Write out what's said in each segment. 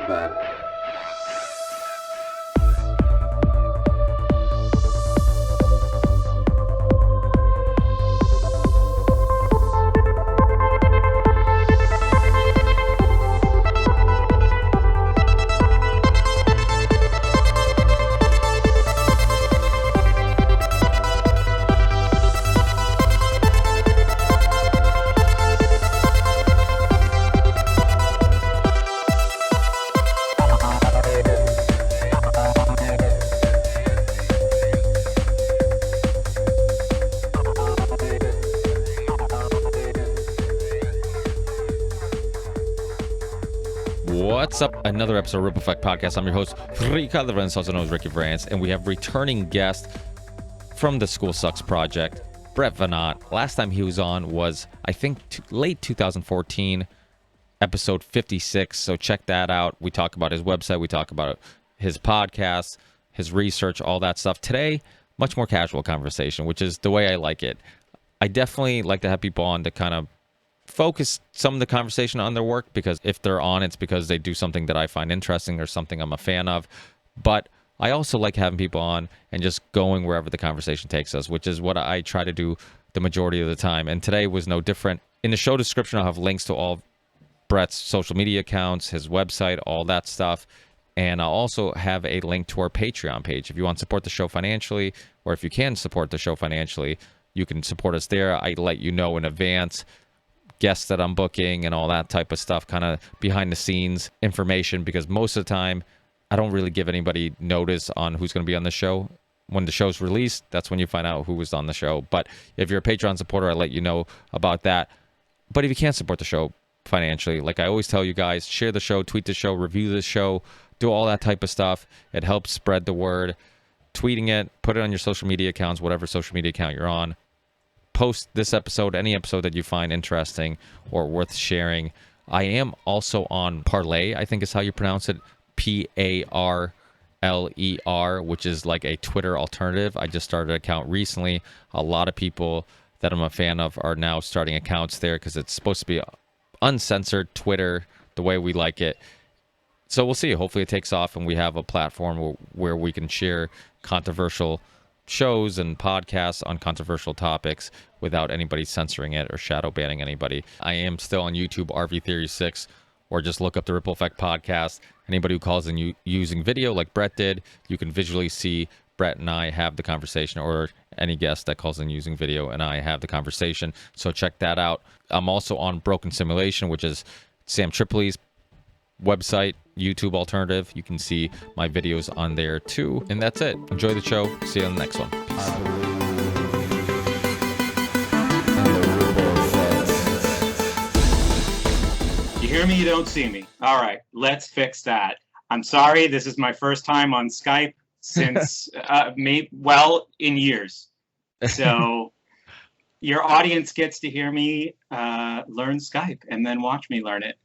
bad. What's up? Another episode of Ripple Effect Podcast. I'm your host, Fragility, also known as Ricky Vance, and we have returning guest from the School Sucks Project, Brett Veinotte. Last time he was on was, I think, late 2014, episode 56, so check that out. We talk about his website, we talk about his podcast, his research, all that stuff. Today, much more casual conversation, which is the way I like it. I definitely like to have people on to kind of focus some of the conversation on their work, because if they're on, it's because they do something that I find interesting or something I'm a fan of. But I also like having people on and just going wherever the conversation takes us, which is what I try to do the majority of the time. And today was no different. In the show description, I'll have links to all Brett's social media accounts, his website, all that stuff. And I'll also have a link to our Patreon page. If you want to support the show financially, or if you can support the show financially, you can support us there. I let you know in advance guests that I'm booking and all that type of stuff, kind of behind the scenes information, because most of the time I don't really give anybody notice on who's going to be on the show. When the show's released, that's when you find out who was on the show. But if you're a Patreon supporter, I let you know about that. But if you can't support the show financially, like I always tell you guys, share the show, tweet the show, review the show, do all that type of stuff. It helps spread the word. Tweeting it, put it on your social media accounts, whatever social media account you're on. Post this episode, any episode that you find interesting or worth sharing. I am also on PARLER, I think is how you pronounce it, PARLER, which is like a Twitter alternative. I just started an account recently. A lot of people that I'm a fan of are now starting accounts there, because it's supposed to be uncensored Twitter, the way we like it. So we'll see. Hopefully it takes off and we have a platform where we can share controversial shows and podcasts on controversial topics without anybody censoring it or shadow banning anybody. I am still on YouTube, RV Theory 6, or just look up the Ripple Effect Podcast. Anybody who calls in using video like Brett did, you can visually see Brett and I have the conversation, or any guest that calls in using video and I have the conversation. So check that out. I'm also on Broken Simulation, which is Sam Tripoli's website, YouTube alternative. You can see my videos on there too. And that's it. Enjoy the show. See you on the next one. Peace. You hear me, you don't see me. All right, let's fix that. I'm sorry, this is my first time on Skype since in years. So your audience gets to hear me learn Skype and then watch me learn it.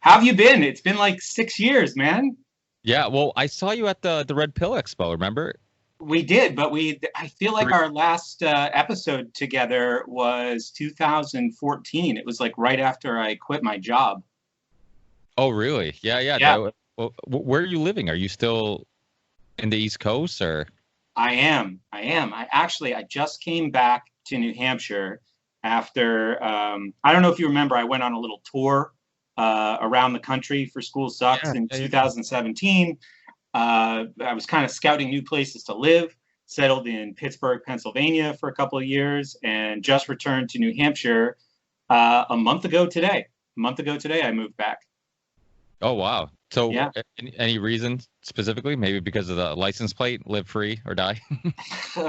How have you been? It's been like 6 years, man. Yeah, well, I saw you at the Red Pill Expo, remember? We did, but I feel like our last episode together was 2014. It was like right after I quit my job. Oh, really? Yeah. Where are you living? Are you still in the East Coast, or? I am. I just came back to New Hampshire after, I don't know if you remember, I went on a little tour around the country for School Sucks in 2017. I was kind of scouting new places to live, settled in Pittsburgh, Pennsylvania for a couple of years, and just returned to New Hampshire a month ago today. I moved back. Oh, wow. So any reason specifically? Maybe because of the license plate, live free or die?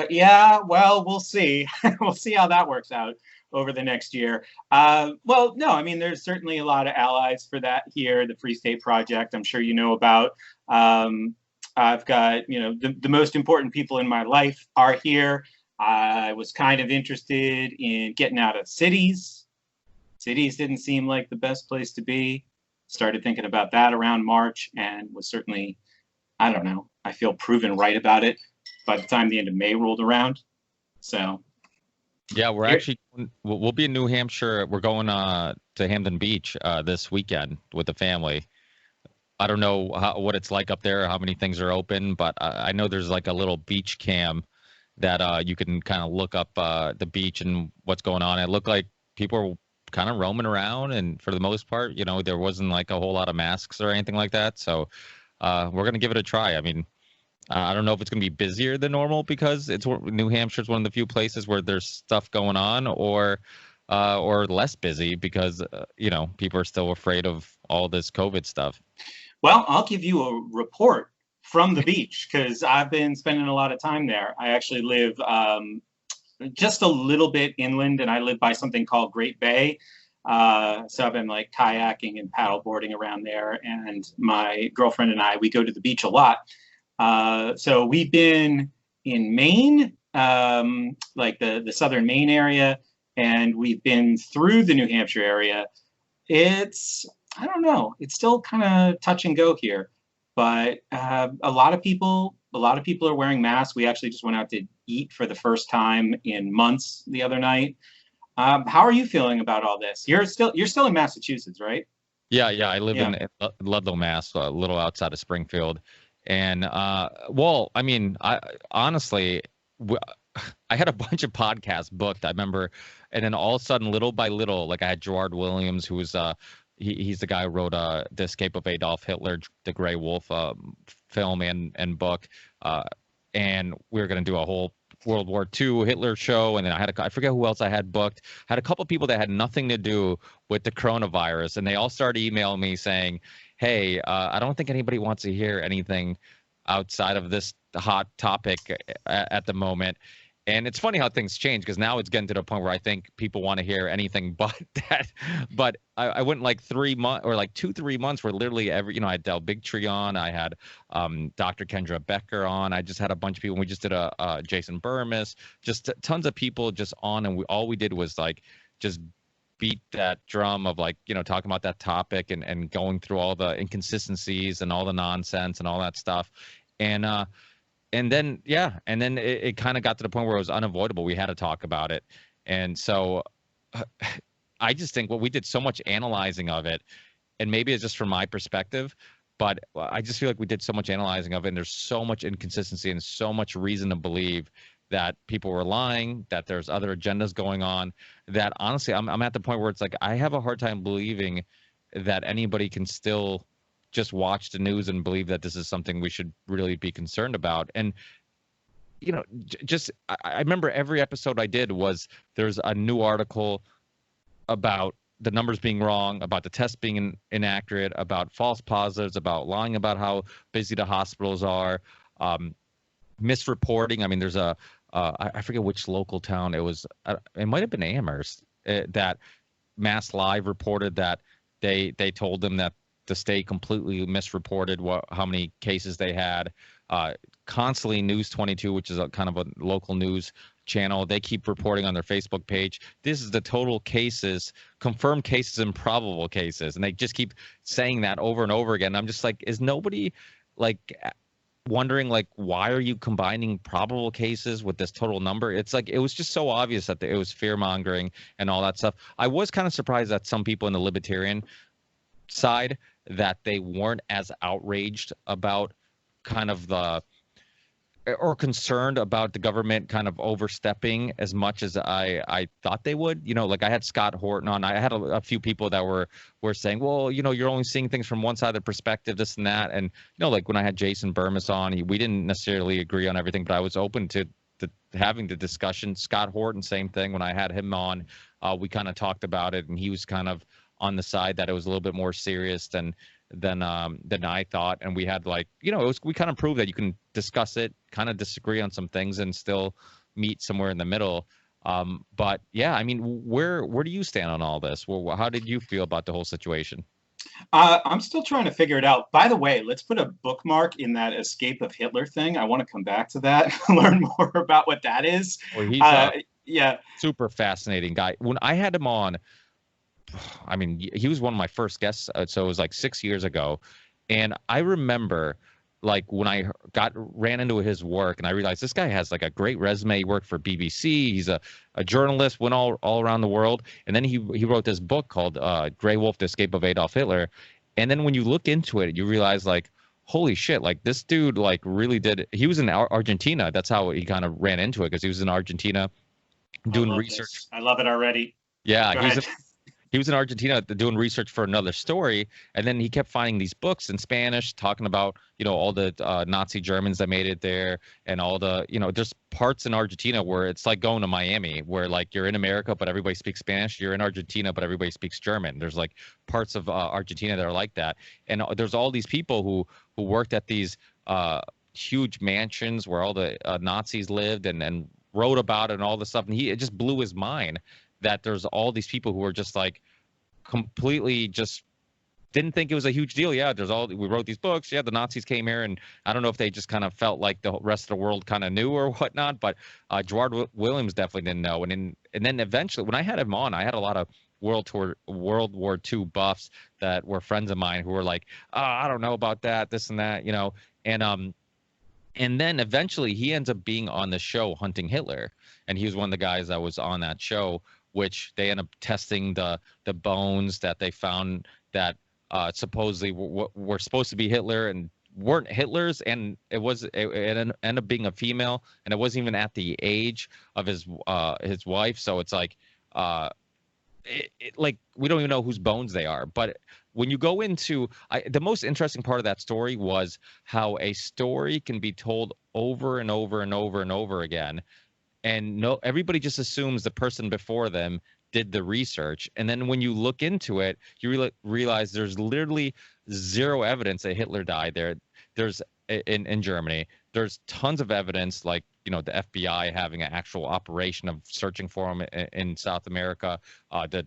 Yeah, well, we'll see. We'll see how that works out over the next year. Well, no, I mean, there's certainly a lot of allies for that here. The Free State Project, I'm sure you know about. I've got, the most important people in my life are here. I was kind of interested in getting out of cities. Cities didn't seem like the best place to be. Started thinking about that around March, and was certainly, I don't know, I feel proven right about it by the time the end of May rolled around. So yeah, we'll be in New Hampshire. We're going to Hampton Beach this weekend with the family. I don't know what it's like up there, how many things are open, but I know there's like a little beach cam that you can kind of look up the beach and what's going on. It looked like people were kind of roaming around, and for the most part, there wasn't like a whole lot of masks or anything like that. So we're gonna give it a try. I mean, I don't know if it's gonna be busier than normal because New Hampshire's one of the few places where there's stuff going on, or less busy because people are still afraid of all this COVID stuff. Well, I'll give you a report from the beach because I've been spending a lot of time there. I actually live just a little bit inland, and I live by something called Great Bay. So I've been like kayaking and paddleboarding around there. And my girlfriend and I, we go to the beach a lot. So we've been in Maine, like the southern Maine area, and we've been through the New Hampshire area. I don't know, it's still kind of touch and go here, but a lot of people are wearing masks. We actually just went out to eat for the first time in months the other night. How are you feeling about all this? You're still in Massachusetts, right? Yeah, I live in Ludlow, Mass, a little outside of Springfield. And well, I mean, I honestly, I had a bunch of podcasts booked. I remember, and then all of a sudden, little by little, like I had Gerard Williams, who was he's the guy who wrote The Escape of Adolf Hitler, the Gray Wolf film and book, and we were going to do a whole World War II Hitler show, and then I forget who else I had booked. I had a couple of people that had nothing to do with the coronavirus, and they all started emailing me saying, "Hey, I don't think anybody wants to hear anything outside of this hot topic at the moment." And it's funny how things change because now it's getting to the point where I think people want to hear anything but that. But I went like 3 months or like 3 months where literally I had Del Bigtree on, I had Dr. Kendra Becker on, I just had a bunch of people. We just did a Jason Burmis, just tons of people just on, and all we did was like just beat that drum of like talking about that topic and going through all the inconsistencies and all the nonsense and all that stuff. And then it kind of got to the point where it was unavoidable. We had to talk about it. And so I just think we did so much analyzing of it, and maybe it's just from my perspective, but I just feel like we did so much analyzing of it, and there's so much inconsistency and so much reason to believe that people were lying, that there's other agendas going on, that honestly, I'm at the point where it's like I have a hard time believing that anybody can still just watch the news and believe that this is something we should really be concerned about. And I remember every episode I did was there's a new article about the numbers being wrong, about the tests being inaccurate, about false positives, about lying about how busy the hospitals are, misreporting. I mean, there's I forget which local town it was. It might have been Amherst that Mass Live reported that they told them that the state completely misreported how many cases they had. Constantly News 22, which is a kind of a local news channel, they keep reporting on their Facebook page, this is the total cases, confirmed cases and probable cases, and they just keep saying that over and over again. I'm just like, is nobody like wondering like why are you combining probable cases with this total number? It's like it was just so obvious that it was fear mongering and all that stuff. I was kind of surprised that some people in the libertarian side that they weren't as outraged about kind of or concerned about the government kind of overstepping as much as I thought they would. Like I had Scott Horton on. I had a few people that were saying, well, you're only seeing things from one side of the perspective, this and that. And, like when I had Jason Burmis on, we didn't necessarily agree on everything, but I was open to having the discussion. Scott Horton, same thing. When I had him on, we kind of talked about it, and he was kind of on the side that it was a little bit more serious than I thought. And we had we kind of proved that you can discuss it, kind of disagree on some things, and still meet somewhere in the middle. But yeah, I mean, where do you stand on all this? Well, how did you feel about the whole situation? I'm still trying to figure it out. By the way, let's put a bookmark in that Escape of Hitler thing. I want to come back to that, learn more about what that is. Well, he's super fascinating guy. When I had him on, I mean, he was one of my first guests, so it was like 6 years ago. And I remember like when I ran into his work and I realized this guy has like a great resume. He worked for BBC. He's a journalist, went all around the world. And then he wrote this book called Gray Wolf, The Escape of Adolf Hitler. And then when you look into it, you realize like, holy shit, like this dude like really did. He was in Argentina. That's how he kind of ran into it because he was in Argentina I doing love research. this. I love it already. Yeah, Go ahead. he was in Argentina doing research for another story, and then he kept finding these books in Spanish talking about, all the Nazi Germans that made it there, and all the, there's parts in Argentina where it's like going to Miami, where like you're in America but everybody speaks Spanish, you're in Argentina but everybody speaks German. There's like parts of Argentina that are like that, and there's all these people who worked at these huge mansions where all the Nazis lived and wrote about it and all this stuff, and it just blew his mind that there's all these people who are just like completely just didn't think it was a huge deal. Yeah, we wrote these books. Yeah, the Nazis came here, and I don't know if they just kind of felt like the rest of the world kind of knew or whatnot. But Gerard Williams definitely didn't know. And then eventually, when I had him on, I had a lot of World War II buffs that were friends of mine who were like, oh, I don't know about that, this and that, and then eventually he ends up being on the show Hunting Hitler, and he was one of the guys that was on that show, which they end up testing the bones that they found that supposedly were supposed to be Hitler and weren't Hitler's, and it ended up being a female, and it wasn't even at the age of his wife. So it's like like we don't even know whose bones they are. But when you go into the most interesting part of that story was how a story can be told over and over and over and over again, and everybody just assumes the person before them did the research. And then when you look into it, you realize there's literally zero evidence that Hitler died there. There's in Germany. There's tons of evidence, like the FBI having an actual operation of searching for him in South America. The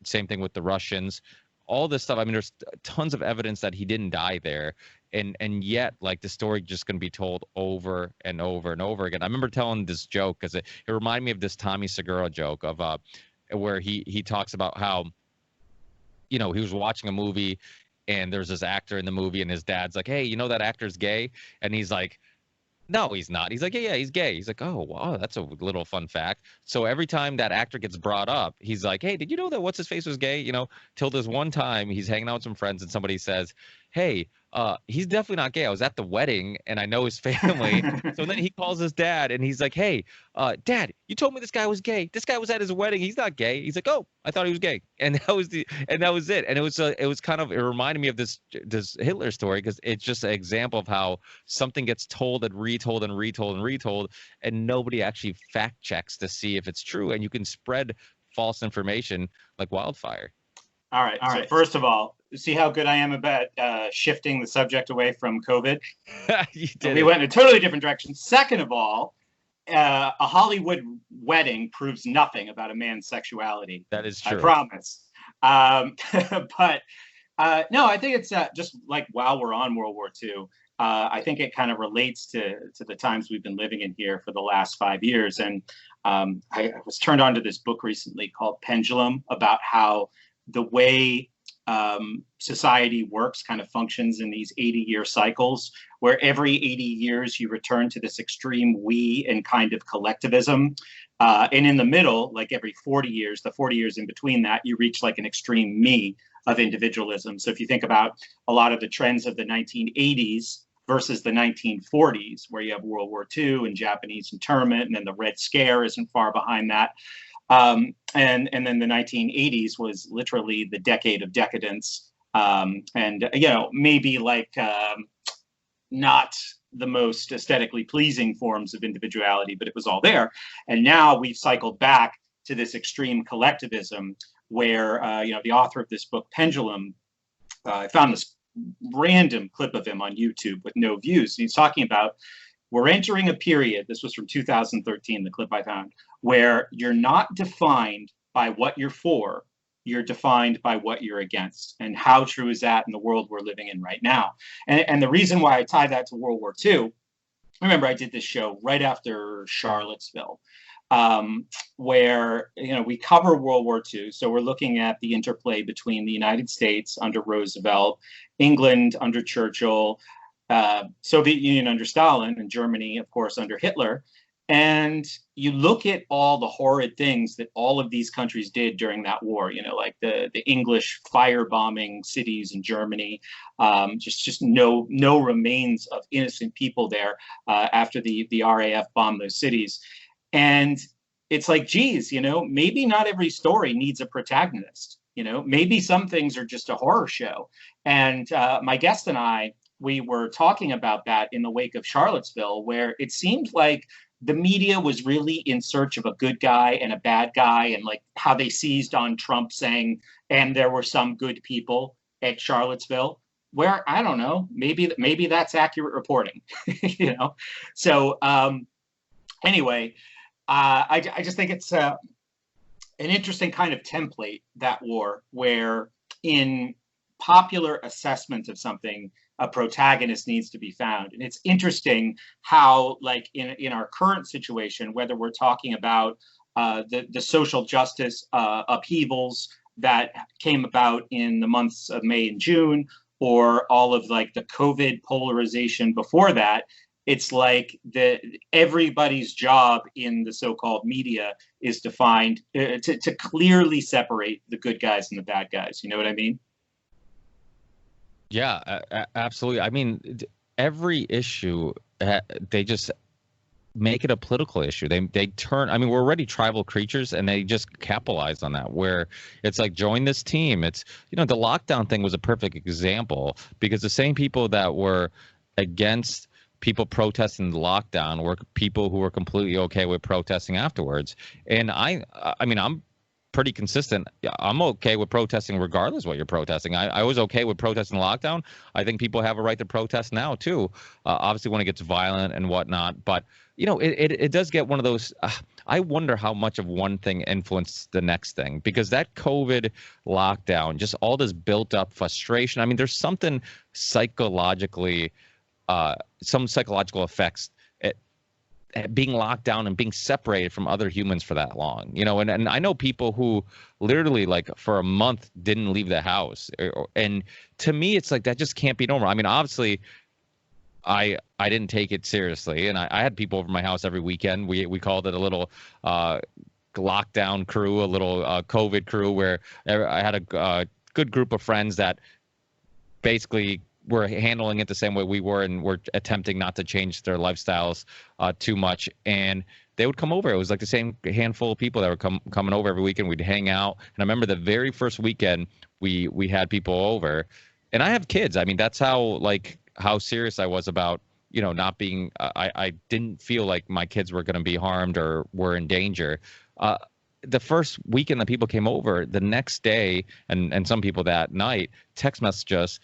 same thing with the Russians. All this stuff. I mean, there's tons of evidence that he didn't die there, and yet, like, the story just going to be told over and over and over again. I remember telling this joke because it reminded me of this Tommy Segura joke of where he talks about how he was watching a movie and there's this actor in the movie and his dad's like, hey, that actor's gay, and he's like, no, he's not. He's like, yeah, he's gay. He's like, oh, wow, that's a little fun fact. So every time that actor gets brought up, he's like, hey, did you know that what's his face was gay? Till this one time he's hanging out with some friends and somebody says, hey, he's definitely not gay. I was at the wedding and I know his family. So then he calls his dad and he's like, hey, Dad, you told me this guy was gay. This guy was at his wedding. He's not gay. He's like, oh, I thought he was gay. And that was it. And it reminded me of this Hitler story because it's just an example of how something gets told and retold and retold and retold, and nobody actually fact checks to see if it's true. And you can spread false information like wildfire. All right. So first of all, see how good I am about shifting the subject away from COVID? We went in a totally different direction. Second of all, a Hollywood wedding proves nothing about a man's sexuality. That is true. I promise. But no, I think it's just like while we're on World War II, I think it kind of relates to the times we've been living in here for the last 5 years. And I was turned on to this book recently called Pendulum about how the way society works kind of functions in these 80-year cycles, where every 80 years you return to this extreme we and kind of collectivism. And in the middle, like every 40 years, the 40 years in between that, you reach like an extreme me of individualism. So if you think about a lot of the trends of the 1980s versus the 1940s, where you have World War II and Japanese internment, and then the Red Scare isn't far behind that. And then the 1980s was literally the decade of decadence. And maybe like not the most aesthetically pleasing forms of individuality, but it was all there. And now we've cycled back to this extreme collectivism where, the author of this book, Pendulum, I found this random clip of him on YouTube with no views. And he's talking about, we're entering a period, this was from 2013, the clip I found, where you're not defined by what you're for, you're defined by what you're against. And how true is that in the world we're living in right now? And the reason why I tie that to World War II, remember I did this show right after Charlottesville, where we cover World War II. So we're looking at the interplay between the United States under Roosevelt, England under Churchill, Soviet Union under Stalin, and Germany, of course, under Hitler. And you look at all the horrid things that all of these countries did during that war, like the English firebombing cities in Germany, just no remains of innocent people there after the RAF bombed those cities. And it's like, geez, maybe not every story needs a protagonist. Maybe some things are just a horror show. And my guest and I, we were talking about that in the wake of Charlottesville, where it seemed like the media was really in search of a good guy and a bad guy, and like how they seized on Trump saying, and there were some good people at Charlottesville, where I don't know, maybe that's accurate reporting, So anyway, I just think it's an interesting kind of template, that war, where in popular assessment of something, a protagonist needs to be found. And it's interesting how, like in our current situation, whether we're talking about the social justice upheavals that came about in the months of May and June, or all of like the COVID polarization before that, it's like everybody's job in the so-called media is to find to clearly separate the good guys and the bad guys. You know what I mean? Yeah, absolutely. I mean, every issue, they just make it a political issue. They turn, I mean, we're already tribal creatures, and they just capitalize on that, where it's like, join this team. It's, the lockdown thing was a perfect example, because the same people that were against people protesting the lockdown were people who were completely okay with protesting afterwards. And I mean, I'm pretty consistent. I'm okay with protesting regardless what you're protesting. I was okay with protesting lockdown. I think people have a right to protest now too. Obviously when it gets violent and whatnot, but it does get one of those, I wonder how much of one thing influenced the next thing, because that COVID lockdown, just all this built up frustration. I mean, there's something psychologically, some psychological effects being locked down and being separated from other humans for that long, and I know people who literally, like, for a month didn't leave the house. And to me, it's like, that just can't be normal. I mean, obviously I didn't take it seriously, and I had people over my house every weekend. We called it a little lockdown crew, a little COVID crew, where I had a good group of friends that basically were handling it the same way we were, and were attempting not to change their lifestyles too much. And they would come over. It was like the same handful of people that were coming over every weekend. We'd hang out. And I remember the very first weekend we had people over. And I have kids. I mean, that's how serious I was about, not being, I didn't feel like my kids were going to be harmed or were in danger. The first weekend that people came over, the next day, and some people that night, text messaged us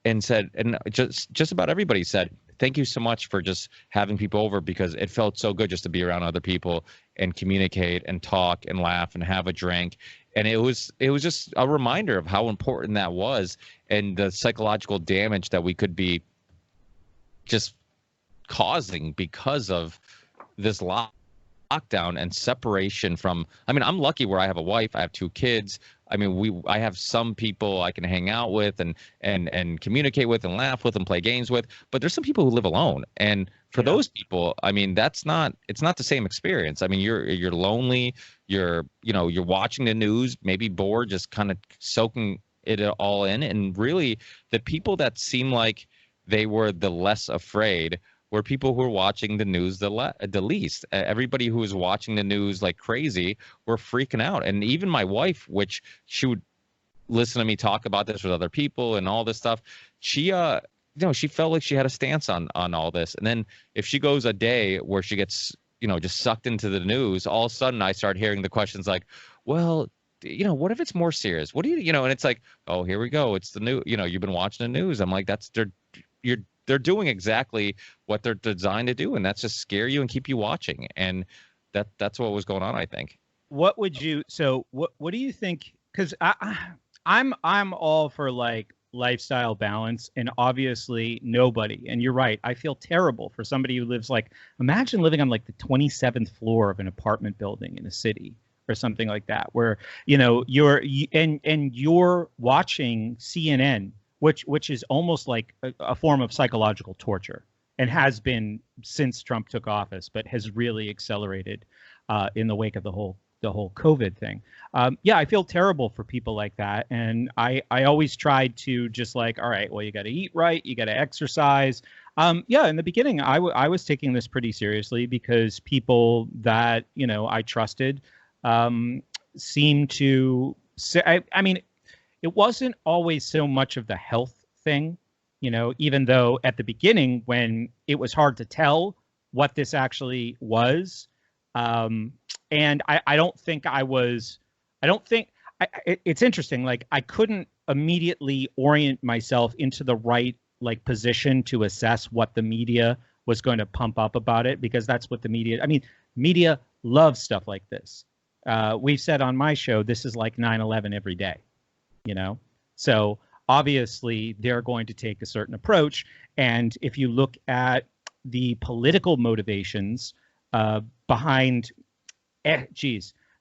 and said, and just about everybody said, thank you so much for just having people over, because it felt so good just to be around other people and communicate and talk and laugh and have a drink. And it was just a reminder of how important that was, and the psychological damage that we could be just causing because of this lockdown and separation from, I mean, I'm lucky where I have a wife, I have 2 kids. I mean, I have some people I can hang out with and communicate with and laugh with and play games with, but there's some people who live alone. And for those people, I mean, it's not the same experience. I mean, you're lonely, you're watching the news, maybe bored, just kind of soaking it all in. And really, the people that seem like they were the less afraid were people who were watching the news the least. Everybody who was watching the news like crazy were freaking out. And even my wife, which she would listen to me talk about this with other people and all this stuff, she she felt like she had a stance on all this. And then if she goes a day where she gets, just sucked into the news, all of a sudden I start hearing the questions like, well, what if it's more serious? What do and it's like, oh, here we go. It's the new, you've been watching the news. I'm like, they're doing exactly what they're designed to do, and that's just scare you and keep you watching. And that's what was going on, I think. What would you? So what do you think? Because I'm all for like lifestyle balance, and obviously nobody. And you're right. I feel terrible for somebody who lives like, imagine living on like the 27th floor of an apartment building in a city or something like that, where you're watching CNN. Which is almost like a form of psychological torture, and has been since Trump took office, but has really accelerated in the wake of the whole COVID thing. Yeah, I feel terrible for people like that. And I always tried to just like, all right, well, you got to eat right. You got to exercise. Yeah, in the beginning, I was taking this pretty seriously because people that, I trusted seemed to say, I mean, it wasn't always so much of the health thing, even though at the beginning when it was hard to tell what this actually was. And I don't think it's interesting. Like I couldn't immediately orient myself into the right like position to assess what the media was going to pump up about it, because that's what the media, media loves stuff like this. We've said on my show, this is like 9/11 every day, so obviously they're going to take a certain approach. And if you look at the political motivations behind,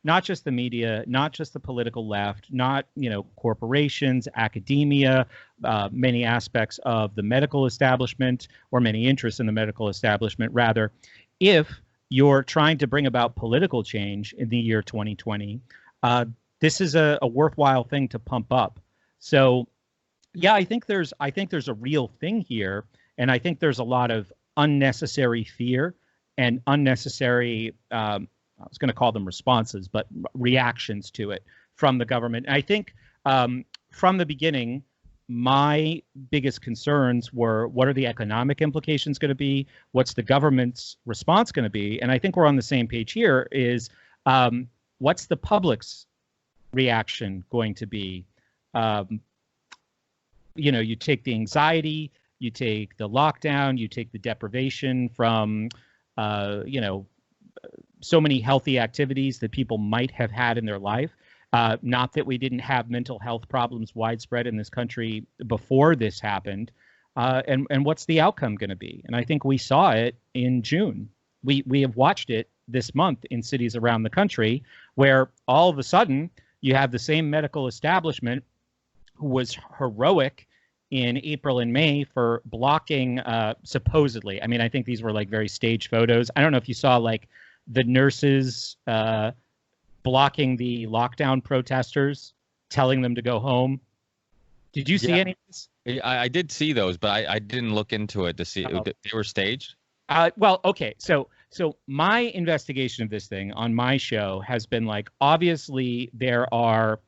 not just the media, not just the political left, not, corporations, academia, many aspects of the medical establishment, or many interests in the medical establishment, rather, if you're trying to bring about political change in the year 2020, this is a worthwhile thing to pump up. So, yeah, I think there's a real thing here, and I think there's a lot of unnecessary fear and unnecessary, I was going to call them responses, but reactions to it from the government. And I think from the beginning, my biggest concerns were, what are the economic implications going to be? What's the government's response going to be? And I think we're on the same page here is, what's the public's reaction going to be? You take the anxiety, you take the lockdown, you take the deprivation from, so many healthy activities that people might have had in their life. Not that we didn't have mental health problems widespread in this country before this happened. And what's the outcome going to be? And I think we saw it in June. We have watched it this month in cities around the country, where all of a sudden you have the same medical establishment who was heroic in April and May for blocking, supposedly. I think these were like very staged photos. I don't know if you saw like the nurses blocking the lockdown protesters, telling them to go home. Did you see any of this? I did see those, but I didn't look into it to see if they were staged. Well, okay. So my investigation of this thing on my show has been like, obviously there are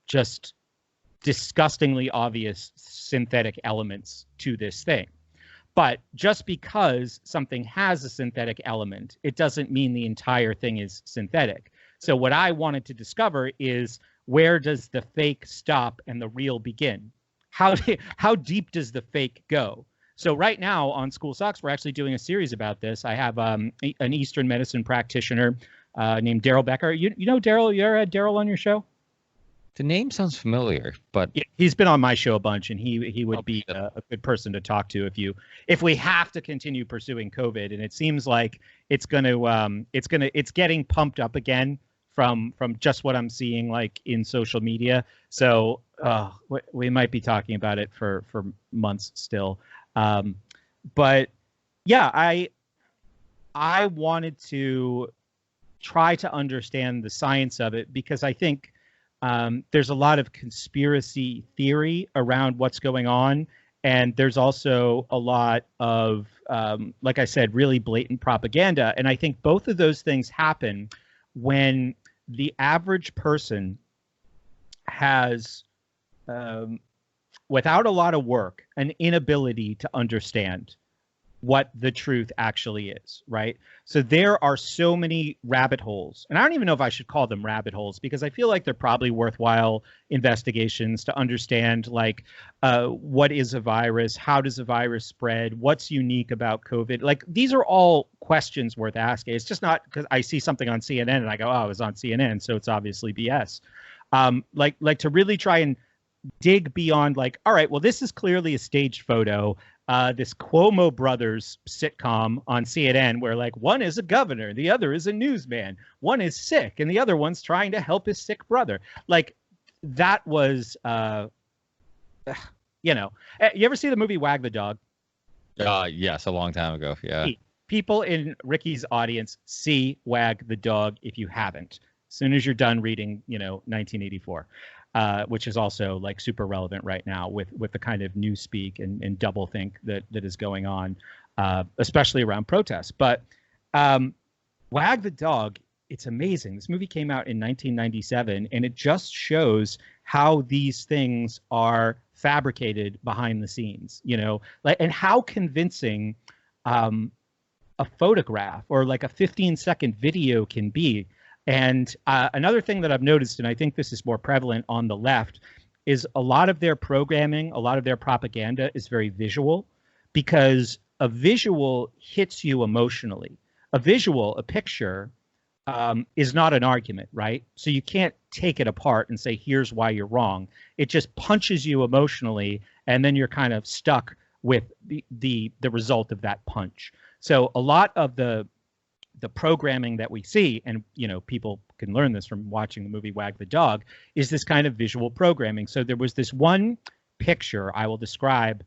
just disgustingly obvious synthetic elements to this thing. But just because something has a synthetic element, it doesn't mean the entire thing is synthetic. So what I wanted to discover is, where does the fake stop and the real begin? How deep does the fake go? So right now on School Sucks, we're actually doing a series about this. I have an Eastern medicine practitioner named Daryl Becker. You know Daryl? You ever had Daryl on your show? The name sounds familiar, but yeah, he's been on my show a bunch, and he would be a good person to talk to if we have to continue pursuing COVID. And it seems like it's getting pumped up again from just what I'm seeing like in social media. So we might be talking about it for months still. But yeah, I wanted to try to understand the science of it, because I think there's a lot of conspiracy theory around what's going on. And there's also a lot of, like I said, really blatant propaganda. And I think both of those things happen when the average person has, without a lot of work, an inability to understand what the truth actually is, right? So there are so many rabbit holes, and I don't even know if I should call them rabbit holes, because I feel like they're probably worthwhile investigations to understand, like, what is a virus? How does a virus spread? What's unique about COVID? Like, these are all questions worth asking. It's just not because I see something on CNN and I go, oh, it was on CNN, so it's obviously BS. Like to really try and dig beyond, like, all right, well, this is clearly a staged photo. This Cuomo Brothers sitcom on CNN, where like one is a governor, the other is a newsman, one is sick, and the other one's trying to help his sick brother. Like, that was, you ever see the movie Wag the Dog? Yes, a long time ago. Yeah. People in Ricky's audience, see Wag the Dog if you haven't. As soon as you're done reading, 1984, which is also like super relevant right now with the kind of newspeak and doublethink that is going on, especially around protests. But Wag the Dog, it's amazing. This movie came out in 1997, and it just shows how these things are fabricated behind the scenes, and how convincing a photograph or like a 15-second video can be. And another thing that I've noticed, and I think this is more prevalent on the left, is a lot of their programming, a lot of their propaganda is very visual, because a visual hits you emotionally. A visual, a picture, is not an argument, right? So you can't take it apart and say, here's why you're wrong. It just punches you emotionally, and then you're kind of stuck with the result of that punch. So a lot of the programming that we see, and people can learn this from watching the movie Wag the Dog, is this kind of visual programming. So there was this one picture I will describe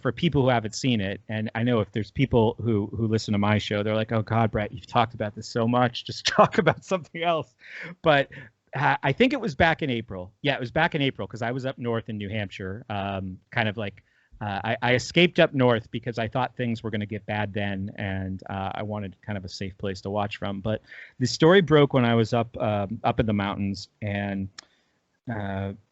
for people who haven't seen it. And I know if there's people who listen to my show, they're like, oh God, Brett, you've talked about this so much, just talk about something else. But I think it was back in April. Yeah, it was back in April, because I was up north in New Hampshire, kind of like I escaped up north because I thought things were going to get bad then, and I wanted kind of a safe place to watch from. But the story broke when I was up in the mountains, and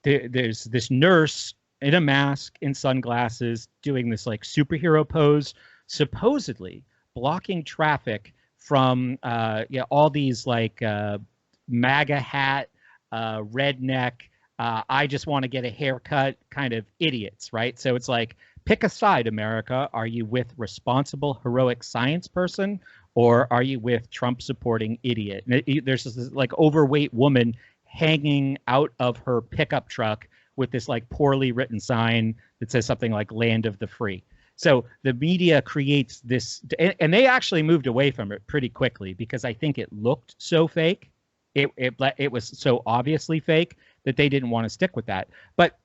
there's this nurse in a mask, in sunglasses, doing this like superhero pose, supposedly blocking traffic from all these like MAGA hat, redneck, I just want to get a haircut kind of idiots, right? So it's like, pick a side, America. Are you with responsible, heroic science person, or are you with Trump supporting idiot? And there's this like overweight woman hanging out of her pickup truck with this like poorly written sign that says something like "Land of the Free." So the media creates this, and they actually moved away from it pretty quickly, because I think it looked so fake. It was so obviously fake that they didn't want to stick with that. But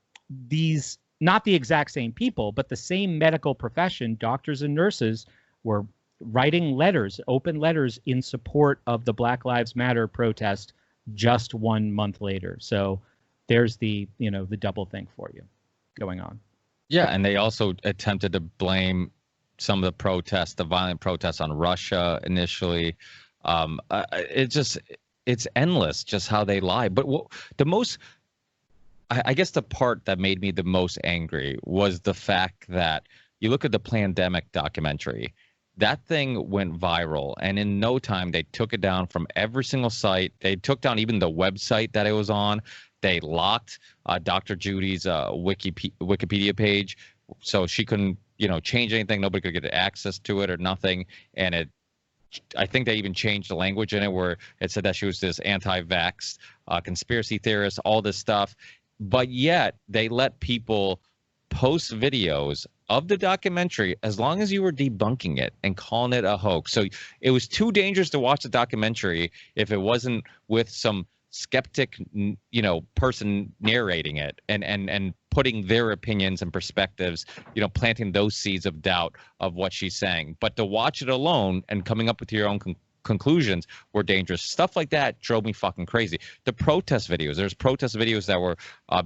these, not the exact same people, but the same medical profession, doctors and nurses, were writing letters, open letters, in support of the Black Lives Matter protest just 1 month later. So there's the double think for you going on. Yeah, and they also attempted to blame some of the protests, the violent protests, on Russia initially. It's endless just how they lie. But I guess the part that made me the most angry was the fact that you look at the Plandemic documentary. That thing went viral, and in no time they took it down from every single site. They took down even the website that it was on. They locked Dr. Judy's Wikipedia page, so she couldn't change anything. Nobody could get access to it or nothing. And I think they even changed the language in it, where it said that she was this anti-vax conspiracy theorist, all this stuff. But yet they let people post videos of the documentary as long as you were debunking it and calling it a hoax. So it was too dangerous to watch the documentary if it wasn't with some skeptic, person narrating it and putting their opinions and perspectives, planting those seeds of doubt of what she's saying. But to watch it alone and coming up with your own conclusions were dangerous. Stuff like that drove me fucking crazy. The protest videos, there's protest videos that were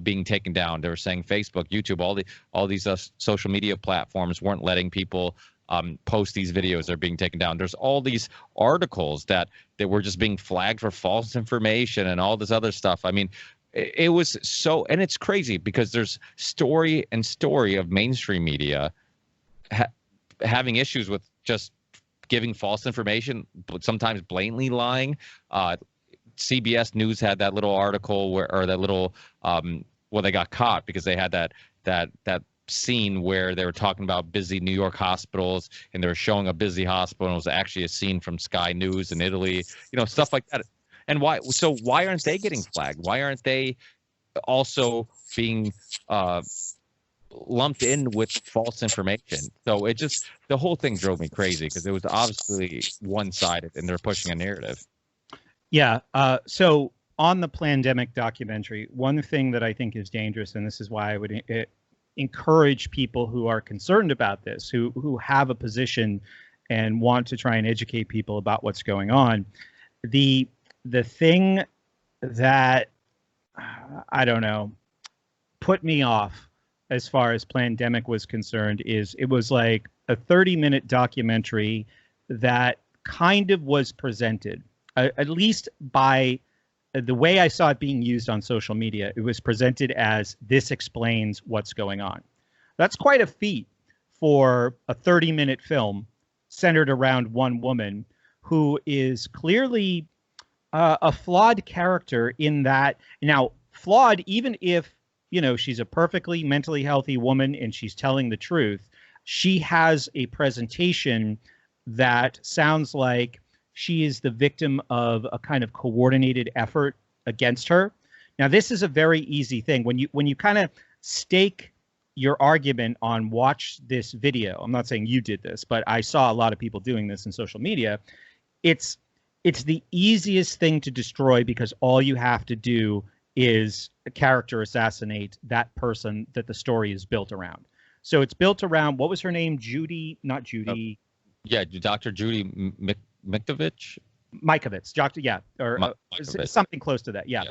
being taken down. They were saying Facebook, YouTube, all these social media platforms weren't letting people post these videos. They're being taken down. There's all these articles that were just being flagged for false information and all this other stuff. I mean, it was so, and it's crazy because there's story of mainstream media having issues with just giving false information, but sometimes blatantly lying. CBS News had that little article they got caught because they had that scene where they were talking about busy New York hospitals, and they were showing a busy hospital, and it was actually a scene from Sky News in Italy, stuff like that. And why aren't they getting flagged? Why aren't they also being lumped in with false information? So the whole thing drove me crazy because it was obviously one-sided, and they're pushing a narrative. Yeah. So on the Plandemic documentary, one thing that I think is dangerous, and this is why I would encourage people who are concerned about this, who have a position and want to try and educate people about what's going on. The thing that I don't know put me off as far as Plandemic was concerned is it was like a 30-minute documentary that kind of was presented, at least by the way I saw it being used on social media. It was presented as this explains what's going on. That's quite a feat for a 30-minute film centered around one woman who is clearly a flawed character in that. Now, flawed, even if, you know, she's a perfectly mentally healthy woman and she's telling the truth, she has a presentation that sounds like she is the victim of a kind of coordinated effort against her. Now, this is a very easy thing. When you kind of stake your argument on watch this video, I'm not saying you did this, but I saw a lot of people doing this in social media. It's the easiest thing to destroy because all you have to do is character assassinate that person that the story is built around. So it's built around, what was her name? Judy, not Judy. Yeah, Dr. Judy Mikovits. Mikovits, Dr. Yeah, or something close to that. Yeah.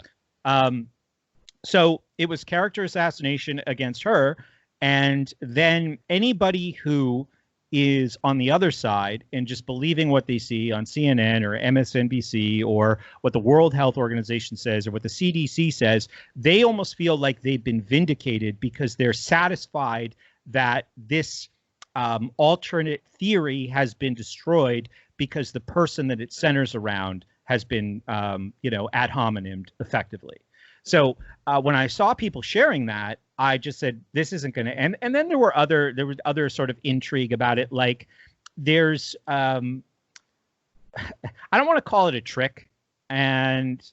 So it was character assassination against her, and then anybody who is on the other side and just believing what they see on CNN or MSNBC or what the World Health Organization says or what the CDC says, they almost feel like they've been vindicated because they're satisfied that this alternate theory has been destroyed because the person that it centers around has been, ad hominem effectively. So when I saw people sharing that, I just said, this isn't going to end. And then there was other sort of intrigue about it. Like there's, I don't want to call it a trick, and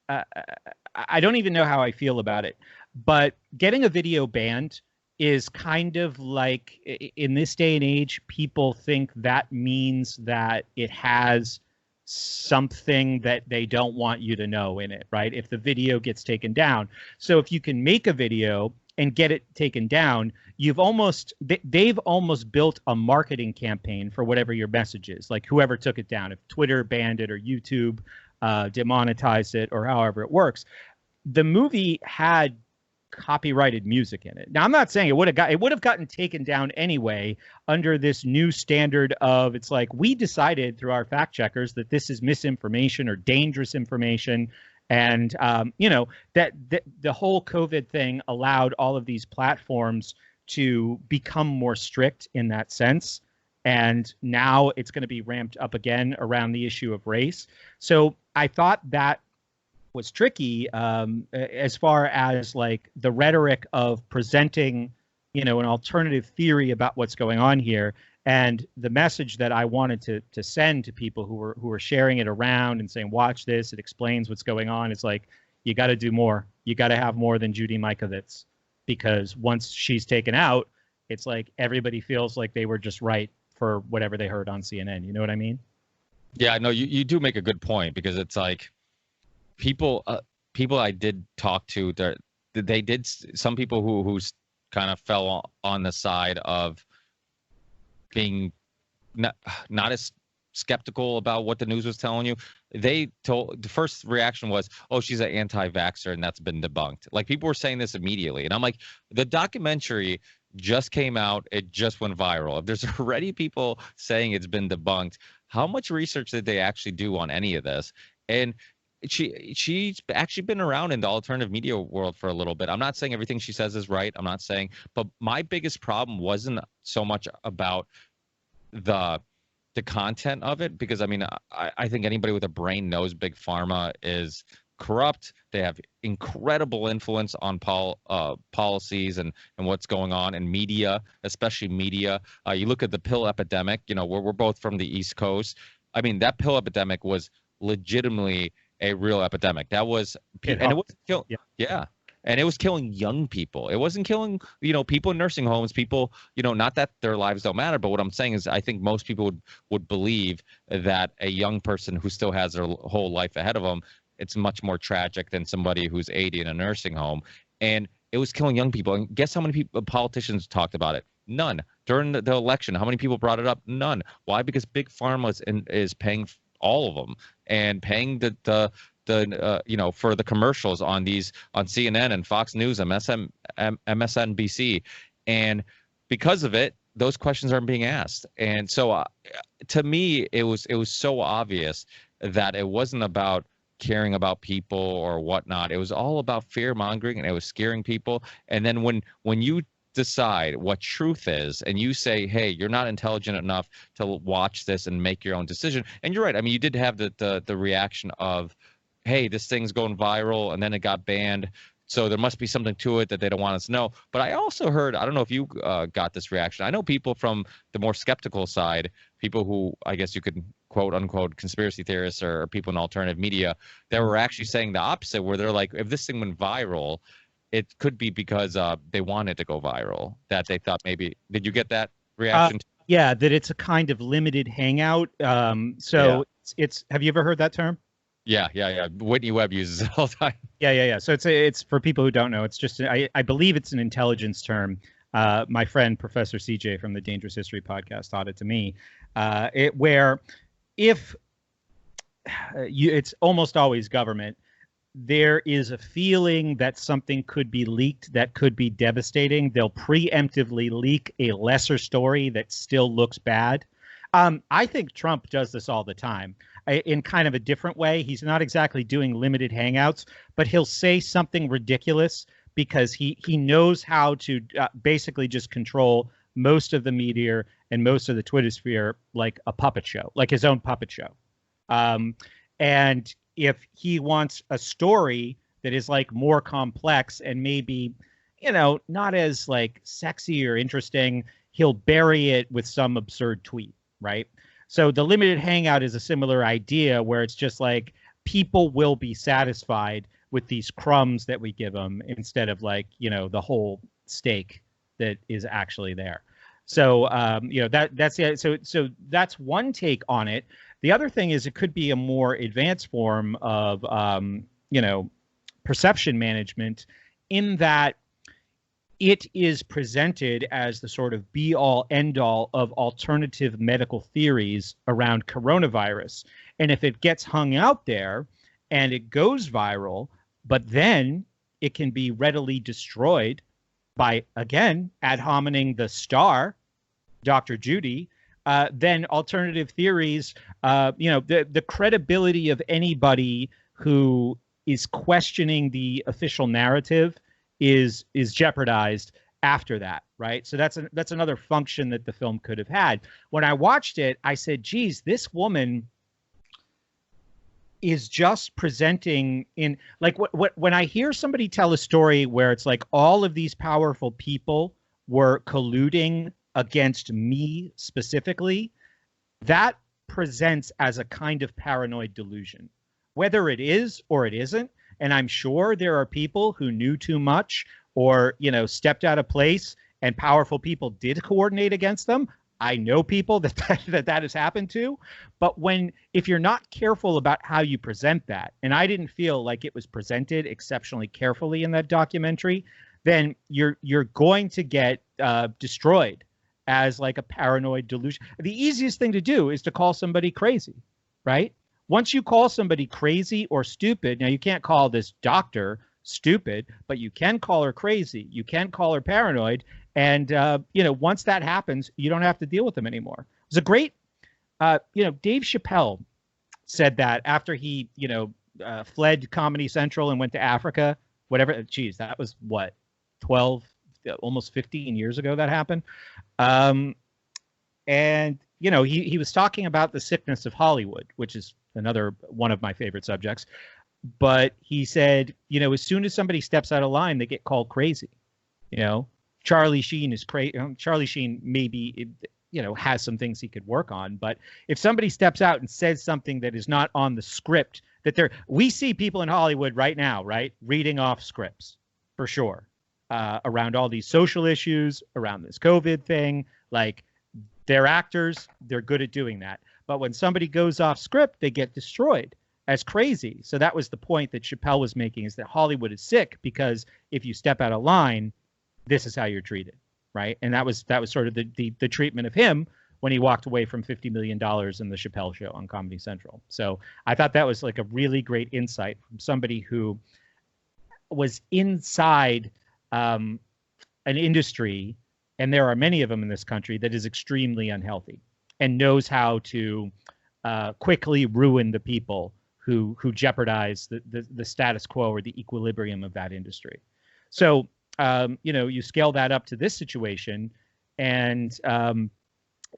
I don't even know how I feel about it, but getting a video banned is kind of like, in this day and age, people think that means that it has something that they don't want you to know in it, right? If the video gets taken down. So if you can make a video and get it taken down, they've almost built a marketing campaign for whatever your message is, like whoever took it down, if Twitter banned it or YouTube demonetized it or however it works. The movie had copyrighted music in it. Now, I'm not saying it would have gotten taken down anyway under this new standard of, it's like, we decided through our fact checkers that this is misinformation or dangerous information. And, that the whole COVID thing allowed all of these platforms to become more strict in that sense. And now it's going to be ramped up again around the issue of race. So I thought that was tricky as far as like the rhetoric of presenting, an alternative theory about what's going on here. And the message that I wanted to send to people who were sharing it around and saying, watch this, it explains what's going on. It's like, you got to do more. You got to have more than Judy Mikovits, because once she's taken out, it's like everybody feels like they were just right for whatever they heard on CNN. You know what I mean? Yeah, no, you do make a good point, because it's like people I did talk to, some people who's kind of fell on the side of being not as skeptical about what the news was telling you. The first reaction was, oh, she's an anti-vaxxer, and that's been debunked. Like, people were saying this immediately. And I'm like, the documentary just came out. It just went viral. If there's already people saying it's been debunked, how much research did they actually do on any of this? And she's actually been around in the alternative media world for a little bit. I'm not saying everything she says is right. I'm not saying, but my biggest problem wasn't so much about the content of it, because I mean, I think anybody with a brain knows Big Pharma is corrupt. They have incredible influence on policies and what's going on in media, especially media. You look at the pill epidemic, we're both from the East Coast. I mean, that pill epidemic was legitimately a real epidemic. That was, and it was and it was killing young people. It wasn't killing, people in nursing homes, people, not that their lives don't matter, but what I'm saying is I think most people would believe that a young person who still has their whole life ahead of them, it's much more tragic than somebody who's 80 in a nursing home. And it was killing young people. And guess how many people, politicians talked about it? None. During the election, how many people brought it up? None. Why? Because Big Pharma is paying all of them and paying the for the commercials on CNN and Fox News and MSNBC, and because of it, those questions aren't being asked. And so to me, it was so obvious that it wasn't about caring about people or whatnot. It was all about fear mongering, and it was scaring people. And then when you decide what truth is and you say, hey, you're not intelligent enough to watch this and make your own decision. And you're right. I mean, you did have the reaction of, hey, this thing's going viral and then it got banned, so there must be something to it that they don't want us to know. But I also heard, I don't know if you got this reaction. I know people from the more skeptical side, people who I guess you could quote unquote conspiracy theorists or people in alternative media, that were actually saying the opposite, where they're like, if this thing went viral, it could be because they wanted to go viral, that they thought maybe. Did you get that reaction? Yeah, that it's a kind of limited hangout. It's have you ever heard that term? Yeah. Whitney Webb uses it all the time. Yeah. So it's for people who don't know, it's just I believe it's an intelligence term. My friend Professor CJ from the Dangerous History podcast taught it to me. Where if it's almost always government, there is a feeling that something could be leaked that could be devastating. They'll preemptively leak a lesser story that still looks bad. I think Trump does this all the time in kind of a different way. He's not exactly doing limited hangouts, but he'll say something ridiculous because he knows how to basically just control most of the media and most of the Twitter sphere like a puppet show, like his own puppet show. And if he wants a story that is like more complex and maybe, not as like sexy or interesting, he'll bury it with some absurd tweet, right? So the limited hangout is a similar idea where it's just like people will be satisfied with these crumbs that we give them instead of like, the whole steak that is actually there. So, that's it. So that's one take on it. The other thing is it could be a more advanced form of, perception management, in that it is presented as the sort of be-all, end-all of alternative medical theories around coronavirus. And if it gets hung out there and it goes viral, but then it can be readily destroyed by, again, ad hominem the star, Dr. Judy, then alternative theories, the credibility of anybody who is questioning the official narrative is jeopardized after that, right? So that's another function that the film could have had. When I watched it, I said, geez, this woman is just presenting in like when I hear somebody tell a story where it's like all of these powerful people were colluding against me specifically, that presents as a kind of paranoid delusion, whether it is or it isn't. And I'm sure there are people who knew too much or, stepped out of place, and powerful people did coordinate against them. I know people that has happened to. But if you're not careful about how you present that, and I didn't feel like it was presented exceptionally carefully in that documentary, then you're going to get destroyed as like a paranoid delusion. The easiest thing to do is to call somebody crazy, right? Once you call somebody crazy or stupid, now you can't call this doctor stupid, but you can call her crazy. You can call her paranoid. And, once that happens, you don't have to deal with them anymore. It was a great, Dave Chappelle said that after he, fled Comedy Central and went to Africa, whatever. Geez, that was what, 12, almost 15 years ago that happened. And, he was talking about the sickness of Hollywood, which is another one of my favorite subjects. But he said, as soon as somebody steps out of line, they get called crazy. Charlie Sheen is crazy. Charlie Sheen maybe, has some things he could work on. But if somebody steps out and says something that is not on the script, we see people in Hollywood right now, right, reading off scripts for sure, around all these social issues, around this COVID thing. Like, they're actors, they're good at doing that. But when somebody goes off script, they get destroyed. as crazy. So that was the point that Chappelle was making, is that Hollywood is sick because if you step out of line, this is how you're treated, right? And that was sort of the treatment of him when he walked away from $50 million in the Chappelle Show on Comedy Central. So I thought that was like a really great insight from somebody who was inside an industry, and there are many of them in this country, that is extremely unhealthy and knows how to quickly ruin the people who jeopardize the status quo or the equilibrium of that industry. So, you scale that up to this situation, and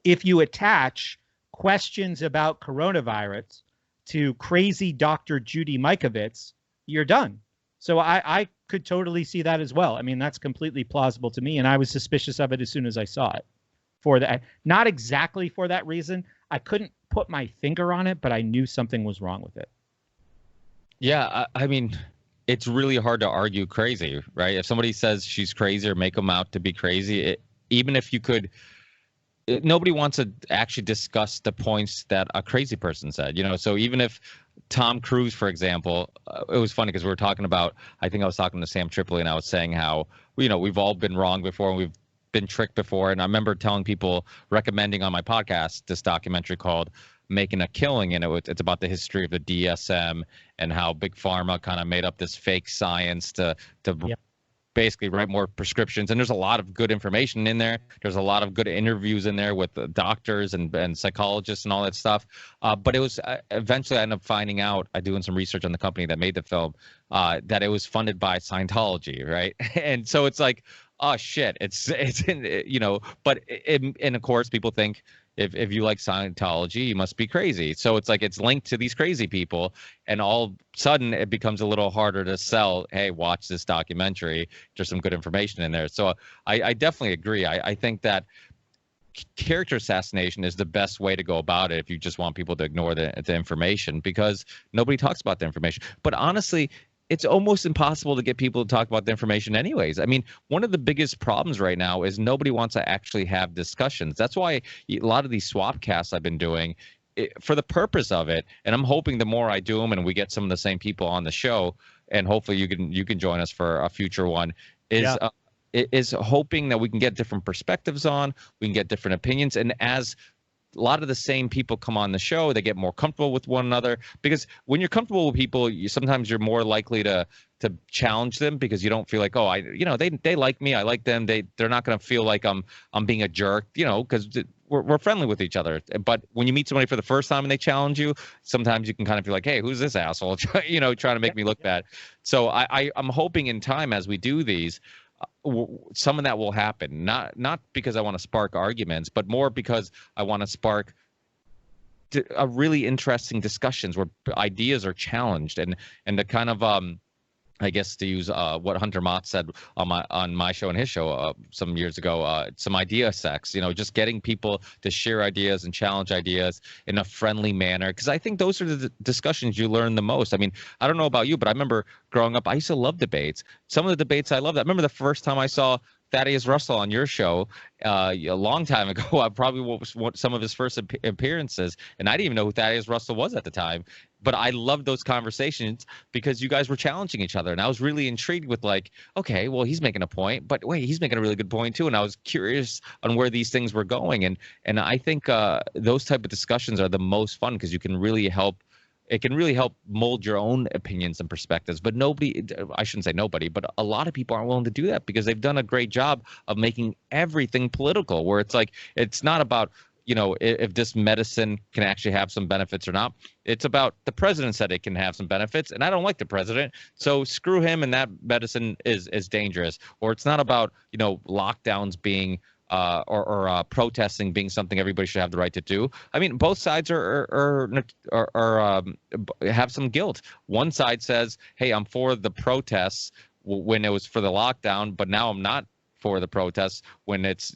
if you attach questions about coronavirus to crazy Dr. Judy Mikovits, you're done. So I could totally see that as well. I mean, that's completely plausible to me, and I was suspicious of it as soon as I saw it. For that, not exactly for that reason. I couldn't put my finger on it, but I knew something was wrong with it. Yeah, I mean, it's really hard to argue crazy, right? If somebody says she's crazy or make them out to be crazy, even if you could, nobody wants to actually discuss the points that a crazy person said, So even if Tom Cruise, for example, it was funny because we were talking about, I think I was talking to Sam Tripoli, and I was saying how, we've all been wrong before, and we've been tricked before. And I remember telling people, recommending on my podcast, this documentary called Making a Killing, and it's about the history of the DSM and how Big Pharma kind of made up this fake science to basically write more prescriptions. And there's a lot of good information in there. There's a lot of good interviews in there with the doctors and psychologists and all that stuff. But it was eventually I ended up finding out, doing some research on the company that made the film, that it was funded by Scientology, right? And so it's like, oh shit, it's but and of course people think, if you like Scientology, you must be crazy. So it's like it's linked to these crazy people, and all of a sudden it becomes a little harder to sell. Hey, watch this documentary. There's some good information in there. So I definitely agree. I think that character assassination is the best way to go about it if you just want people to ignore the information, because nobody talks about the information. But honestly, it's almost impossible to get people to talk about the information anyways. I mean, one of the biggest problems right now is nobody wants to actually have discussions. That's why a lot of these swap casts I've been doing, for the purpose of it, and I'm hoping the more I do them and we get some of the same people on the show, and hopefully you can join us for a future one, is hoping that we can get different perspectives on, we can get different opinions, and as a lot of the same people come on the show, they get more comfortable with one another, because when you're comfortable with people, sometimes you're more likely to challenge them, because you don't feel like, oh, they like me, I like them, they're not going to feel like I'm being a jerk, because we're friendly with each other. But when you meet somebody for the first time and they challenge you, sometimes you can kind of feel like, hey, who's this asshole trying to make me look bad. So I'm hoping in time, as we do these, some of that will happen, not because I want to spark arguments, but more because I want to spark a really interesting discussions where ideas are challenged, and the kind of I guess, to use what Hunter Mott said on my show and his show some years ago, some idea sex, just getting people to share ideas and challenge ideas in a friendly manner. Because I think those are the discussions you learn the most. I mean, I don't know about you, but I remember growing up, I used to love debates. Some of the debates I loved. I remember the first time I saw Thaddeus Russell on your show a long time ago. I probably was some of his first appearances, and I didn't even know who Thaddeus Russell was at the time. But I loved those conversations because you guys were challenging each other, and I was really intrigued with, like, okay, well, he's making a point, but wait, he's making a really good point too. And I was curious on where these things were going, and I think those type of discussions are the most fun, because you can really help. It can really help mold your own opinions and perspectives. But I shouldn't say nobody, but a lot of people aren't willing to do that, because they've done a great job of making everything political, where it's like, it's not about, if this medicine can actually have some benefits or not. It's about, the president said it can have some benefits, and I don't like the president, so screw him, and that medicine is dangerous. Or it's not about, lockdowns being or protesting being something everybody should have the right to do. I mean, both sides are have some guilt. One side says, hey, I'm for the protests when it was for the lockdown, but now I'm not for the protests when it's,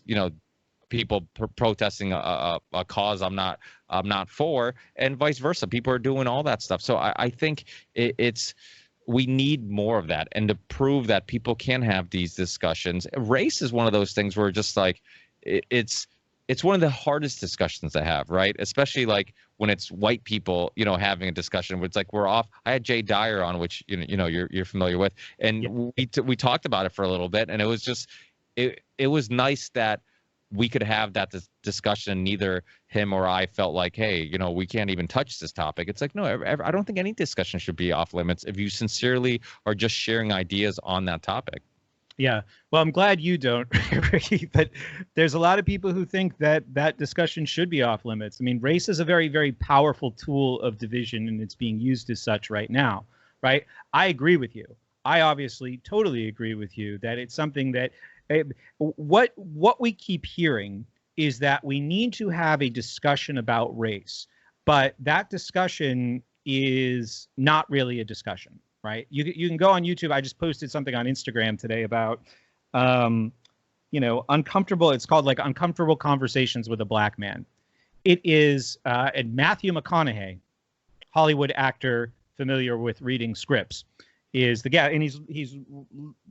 people protesting a cause I'm not for, and vice versa. People are doing all that stuff. So I think we need more of that, and to prove that people can have these discussions. Race is one of those things where just like it's it's one of the hardest discussions to have, right? Especially like when it's white people, you know, having a discussion where it's like we're off. I had Jay Dyer on, which you know you're familiar with, and we talked about it for a little bit, and it was just it was nice that we could have that discussion. Neither him or I felt like, hey, you know, we can't even touch this topic. It's like, no, I don't think any discussion should be off limits if you sincerely are just sharing ideas on that topic. Yeah. Well, I'm glad you don't, Ricky, but there's a lot of people who think that that discussion should be off limits. I mean, race is a very, very powerful tool of division, and it's being used as such right now, right? I agree with you. I obviously totally agree with you that it's something that what we keep hearing is that we need to have a discussion about race, but that discussion is not really a discussion, right? You can go on YouTube. I just posted something on Instagram today about, you know, uncomfortable. It's called like Uncomfortable Conversations with a Black Man. It is, and Matthew McConaughey, Hollywood actor familiar with reading scripts, is the guy, and he's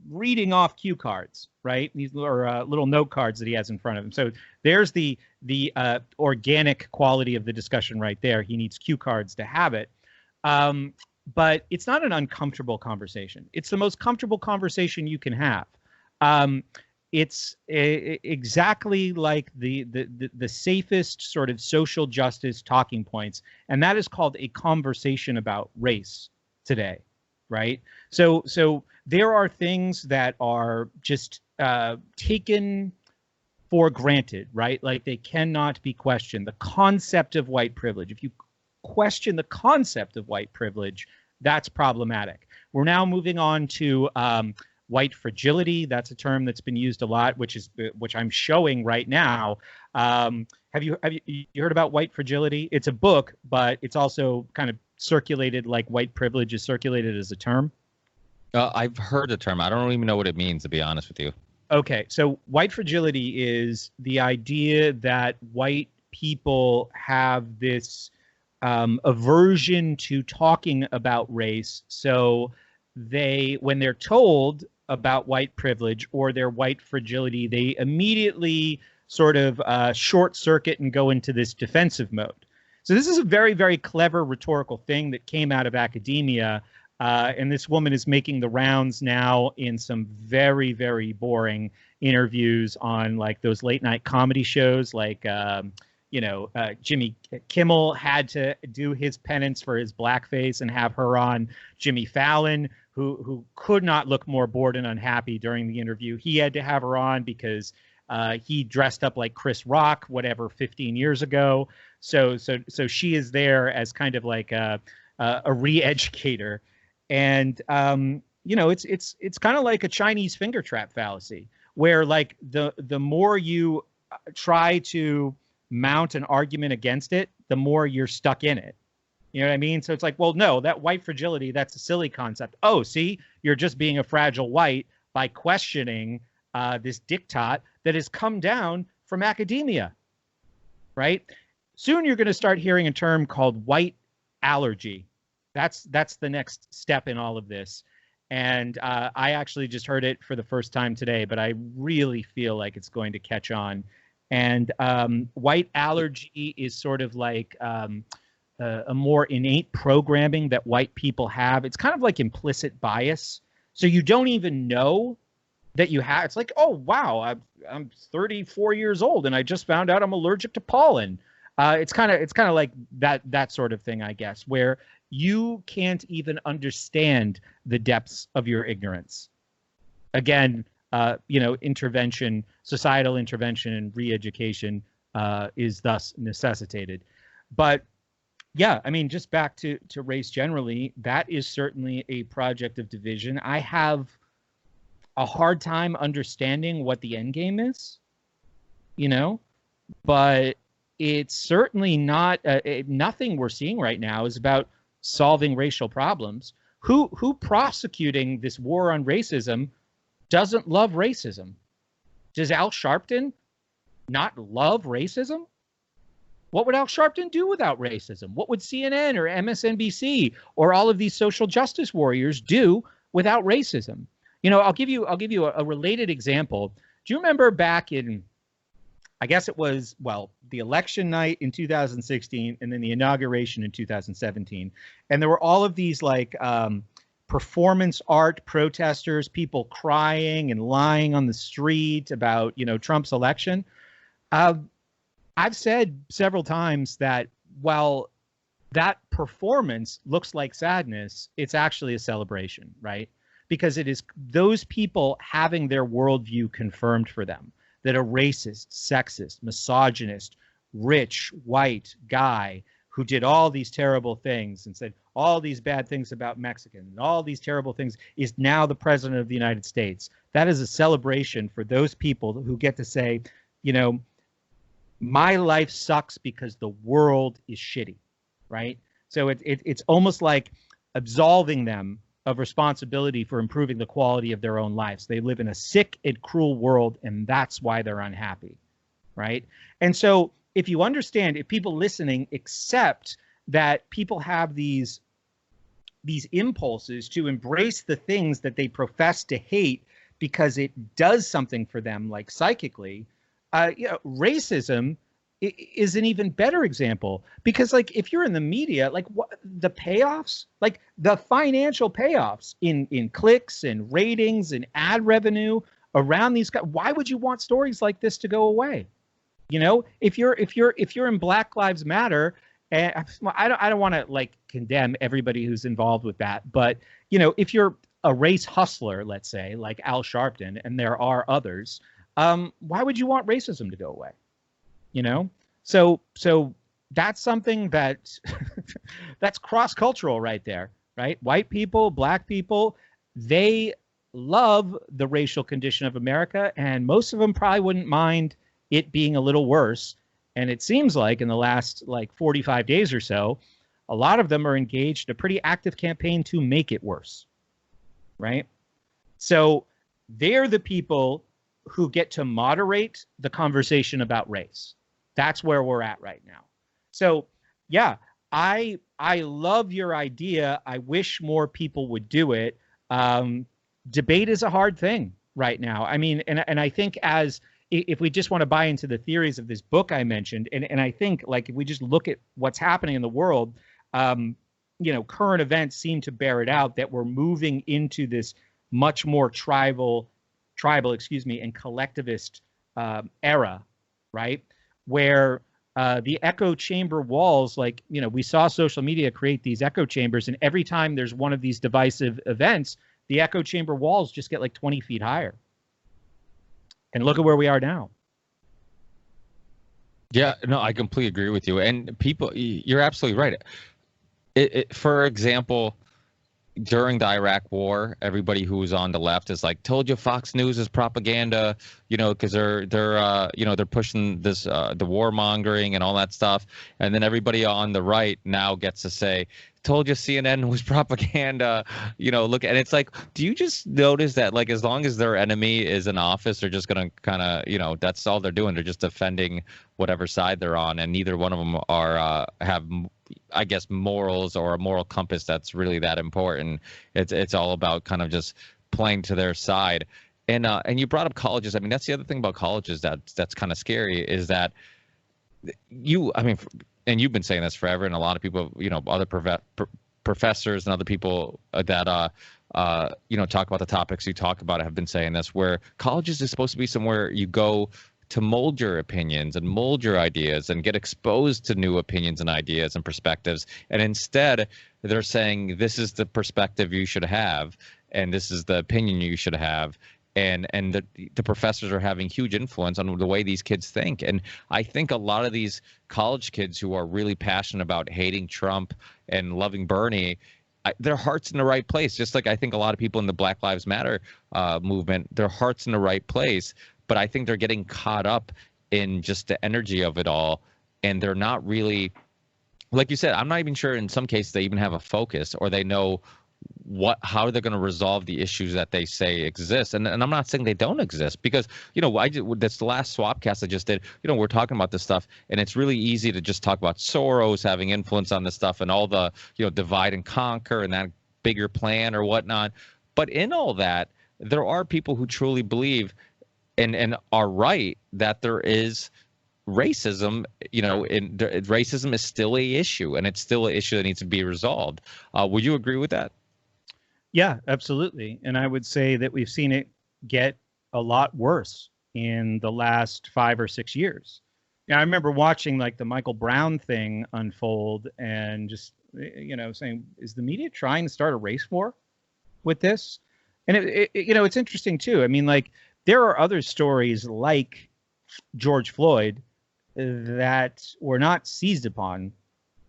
reading off cue cards, right? These are little note cards that he has in front of him. So there's the organic quality of the discussion right there. He needs cue cards to have it. But it's not an uncomfortable conversation. It's the most comfortable conversation you can have. It's exactly like the safest sort of social justice talking points, and that is called a conversation about race today, right? So there are things that are just taken for granted, right? Like they cannot be questioned. The concept of white privilege. If you question the concept of white privilege, that's problematic. We're now moving on to white fragility. That's a term that's been used a lot, which I'm showing right now. Have you heard about white fragility? It's a book, but it's also kind of circulated like white privilege is circulated as a term. I've heard the term. I don't even know what it means, to be honest with you. Okay, so white fragility is the idea that white people have this aversion to talking about race. So when they're told about white privilege or their white fragility, they immediately sort of short circuit and go into this defensive mode. So this is a very, very clever rhetorical thing that came out of academia. And this woman is making the rounds now in some very, very boring interviews on like those late night comedy shows like, Jimmy Kimmel had to do his penance for his blackface and have her on. Jimmy Fallon, who could not look more bored and unhappy during the interview, he had to have her on because he dressed up like Chris Rock, 15 years ago. So she is there as kind of like a re-educator. And, it's kind of like a Chinese finger trap fallacy where like the more you try to mount an argument against it, the more you're stuck in it. You know what I mean? So it's like, well, no, that white fragility, that's a silly concept. Oh, see, you're just being a fragile white by questioning this diktat that has come down from academia, right? Soon you're going to start hearing a term called white allergy. That's the next step in all of this. And I actually just heard it for the first time today, but I really feel like it's going to catch on. And white allergy is sort of like a more innate programming that white people have. It's kind of like implicit bias. So you don't even know that you have. It's like, oh, wow, I'm 34 years old and I just found out I'm allergic to pollen. It's kind of like that sort of thing, I guess, where you can't even understand the depths of your ignorance. Again, intervention, societal intervention and re-education is thus necessitated. But yeah, I mean, just back to race generally, that is certainly a project of division. I have a hard time understanding what the end game is, but it's certainly not, nothing we're seeing right now is about solving racial problems. Who prosecuting this war on racism doesn't love racism? Does Al Sharpton not love racism? What would Al Sharpton do without racism? What would CNN or MSNBC or all of these social justice warriors do without racism? I'll give you a related example. Do you remember back in I guess it was, well, the election night in 2016 and then the inauguration in 2017. And there were all of these like performance art protesters, people crying and lying on the street about, Trump's election. I've said several times that while that performance looks like sadness, it's actually a celebration, right? Because it is those people having their worldview confirmed for them, that a racist, sexist, misogynist, rich, white guy who did all these terrible things and said all these bad things about Mexicans and all these terrible things is now the president of the United States. That is a celebration for those people who get to say, my life sucks because the world is shitty, right? So it's almost like absolving them of responsibility for improving the quality of their own lives. They live in a sick and cruel world, and that's why they're unhappy, right? And so if you understand, if people listening accept that people have these impulses to embrace the things that they profess to hate because it does something for them, like psychically, racism is an even better example, because like if you're in the media, like what the payoffs, like the financial payoffs in clicks and ratings and ad revenue around these guys, why would you want stories like this to go away? If you're in Black Lives Matter, and I don't want to like condemn everybody who's involved with that, but if you're a race hustler, let's say like Al Sharpton, and there are others, why would you want racism to go away? So that's something that that's cross-cultural right there, right? White people, black people, they love the racial condition of America, and most of them probably wouldn't mind it being a little worse. And it seems like in the last like 45 days or so, a lot of them are engaged in a pretty active campaign to make it worse, right? So they're the people who get to moderate the conversation about race. That's where we're at right now. So yeah, I love your idea. I wish more people would do it. Debate is a hard thing right now. I mean, and I think if we just want to buy into the theories of this book I mentioned, and I think like if we just look at what's happening in the world, current events seem to bear it out that we're moving into this much more tribal, and collectivist era, right? Where the echo chamber walls, like, we saw social media create these echo chambers, and every time there's one of these divisive events, the echo chamber walls just get like 20 feet higher. And look at where we are now. Yeah, no, I completely agree with you. And people, you're absolutely right. For example, during the Iraq War, everybody who was on the left is like, told you Fox News is propaganda, because they're pushing this the warmongering and all that stuff. And then everybody on the right now gets to say, told you CNN was propaganda, look, and it's like, do you just notice that like as long as their enemy is in office, they're just gonna kind of, that's all they're doing. They're just defending whatever side they're on, and neither one of them are have, I guess, morals or a moral compass that's really that important. It's all about kind of just playing to their side. And you brought up colleges. I mean, that's the other thing about colleges that's kind of scary is that and you've been saying this forever, and a lot of people, other professors and other people that talk about the topics you talk about have been saying this, where colleges is supposed to be somewhere you go to mold your opinions and mold your ideas and get exposed to new opinions and ideas and perspectives. And instead, they're saying this is the perspective you should have, and this is the opinion you should have. And the professors are having huge influence on the way these kids think. And I think a lot of these college kids who are really passionate about hating Trump and loving Bernie, their heart's in the right place. Just like I think a lot of people in the Black Lives Matter movement, their heart's in the right place. But I think they're getting caught up in just the energy of it all. And they're not really, like you said, I'm not even sure in some cases they even have a focus, or they know how they're going to resolve the issues that they say exist. And I'm not saying they don't exist, because, that's the last Swapcast I just did. We're talking about this stuff, and it's really easy to just talk about Soros having influence on this stuff and all the, divide and conquer and that bigger plan or whatnot. But in all that, there are people who truly believe and are right that there is racism, racism is still a issue, and it's still an issue that needs to be resolved. Would you agree with that? Yeah, absolutely. And I would say that we've seen it get a lot worse in the last 5 or 6 years. Yeah, I remember watching like the Michael Brown thing unfold and just, saying, is the media trying to start a race war with this? And it's interesting too. I mean, like, there are other stories like George Floyd that were not seized upon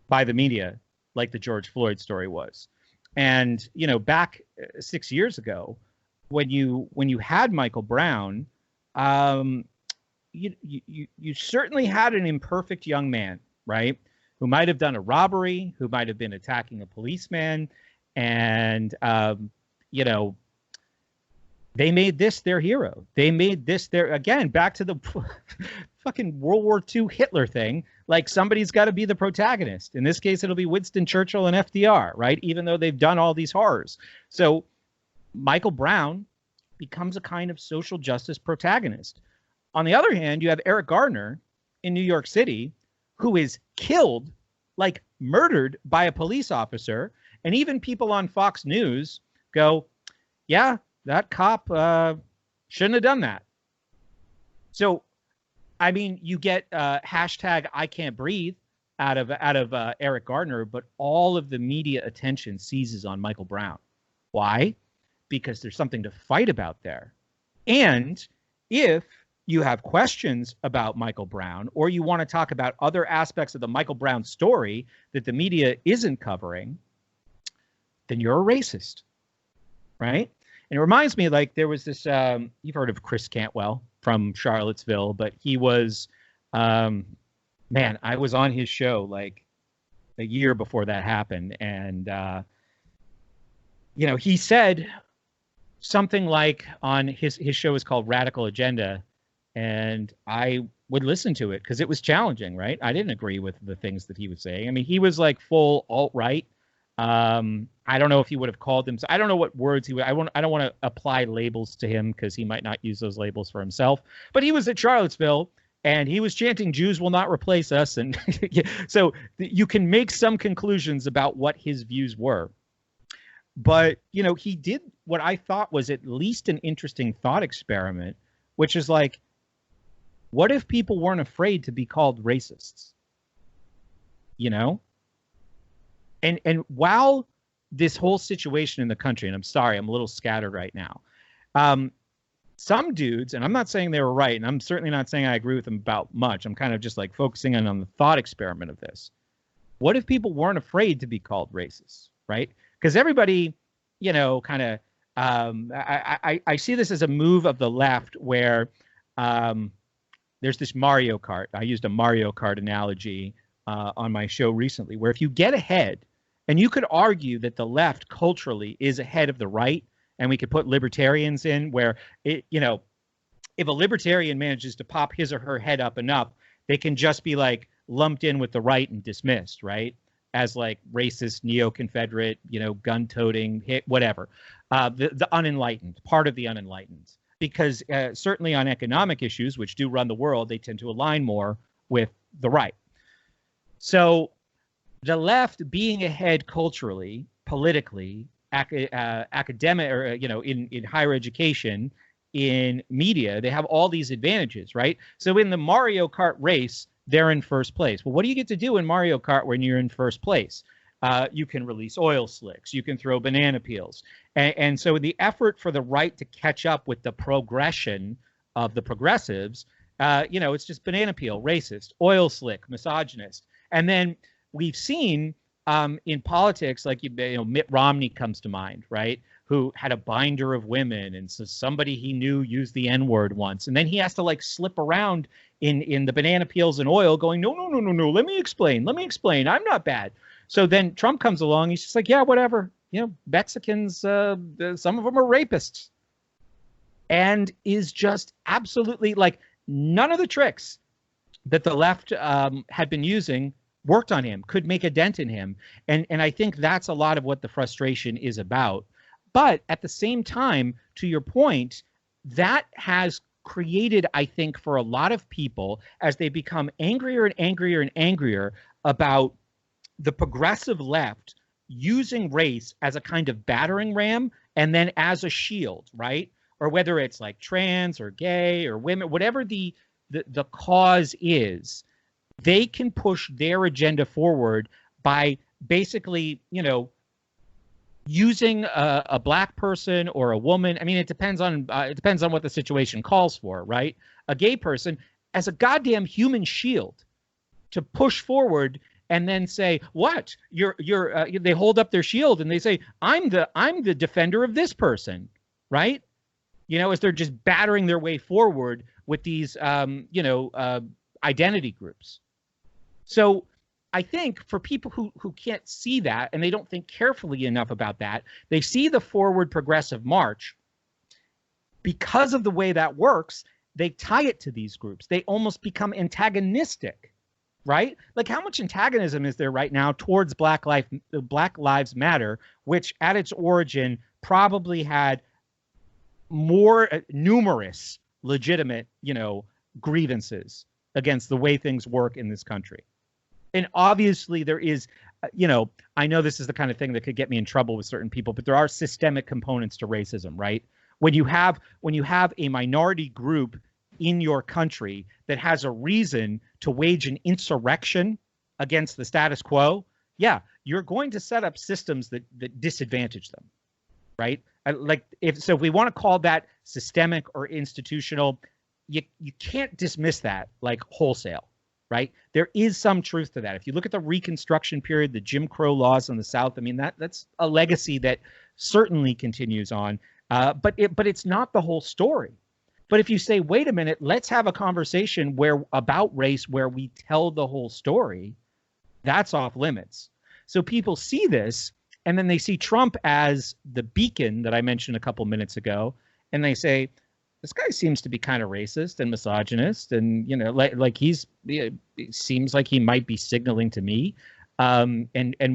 by the media like the George Floyd story was. And, back 6 years ago, when you had Michael Brown, you certainly had an imperfect young man, right, who might have done a robbery, who might have been attacking a policeman, and they made this their hero. They made this their, again, back to the fucking World War II Hitler thing. Like, somebody's got to be the protagonist. In this case, it'll be Winston Churchill and FDR, right? Even though they've done all these horrors. So Michael Brown becomes a kind of social justice protagonist. On the other hand, you have Eric Gardner in New York City, who is killed, like murdered by a police officer. And even people on Fox News go, yeah, that cop shouldn't have done that. So, I mean, you get hashtag I can't breathe out of Eric Gardner, but all of the media attention seizes on Michael Brown. Why? Because there's something to fight about there. And if you have questions about Michael Brown, or you want to talk about other aspects of the Michael Brown story that the media isn't covering, then you're a racist, right? And it reminds me, like, there was this, you've heard of Chris Cantwell from Charlottesville, but he was, man, I was on his show like a year before that happened. And, he said something like, on his show is called Radical Agenda. And I would listen to it because it was challenging, right? I didn't agree with the things that he was saying. I mean, he was like full alt-right. I don't know if he would have called them. I don't know what words he would. I don't want to apply labels to him because he might not use those labels for himself. But he was at Charlottesville and he was chanting, "Jews will not replace us." And so you can make some conclusions about what his views were. But, he did what I thought was at least an interesting thought experiment, which is like, what if people weren't afraid to be called racists? And while this whole situation in the country, and I'm sorry, I'm a little scattered right now. Some dudes, and I'm not saying they were right, and I'm certainly not saying I agree with them about much. I'm kind of just like focusing on the thought experiment of this. What if people weren't afraid to be called racists, right? Because everybody, kind of, I see this as a move of the left where there's this Mario Kart. I used a Mario Kart analogy on my show recently, where if you get ahead, and you could argue that the left culturally is ahead of the right, and we could put libertarians in where, if a libertarian manages to pop his or her head up enough, they can just be like lumped in with the right and dismissed, right? As like racist, neo-Confederate, gun-toting, whatever. The unenlightened, part of the unenlightened. Because certainly on economic issues, which do run the world, they tend to align more with the right. So the left being ahead culturally, politically, academic, or in higher education, in media, they have all these advantages, right? So in the Mario Kart race, they're in first place. Well, what do you get to do in Mario Kart when you're in first place? You can release oil slicks. You can throw banana peels. And so the effort for the right to catch up with the progression of the progressives, it's just banana peel, racist, oil slick, misogynist. And then we've seen in politics, like Mitt Romney comes to mind, right? Who had a binder of women, and so somebody he knew used the N-word once, and then he has to like slip around in the banana peels and oil, going, no, let me explain, I'm not bad. So then Trump comes along, he's just like, yeah, whatever, Mexicans, some of them are rapists, and is just absolutely like none of the tricks that the left had been using worked on him, could make a dent in him. And I think that's a lot of what the frustration is about. But at the same time, to your point, that has created, I think, for a lot of people, as they become angrier and angrier and angrier about the progressive left using race as a kind of battering ram and then as a shield, right? Or whether it's like trans or gay or women, whatever the cause is, they can push their agenda forward by basically, you know, using a black person or a woman. I mean, it depends on what the situation calls for, right? A gay person as a goddamn human shield to push forward, and then say, what? They hold up their shield and they say, I'm the defender of this person, right? You know, as they're just battering their way forward with these, identity groups. So I think for people who can't see that, and they don't think carefully enough about that, they see the forward progressive march. Because of the way that works, they tie it to these groups. They almost become antagonistic, right? Like, how much antagonism is there right now towards Black Lives Matter, which at its origin probably had more numerous legitimate, grievances against the way things work in this country. And obviously there is, I know this is the kind of thing that could get me in trouble with certain people, but there are systemic components to racism, right? When you have a minority group in your country that has a reason to wage an insurrection against the status quo, yeah, you're going to set up systems that disadvantage them, right? If we want to call that systemic or institutional, you can't dismiss that like wholesale, right? There is some truth to that. If you look at the Reconstruction period, the Jim Crow laws in the South, I mean, that's a legacy that certainly continues on, but it's not the whole story. But if you say, wait a minute, let's have a conversation about race where we tell the whole story, that's off limits. So people see this, and then they see Trump as the beacon that I mentioned a couple minutes ago, and they say, this guy seems to be kind of racist and misogynist, and it seems like he might be signaling to me. And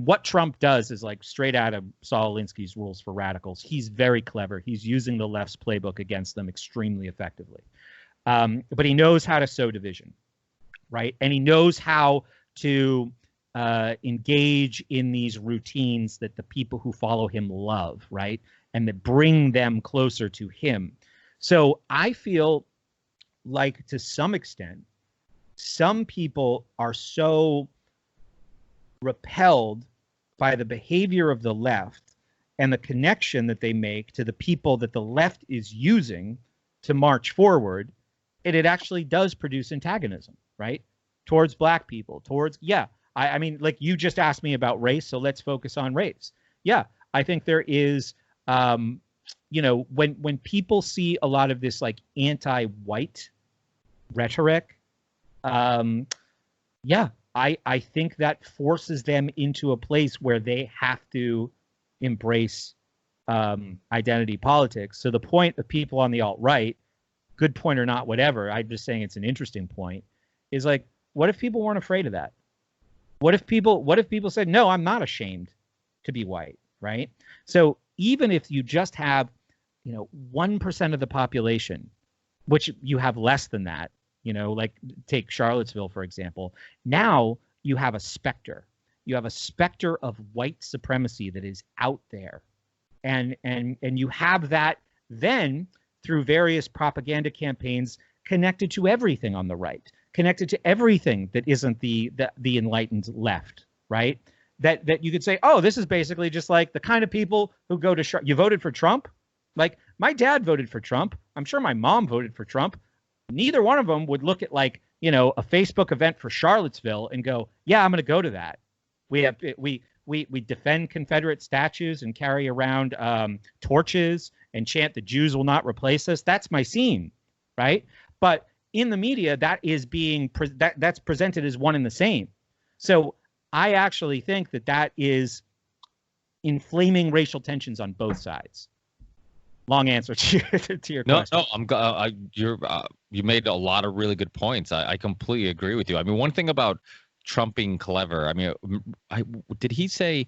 what Trump does is like straight out of Saul Alinsky's Rules for Radicals. He's very clever. He's using the left's playbook against them extremely effectively. But he knows how to sow division, right? And he knows how to engage in these routines that the people who follow him love, right? And that bring them closer to him. So I feel like, to some extent, some people are so repelled by the behavior of the left and the connection that they make to the people that the left is using to march forward, and it actually does produce antagonism, right? Towards black people, I mean, like, you just asked me about race, so let's focus on race. Yeah, I think there is, when people see a lot of this like anti-white rhetoric, I think that forces them into a place where they have to embrace identity politics. So the point of people on the alt-right, good point or not, whatever, I'm just saying it's an interesting point, is like, what if people weren't afraid of that? What if people said, no, I'm not ashamed to be white, right? So even if you just have, 1% of the population, which you have less than that, like take Charlottesville, for example, now you have a specter. You have a specter of white supremacy that is out there. And you have that then through various propaganda campaigns connected to everything on the right, connected to everything that isn't the enlightened left, right? That you could say, oh, this is basically just like the kind of people who go to you voted for Trump? Like, my dad voted for Trump. I'm sure my mom voted for Trump. Neither one of them would look at like, a Facebook event for Charlottesville and go, yeah, I'm going to go to that. We defend Confederate statues and carry around torches and chant the Jews will not replace us. That's my scene, right? But in the media, that is that's presented as one and the same. So I actually think that is inflaming racial tensions on both sides. Long answer to your question. No, you made a lot of really good points. I completely agree with you. I mean, one thing about Trump being clever, I mean, did he say,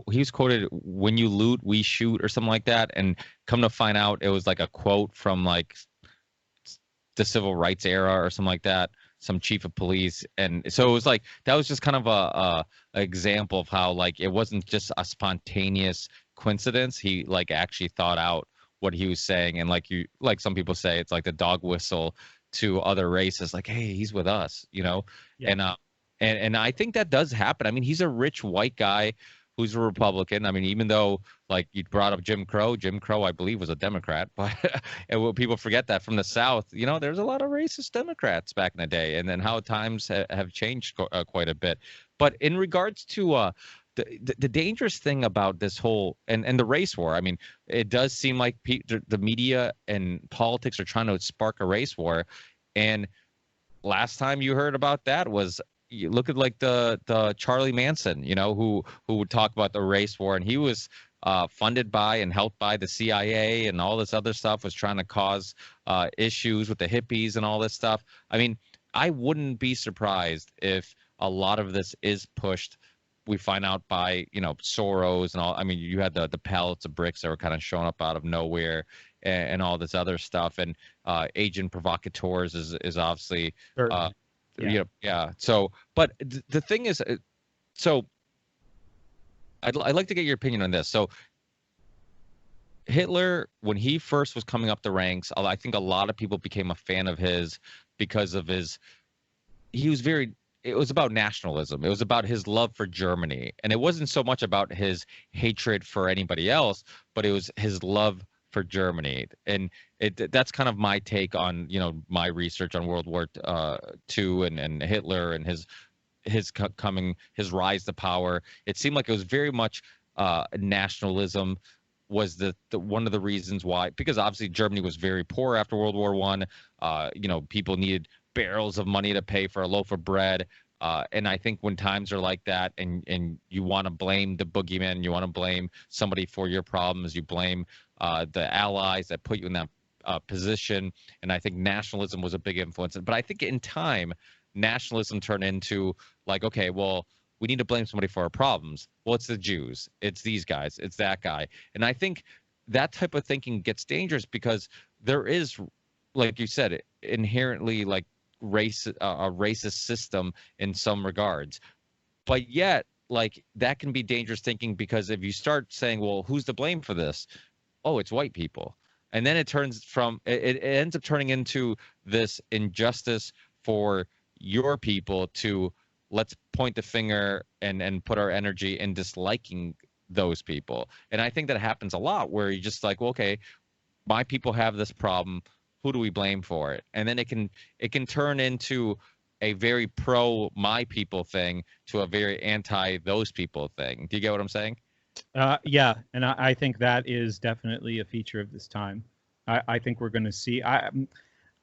he was quoted, when you loot, we shoot, or something like that? And come to find out, it was like a quote from like the civil rights era or something like that, some chief of police. And so it was like, that was just kind of a example of how like it wasn't just a spontaneous coincidence. He like actually thought out what he was saying. And like some people say, it's like the dog whistle to other races, like, hey, he's with us, you know? Yeah. And I think that does happen. I mean, he's a rich white guy who's a Republican. I mean, even though like you brought up Jim Crow, I believe was a Democrat, but and well, people forget that from the South, you know, there's a lot of racist Democrats back in the day, and then how times have changed quite a bit. But in regards to the dangerous thing about this whole and the race war, I mean, it does seem like the media and politics are trying to spark a race war. And last time you heard about that was, you look at like the Charlie Manson, you know, who would talk about the race war, and he was funded by and helped by the CIA and all this other stuff, was trying to cause issues with the hippies and all this stuff. I mean, I wouldn't be surprised if a lot of this is pushed. We find out by, you know, Soros and all. I mean, you had the pallets of bricks that were kind of showing up out of nowhere, and all this other stuff. And agent provocateurs is obviously yeah. So, but the thing is, so I'd like to get your opinion on this. So Hitler, when he first was coming up the ranks, I think a lot of people became a fan of his because of it was about nationalism. It was about his love for Germany. And it wasn't so much about his hatred for anybody else, but it was his love for Germany. And that's kind of my take on, you know, my research on World War II and Hitler and his rise to power. It seemed like it was very much nationalism was the one of the reasons why, because obviously Germany was very poor after World War I. You know, people needed barrels of money to pay for a loaf of bread. And I think when times are like that, and you want to blame the boogeyman, you want to blame somebody for your problems, you blame the allies that put you in that position. And I think nationalism was a big influence. But I think in time, nationalism turned into like, okay, well, we need to blame somebody for our problems. Well, it's the Jews, it's these guys, it's that guy. And I think that type of thinking gets dangerous because there is, like you said, inherently like a racist system in some regards. But yet, like, that can be dangerous thinking, because if you start saying, well, who's to blame for this? Oh, it's white people. And then it ends up turning into this injustice for your people to, let's point the finger and put our energy in disliking those people. And I think that happens a lot, where you're just like, well, okay, my people have this problem. Who do we blame for it? And then it can turn into a very pro my people thing to a very anti those people thing. Do you get what I'm saying? Yeah, and I think that is definitely a feature of this time. I think we're going to see. I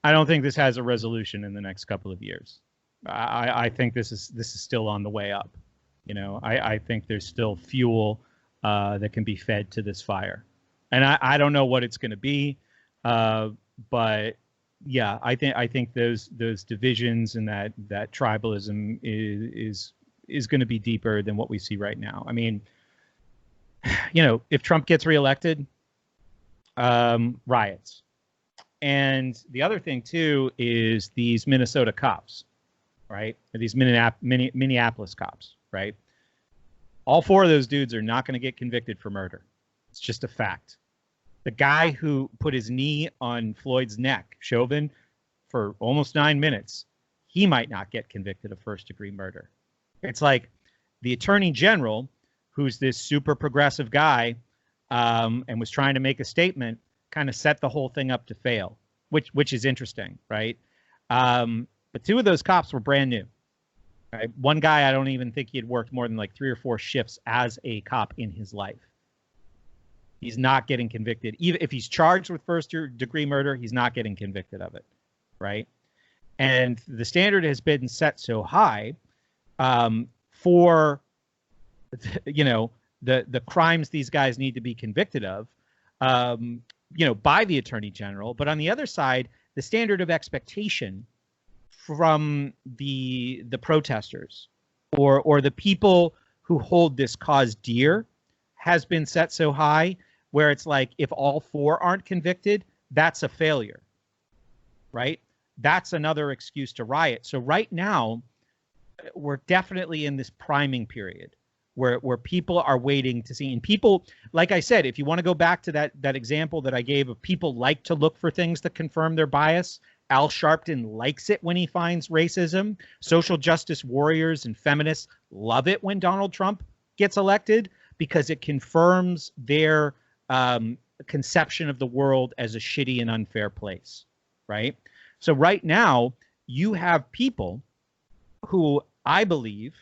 don't think this has a resolution in the next couple of years. I think this is still on the way up. You know, I think there's still fuel that can be fed to this fire, and I don't know what it's going to be, but yeah, I think those divisions and that tribalism is going to be deeper than what we see right now. I mean, you know, if Trump gets reelected, riots. And the other thing too is these Minnesota cops, right? These Minneapolis cops, right? All four of those dudes are not going to get convicted for murder. It's just a fact. The guy who put his knee on Floyd's neck, Chauvin, for almost 9 minutes, he might not get convicted of first-degree murder. It's like the attorney general, who's this super progressive guy, and was trying to make a statement, kind of set the whole thing up to fail, which is interesting, right? But two of those cops were brand new. Right? One guy, I don't even think he had worked more than like 3 or 4 shifts as a cop in his life. He's not getting convicted. Even if he's charged with first-degree murder, he's not getting convicted of it, right? And the standard has been set so high for, you know, the crimes these guys need to be convicted of, you know, by the attorney general. But on the other side, the standard of expectation from the protesters or the people who hold this cause dear has been set so high, where it's like, if all 4 aren't convicted, that's a failure, right? that's another excuse to riot. So right now, we're definitely in this priming period where people are waiting to see. And people, like I said, if you want to go back to that example that I gave of people like to look for things that confirm their bias, Al Sharpton likes it when he finds racism. Social justice warriors and feminists love it when Donald Trump gets elected because it confirms their conception of the world as a shitty and unfair place, right? So right now, you have people who I believe,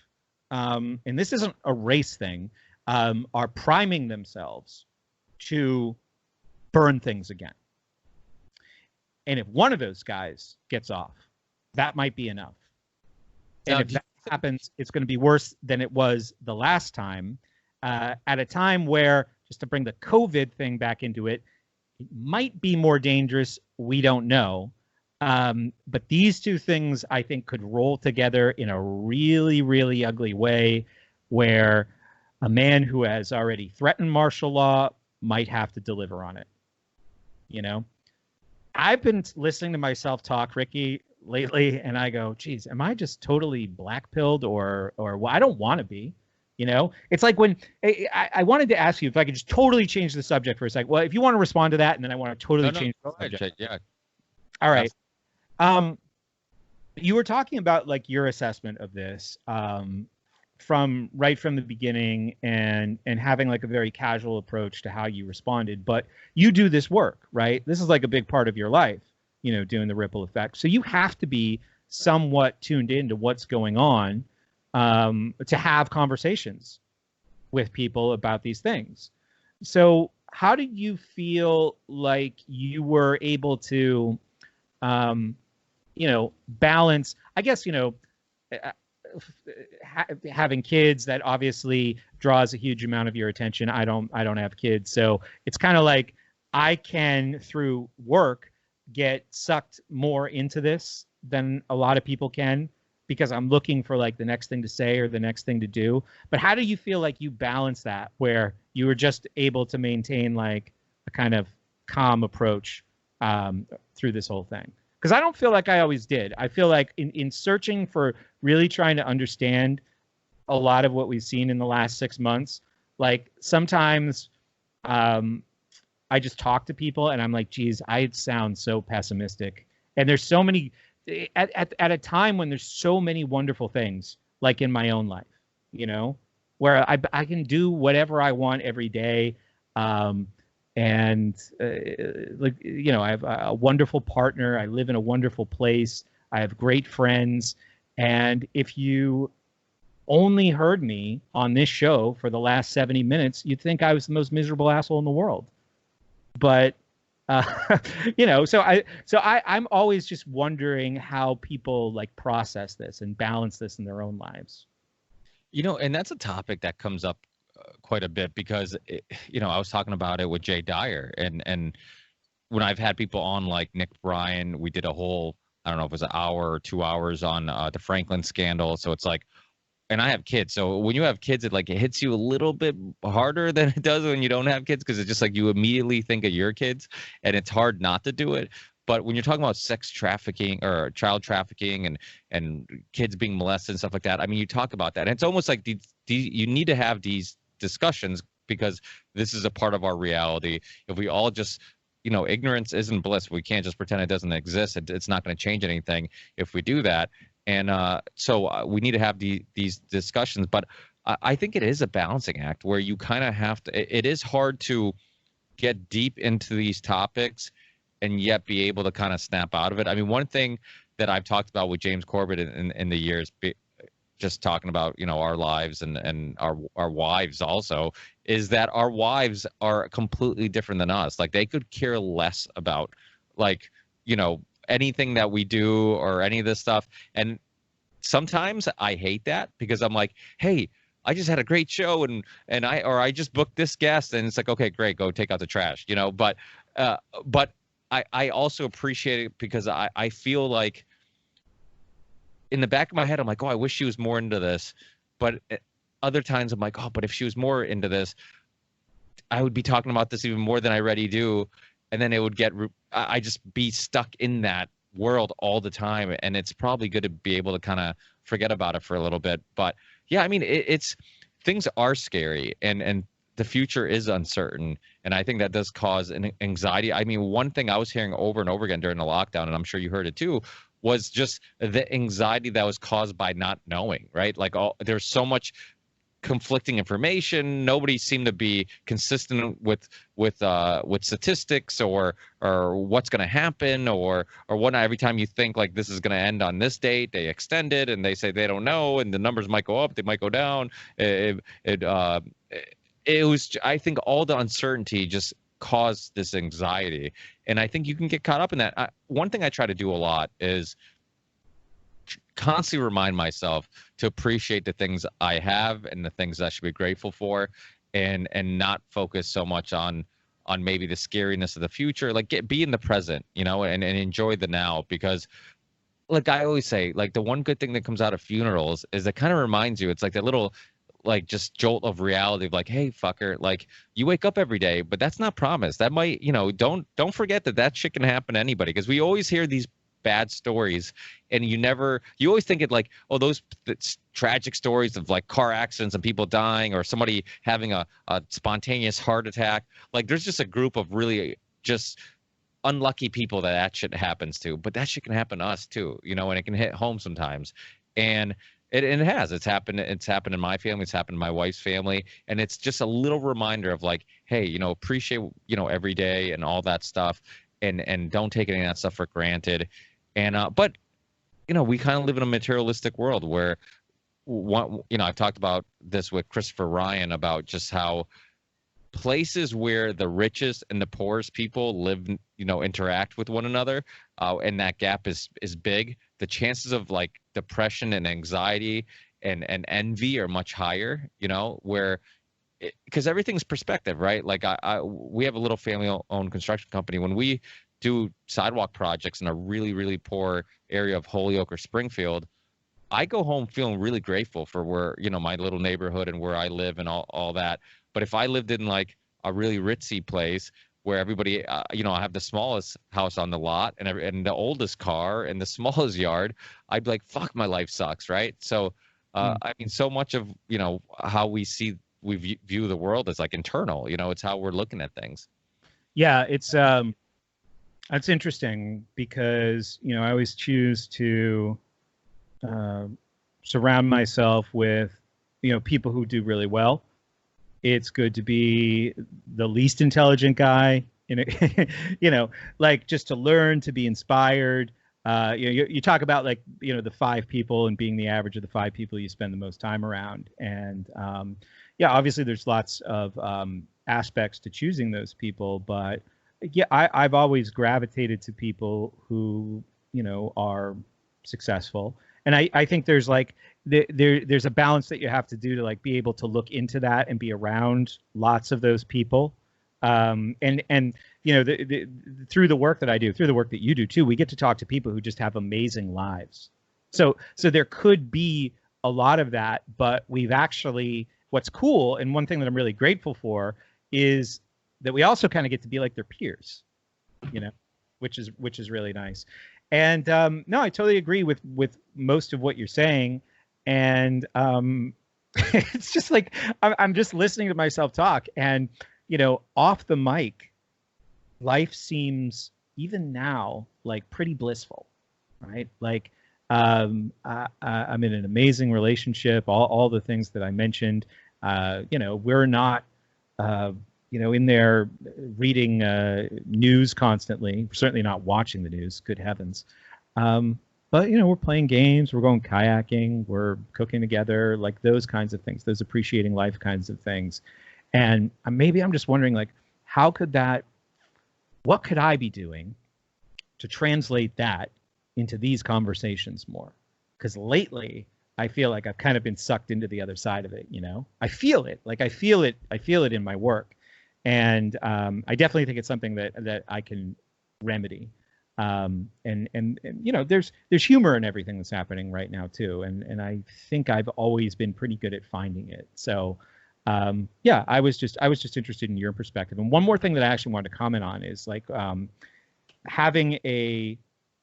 and this isn't a race thing, are priming themselves to burn things again. And if one of those guys gets off, that might be enough. And if that happens, it's going to be worse than it was the last time, at a time where, just to bring the COVID thing back into it, it might be more dangerous. We don't know. But these two things, I think, could roll together in a really, really ugly way where a man who has already threatened martial law might have to deliver on it. You know, I've been listening to myself talk, Ricky, lately, and I go, geez, am I just totally black-pilled or well, I don't want to be. You know, it's like when I wanted to ask you if I could just totally change the subject for a second. Well, if you want to respond to that, and then I want to totally change the subject. Yeah. All right. You were talking about like your assessment of this from the beginning and having like a very casual approach to how you responded. But you do this work, right? This is like a big part of your life, you know, doing the ripple effect. So you have to be somewhat tuned into what's going on to have conversations with people about these things. So how did you feel like you were able to, you know, balance, I guess, you know, having kids, that obviously draws a huge amount of your attention. I don't have kids. So it's kind of like I can, through work, get sucked more into this than a lot of people can, because I'm looking for like the next thing to say or the next thing to do. But how do you feel like you balance that where you were just able to maintain like a kind of calm approach through this whole thing? Because I don't feel like I always did. I feel like in searching for really trying to understand a lot of what we've seen in the last 6 months, like sometimes I just talk to people and I'm like, geez, I sound so pessimistic. And there's so many, at a time when there's so many wonderful things, like in my own life, you know, where I can do whatever I want every day. And like, you know, I have a wonderful partner. I live in a wonderful place. I have great friends. And if you only heard me on this show for the last 70 minutes, you'd think I was the most miserable asshole in the world. But, you know, so I'm always just wondering how people like process this and balance this in their own lives. You know, and that's a topic that comes up quite a bit because, you know, I was talking about it with Jay Dyer, and when I've had people on like Nick Bryan, we did a whole, I don't know if it was an hour or 2 hours on the Franklin scandal. So it's like, and I have kids. So when you have kids, it hits you a little bit harder than it does when you don't have kids, because it's just like you immediately think of your kids and it's hard not to do it. But when you're talking about sex trafficking or child trafficking and kids being molested and stuff like that, I mean, you talk about that. And it's almost like you need to have these discussions because this is a part of our reality. If we all just, you know, ignorance isn't bliss. We can't just pretend it doesn't exist. It's not going to change anything if we do that. And so we need to have these discussions. But I think it is a balancing act where you kind of have to, it is hard to get deep into these topics and yet be able to kind of snap out of it. I mean, one thing that I've talked about with James Corbett in the years, just talking about, you know, our lives and our wives also, is that our wives are completely different than us. Like they could care less about, like, you know, anything that we do or any of this stuff. And sometimes I hate that because I'm like, hey, I just had a great show and I just booked this guest, and it's like, okay, great, go take out the trash, you know. But I also appreciate it because I feel like in the back of my head, I'm like, oh, I wish she was more into this. But other times I'm like, oh, but if she was more into this, I would be talking about this even more than I already do. And then it would I just be stuck in that world all the time, and it's probably good to be able to kind of forget about it for a little bit. But yeah, I mean, it's things are scary, and the future is uncertain, and I think that does cause an anxiety. I mean, one thing I was hearing over and over again during the lockdown, and I'm sure you heard it too, was just the anxiety that was caused by not knowing, right? Like, there's so much conflicting information. Nobody seemed to be consistent with statistics or what's going to happen or whatnot. Every time you think like this is going to end on this date, they extend it and they say they don't know, and the numbers might go up, they might go down. It was, I think, all the uncertainty just caused this anxiety, and I think you can get caught up in that. One thing I try to do a lot is constantly remind myself to appreciate the things I have and the things I should be grateful for, and not focus so much on maybe the scariness of the future. Like, be in the present, you know, and enjoy the now, because like I always say, like the one good thing that comes out of funerals is it kind of reminds you, it's like that little like just jolt of reality of like, hey fucker, like you wake up every day, but that's not promised. That might, you know, don't forget that shit can happen to anybody, because we always hear these bad stories, and you always think it like, oh, those tragic stories of like car accidents and people dying or somebody having a spontaneous heart attack. Like, there's just a group of really just unlucky people that shit happens to, but that shit can happen to us too, you know, and it can hit home sometimes. And it's happened in my family, it's happened in my wife's family, and it's just a little reminder of like, hey, you know, appreciate, you know, every day and all that stuff, and don't take any of that stuff for granted. And but you know, we kind of live in a materialistic world where you know, I've talked about this with Christopher Ryan about just how places where the richest and the poorest people live, you know, interact with one another, and that gap is big. The chances of like depression and anxiety and envy are much higher, you know, where because everything's perspective, right? Like we have a little family-owned construction company. When we do sidewalk projects in a really, really poor area of Holyoke or Springfield, I go home feeling really grateful for where, you know, my little neighborhood and where I live and all that. But if I lived in like a really ritzy place where everybody, you know, I have the smallest house on the lot and the oldest car and the smallest yard, I'd be like, fuck, my life sucks, right? So, I mean, so much of, you know, how we view the world is like internal, you know, it's how we're looking at things. Yeah, that's interesting because, you know, I always choose to surround myself with, you know, people who do really well. It's good to be the least intelligent guy, you know, like just to learn, to be inspired. You know, you talk about like, you know, the 5 people and being the average of the 5 people you spend the most time around. And yeah, obviously there's lots of aspects to choosing those people, but yeah, I've always gravitated to people who, you know, are successful. And I think there's like there's a balance that you have to do to like be able to look into that and be around lots of those people. And you know, through the work that I do, through the work that you do too, we get to talk to people who just have amazing lives. So there could be a lot of that, but we've actually, what's cool, and one thing that I'm really grateful for is that we also kind of get to be like their peers, you know, which is really nice. And no, I totally agree with most of what you're saying. And it's just like I'm just listening to myself talk, and you know, off the mic, life seems even now like pretty blissful, right? Like I'm in an amazing relationship, all the things that I mentioned. You know, we're not you know, in there reading news constantly. We're certainly not watching the news, good heavens. But, you know, we're playing games, we're going kayaking, we're cooking together, like those kinds of things, those appreciating life kinds of things. And maybe I'm just wondering, like, what could I be doing to translate that into these conversations more? Because lately, I feel like I've kind of been sucked into the other side of it, you know? I feel it in my work. And I definitely think it's something that I can remedy. And you know, there's humor in everything that's happening right now too. And I think I've always been pretty good at finding it. So yeah, I was just interested in your perspective. And one more thing that I actually wanted to comment on is like having a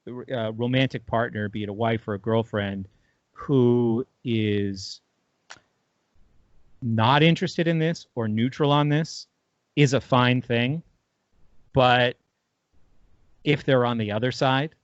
romantic partner, be it a wife or a girlfriend, who is not interested in this or neutral on this is a fine thing. But if they're on the other side,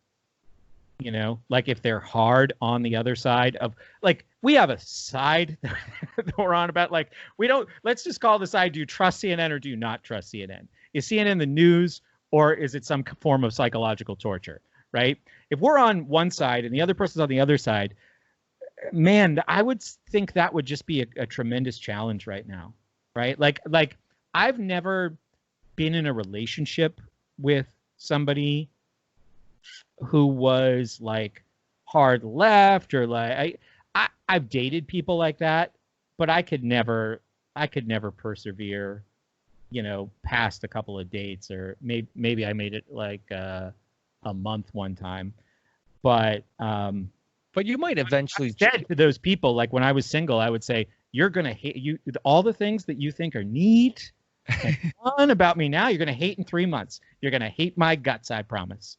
you know, like if they're hard on the other side of, like, we have a side that we're on about, like, we don't, let's just call the side, do you trust CNN or do you not trust CNN? Is CNN the news or is it some form of psychological torture, right? If we're on one side and the other person's on the other side, man, I would think that would just be a tremendous challenge right now, right? Like I've never been in a relationship with somebody who was like hard left, or like I've dated people like that, but I could never persevere, you know, past a couple of dates, or maybe I made it like a month one time, but you might eventually said to those people, like when I was single, I would say, you're gonna hate you all the things that you think are neat and fun about me now, you're gonna hate in 3 months. You're gonna hate my guts, I promise.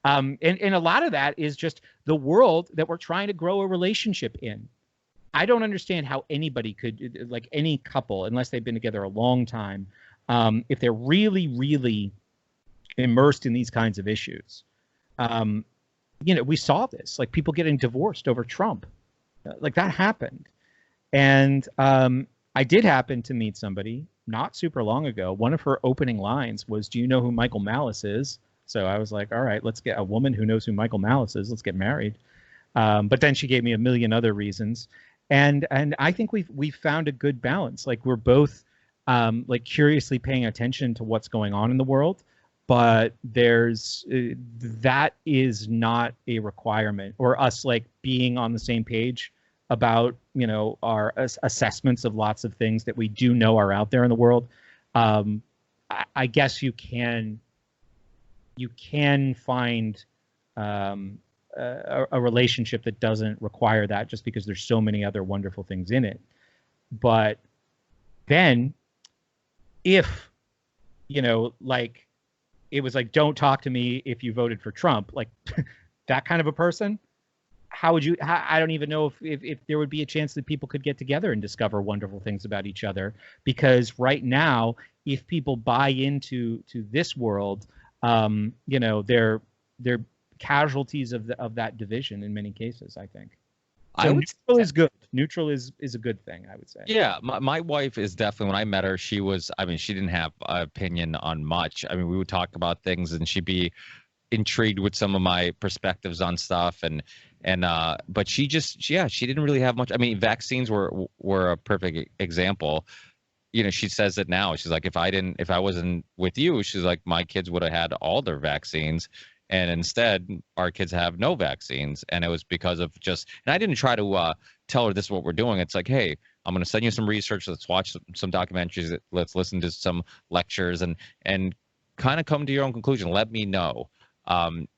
And a lot of that is just the world that we're trying to grow a relationship in. I don't understand how anybody could, like any couple, unless they've been together a long time, if they're really, really immersed in these kinds of issues. You know, we saw this, like people getting divorced over Trump, like that happened. And I did happen to meet somebody not super long ago. One of her opening lines was, "Do you know who Michael Malice is?" So I was like, all right, let's get a woman who knows who Michael Malice is. Let's get married. But then she gave me a million other reasons. And I think we've found a good balance. Like we're both like curiously paying attention to what's going on in the world, but there's that is not a requirement, or us like being on the same page about, you know, our assessments of lots of things that we do know are out there in the world. I guess you can find a relationship that doesn't require that, just because there's so many other wonderful things in it. But then if, you know, like it was like, don't talk to me if you voted for Trump, like that kind of a person, how would you, I don't even know if there would be a chance that people could get together and discover wonderful things about each other. Because right now, if people buy into this world, you know, they're casualties of that division in many cases, I think. So neutral is good. Neutral is a good thing, I would say. Yeah, my wife is definitely, when I met her, she was, I mean, she didn't have an opinion on much. I mean, we would talk about things and she'd be intrigued with some of my perspectives on stuff, but she didn't really have much. I mean, vaccines were a perfect example. You know, she says it now. She's like, if I wasn't with you, she's like, my kids would have had all their vaccines. And instead, our kids have no vaccines. And it was because of and I didn't try to tell her this is what we're doing. It's like, hey, I'm going to send you some research. Let's watch some documentaries. Let's listen to some lectures and kind of come to your own conclusion. Let me know and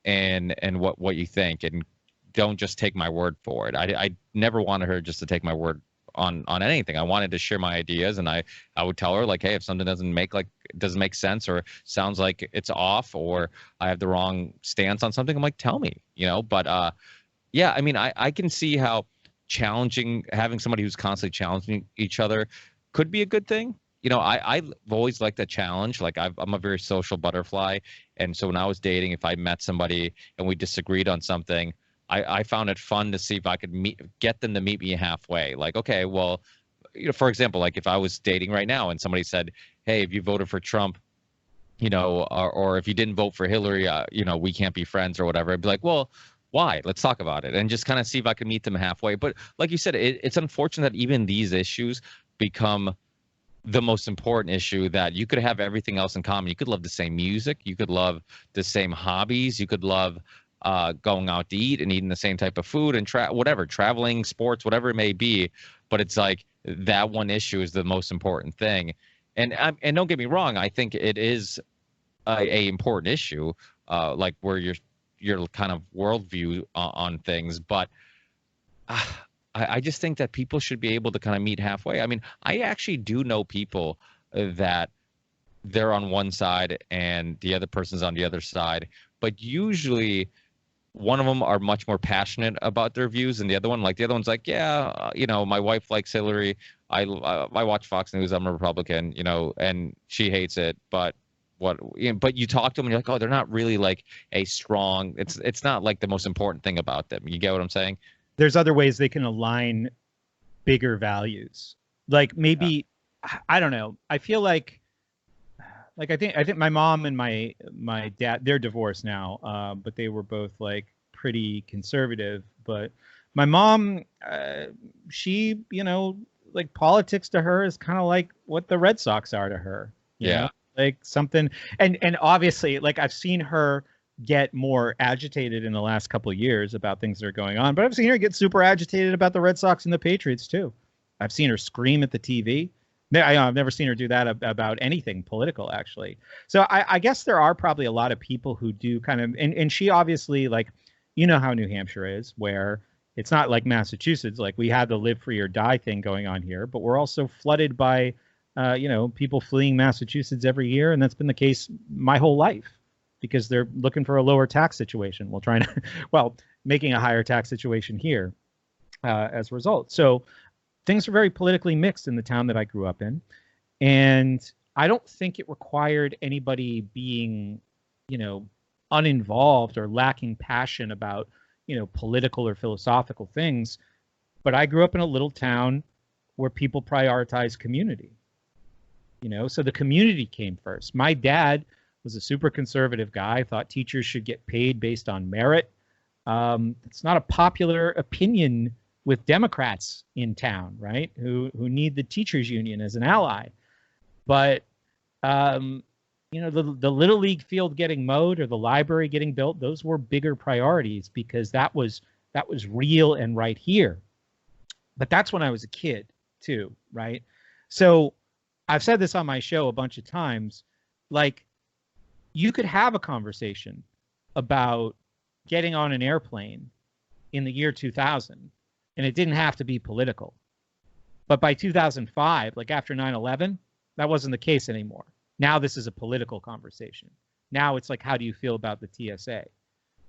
what you think. And don't just take my word for it. I never wanted her just to take my word on anything. I wanted to share my ideas, and I would tell her, like, hey, if something doesn't make sense or sounds like it's off, or I have the wrong stance on something, I'm like, tell me, you know. But yeah, I mean, I can see how having somebody who's constantly challenging each other could be a good thing. You know, I've always liked a challenge. Like I'm a very social butterfly, and so when I was dating, if I met somebody and we disagreed on something, I found it fun to see if I could get them to meet me halfway. Like, okay, well, you know, for example, like if I was dating right now and somebody said, hey, if you voted for Trump, you know, or if you didn't vote for Hillary, you know, we can't be friends or whatever. I'd be like, well, why? Let's talk about it, and just kind of see if I could meet them halfway. But like you said, it's unfortunate that even these issues become the most important issue, that you could have everything else in common. You could love the same music. You could love the same hobbies. You could love going out to eat and eating the same type of food and traveling, sports, whatever it may be. But it's like that one issue is the most important thing. And don't get me wrong, I think it is a important issue, like where your kind of worldview on things. But I just think that people should be able to kind of meet halfway. I mean, I actually do know people that they're on one side and the other person's on the other side, but usually one of them are much more passionate about their views than the other one. Like the other one's like, yeah, my wife likes Hillary. I watch Fox News. I'm a Republican, and she hates it. But but you talk to them and you're like, oh, they're not really like a strong. It's not like the most important thing about them. You get what I'm saying? There's other ways they can align bigger values. Like maybe, I don't know. I feel like I think my mom and my dad, they're divorced now, but they were both like pretty conservative. But my mom, she, like politics to her is kind of like what the Red Sox are to her. You know? Like something, and obviously, like I've seen her get more agitated in the last couple of years about things that are going on, but I've seen her get super agitated about the Red Sox and the Patriots too. I've seen her scream at the TV. I've never seen her do that about anything political, actually. So I guess there are probably a lot of people who do kind of, and she obviously, like, how New Hampshire is, where it's not like Massachusetts. Like we had the live free or die thing going on here, but we're also flooded by, people fleeing Massachusetts every year. And that's been the case my whole life because they're looking for a lower tax situation. Making a higher tax situation here as a result. So things are very politically mixed in the town that I grew up in. And I don't think it required anybody being, uninvolved or lacking passion about, political or philosophical things. But I grew up in a little town where people prioritize community, so the community came first. My dad was a super conservative guy, thought teachers should get paid based on merit. It's not a popular opinion with Democrats in town, right? Who need the teachers union as an ally. But, the Little League field getting mowed or the library getting built, those were bigger priorities because that was real and right here. But that's when I was a kid too, right? So I've said this on my show a bunch of times, like you could have a conversation about getting on an airplane in the year 2000, and it didn't have to be political. But by 2005, like after 9/11, that wasn't the case anymore. Now this is a political conversation. Now it's like, how do you feel about the TSA?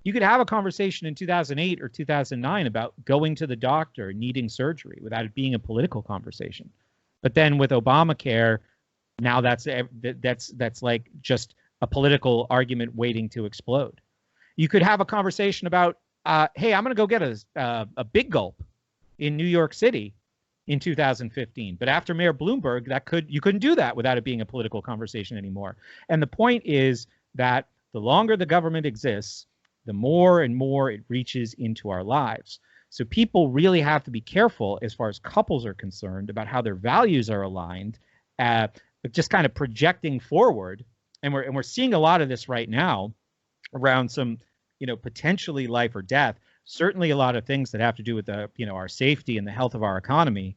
You could have a conversation in 2008 or 2009 about going to the doctor, needing surgery without it being a political conversation. But then with Obamacare, now that's like just a political argument waiting to explode. You could have a conversation about, hey, I'm going to go get a Big Gulp in New York City in 2015. But after Mayor Bloomberg, you couldn't do that without it being a political conversation anymore. And the point is that the longer the government exists, the more and more it reaches into our lives. So people really have to be careful as far as couples are concerned about how their values are aligned, just kind of projecting forward. And we're seeing a lot of this right now around some, potentially life or death. Certainly a lot of things that have to do with our safety and the health of our economy.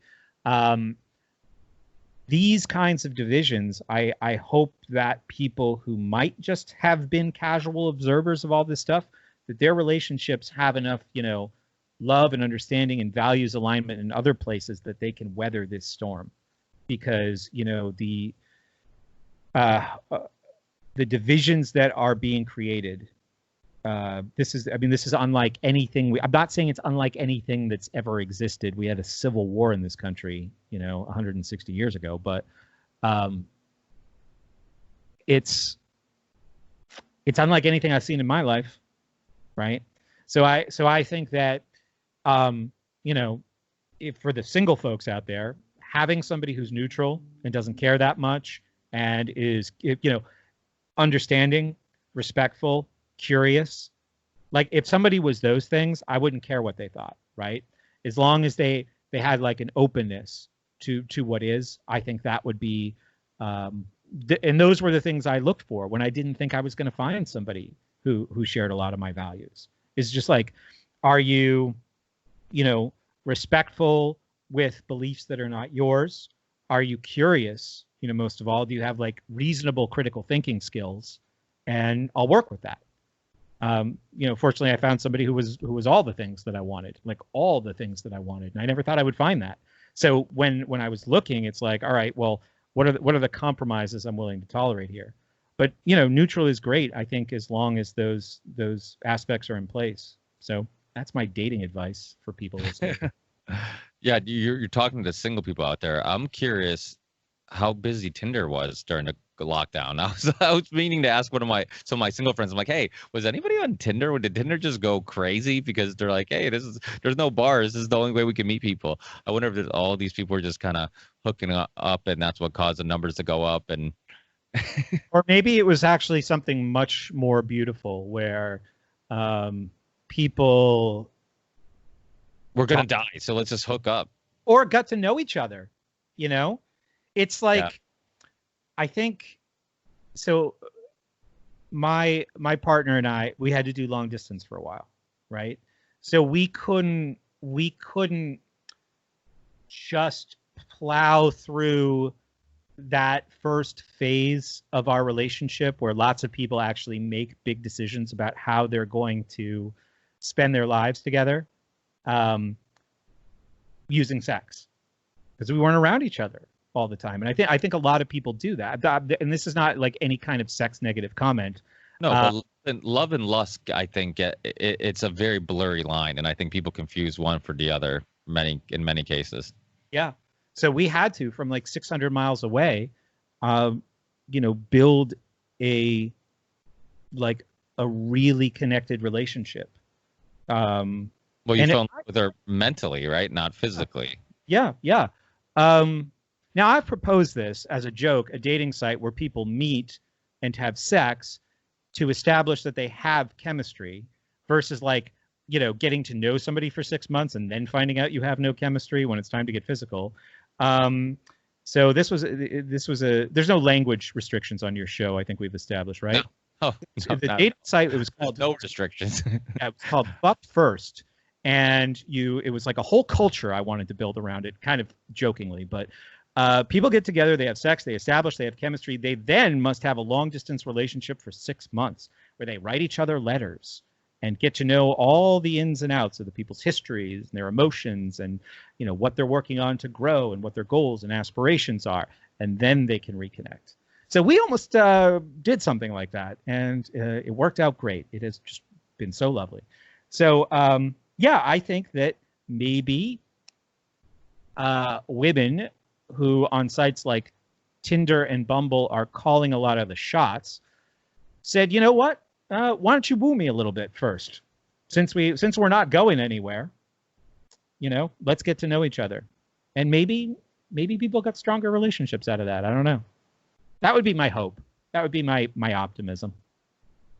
These kinds of divisions, I hope that people who might just have been casual observers of all this stuff, that their relationships have enough, love and understanding and values alignment in other places that they can weather this storm. Because, the divisions that are being created, this is unlike anything. I'm not saying it's unlike anything that's ever existed. We had a civil war in this country, 160 years ago, but it's unlike anything I've seen in my life, right? So I think that, if for the single folks out there, having somebody who's neutral and doesn't care that much and is, understanding, respectful, curious, like if somebody was those things, I wouldn't care what they thought, right? As long as they had like an openness to what is, I think that would be, and those were the things I looked for when I didn't think I was going to find somebody who shared a lot of my values. It's just like, are you, respectful with beliefs that are not yours? Are you curious? Most of all, do you have like reasonable critical thinking skills? And I'll work with that. Fortunately, I found somebody who was all the things that I wanted, like all the things that I wanted, and I never thought I would find that. So when I was looking, it's like, all right, well, what are the compromises I'm willing to tolerate here? But neutral is great, I think, as long as those aspects are in place. So that's my dating advice for people listening. Yeah, you're talking to single people out there. I'm curious how busy Tinder was during the lockdown. I was meaning to ask some of my single friends. I'm like, hey, was anybody on Tinder? Did Tinder just go crazy because they're like, hey, there's no bars. This is the only way we can meet people. I wonder if all these people were just kind of hooking up, and that's what caused the numbers to go up. And or maybe it was actually something much more beautiful, where people we're gonna die, so let's just hook up, or got to know each other. It's like, Yeah. I think so. My partner and I, we had to do long distance for a while, right? So we couldn't just plow through that first phase of our relationship where lots of people actually make big decisions about how they're going to spend their lives together, using sex, because we weren't around each other all the time. And I think a lot of people do that. And this is not like any kind of sex negative comment. No, but love and lust, I think it's a very blurry line, and I think people confuse one for the other in many cases. Yeah. So we had to, from like 600 miles away, build a really connected relationship. Well, you fell in love with her mentally, right? Not physically. Yeah. Now, I've proposed this as a joke, a dating site where people meet and have sex to establish that they have chemistry, versus getting to know somebody for 6 months and then finding out you have no chemistry when it's time to get physical. So this was there's no language restrictions on your show, I think we've established, right? No. The dating site, it was called no restrictions. It was called Fuck First. And it was like a whole culture I wanted to build around it, kind of jokingly, but people get together, they have sex, they establish they have chemistry. They then must have a long distance relationship for 6 months where they write each other letters and get to know all the ins and outs of the people's histories and their emotions, and what they're working on to grow and what their goals and aspirations are. And then they can reconnect. So we almost did something like that, and it worked out great. It has just been so lovely. So yeah, I think that maybe women who on sites like Tinder and Bumble are calling a lot of the shots said, you know what? Why don't you woo me a little bit first? Since we're not going anywhere, let's get to know each other. And maybe people got stronger relationships out of that. I don't know. That would be my hope. That would be my optimism.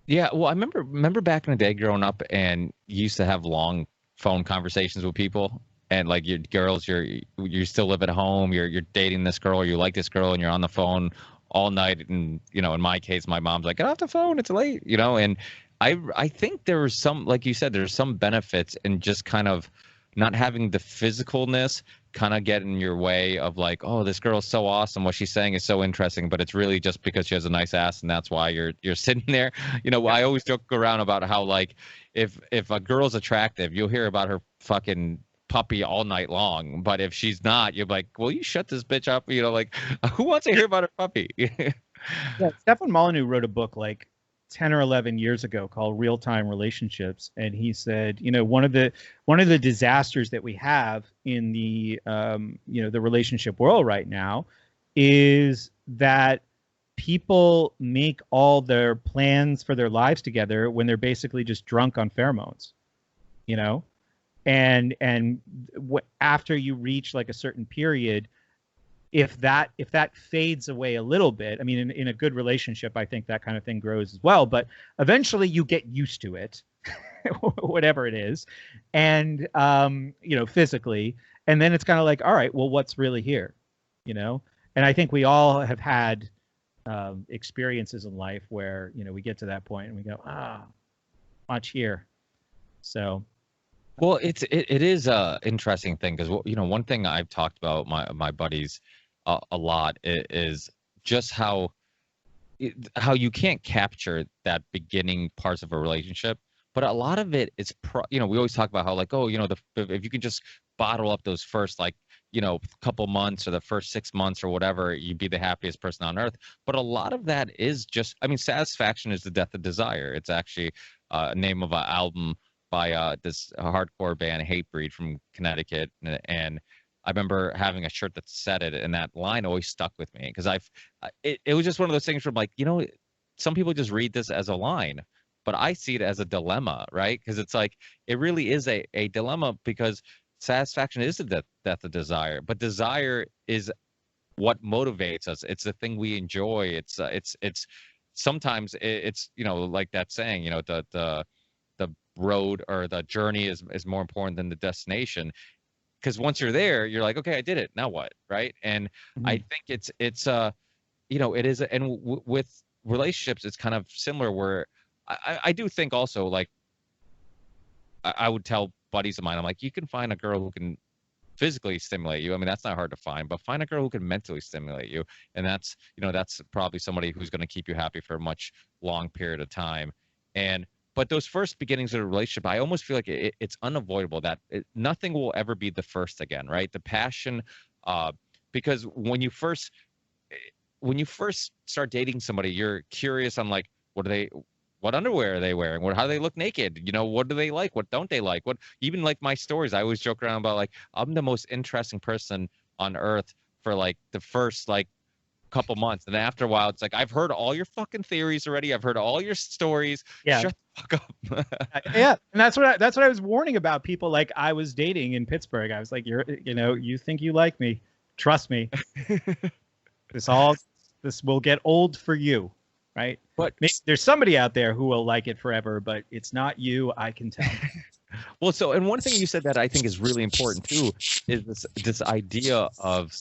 Yeah, well, I remember back in the day growing up, and you used to have long phone conversations with people, and like your girls, you still live at home, you're dating this girl, or you like this girl, and you're on the phone all night. And in my case, my mom's like, get off the phone, it's late, and I think there was some, like you said, there's some benefits in just kind of not having the physicalness kind of get in your way of like, oh, this girl's so awesome, what she's saying is so interesting, but it's really just because she has a nice ass, and that's why you're sitting there. I always joke around about how, like, if a girl's attractive, you'll hear about her fucking puppy all night long, but if she's not, you're like, well, you shut this bitch up, like, who wants to hear about her puppy? Yeah, Stefan Molyneux wrote a book like 10 or 11 years ago called Real-Time Relationships, and he said, one of the disasters that we have in the the relationship world right now is that people make all their plans for their lives together when they're basically just drunk on pheromones, and after you reach like a certain period, if that fades away a little bit, I mean, in a good relationship, I think that kind of thing grows as well. But eventually, you get used to it, whatever it is, and physically, and then it's kind of like, all right, well, what's really here, And I think we all have had experiences in life where we get to that point and we go, much here. So. Well, it is a interesting thing because one thing I've talked about my buddies a lot is just how you can't capture that beginning parts of a relationship, but a lot of it is we always talk about how, like, oh, if you can just bottle up those first, like, couple months or the first 6 months or whatever, you'd be the happiest person on earth. But a lot of that is just, I mean, satisfaction is the death of desire. It's actually name of an album by this hardcore band Hatebreed from Connecticut, and I remember having a shirt that said it, and that line always stuck with me because it was just one of those things from like, some people just read this as a line, but I see it as a dilemma, right? Because it's like, it really is a dilemma, because satisfaction is the death of desire, but desire is what motivates us. It's the thing we enjoy. It's sometimes it's like that saying, the road or the journey is more important than the destination, because once you're there, you're like, okay, I did it, now what, right? And I think it's it is, and with relationships it's kind of similar, where I do think also, like, I would tell buddies of mine, I'm like, you can find a girl who can physically stimulate you. I mean, that's not hard to find, but find a girl who can mentally stimulate you. And that's, that's probably somebody who's going to keep you happy for a much long period of time. But those first beginnings of a relationship, I almost feel like it's unavoidable that nothing will ever be the first again, right? The passion, because when you first start dating somebody, you're curious on, like, what underwear are they wearing? How do they look naked? What do they like? What don't they like? Even like my stories, I always joke around about, like, I'm the most interesting person on earth for like the first like couple months, and then after a while, it's like, I've heard all your fucking theories already. I've heard all your stories. Yeah. Shut the fuck up. Yeah, and that's what I was warning about people like I was dating in Pittsburgh. I was like, you think you like me? Trust me. This will get old for you. Right. But there's somebody out there who will like it forever, but it's not you. I can tell. Well, and one thing you said that I think is really important too is this idea of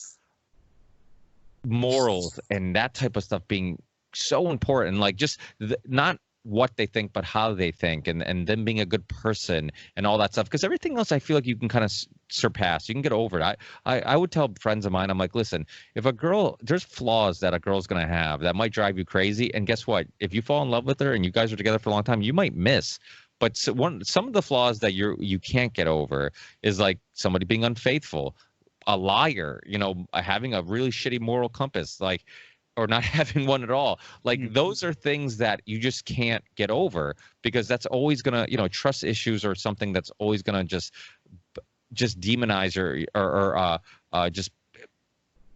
morals and that type of stuff being so important. Like, just not what they think, but how they think, and them being a good person and all that stuff. Because everything else, I feel like you can kind of surpass. You can get over it. I would tell friends of mine, I'm like, listen, if a girl, there's flaws that a girl's gonna have that might drive you crazy, and guess what? If you fall in love with her and you guys are together for a long time, you might miss. But some of the flaws that you can't get over is like somebody being unfaithful, a liar, having a really shitty moral compass, like, or not having one at all. Like, those are things that you just can't get over, because that's always gonna, trust issues or something that's always gonna just demonize or just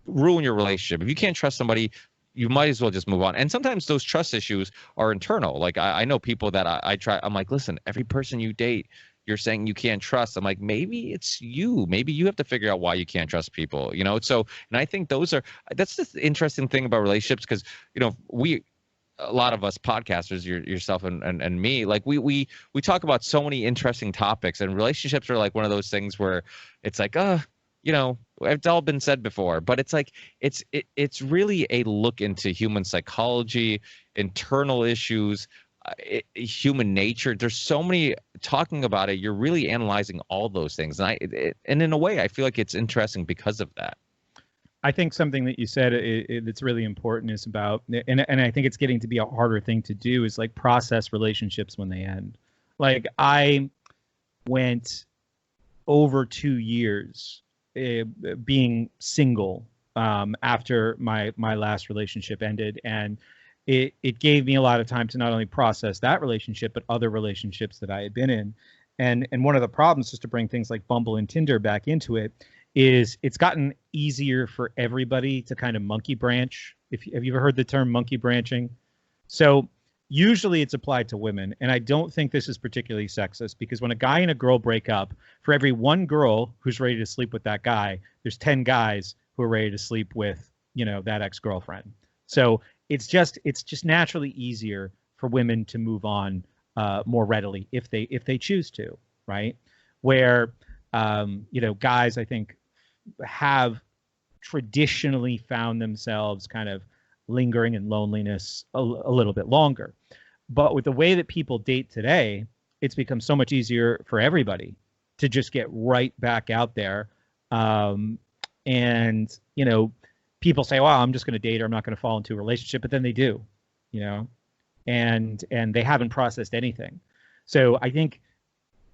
ruin your relationship. If you can't trust somebody, you might as well just move on. And sometimes those trust issues are internal. Like, I know people that I'm like, listen, every person you date, you're saying you can't trust. I'm like, maybe it's you. Maybe you have to figure out why you can't trust people, So, and I think that's the interesting thing about relationships, because, a lot of us podcasters, yourself and me, like, we talk about so many interesting topics, and relationships are like one of those things where it's like, it's all been said before, but it's like, it's really a look into human psychology, internal issues, human nature. There's so many, talking about it, you're really analyzing all those things, and in a way, I feel like it's interesting because of that. I think something that you said that's really important is about, and I think it's getting to be a harder thing to do, is like process relationships when they end. Like, I went over 2 years being single after my last relationship ended, and it gave me a lot of time to not only process that relationship, but other relationships that I had been in. And one of the problems, just to bring things like Bumble and Tinder back into it, is it's gotten easier for everybody to kind of monkey branch. Have you ever heard the term monkey branching? So usually it's applied to women, and I don't think this is particularly sexist, because when a guy and a girl break up, for every one girl who's ready to sleep with that guy, there's 10 guys who are ready to sleep with, that ex-girlfriend. So it's just naturally easier for women to move on more readily if they choose to, right? Where guys, I think, have traditionally found themselves kind of lingering in loneliness a little bit longer. But with the way that people date today, it's become so much easier for everybody to just get right back out there. And people say, well, I'm just going to date her, I'm not going to fall into a relationship, but then they do, and they haven't processed anything. So I think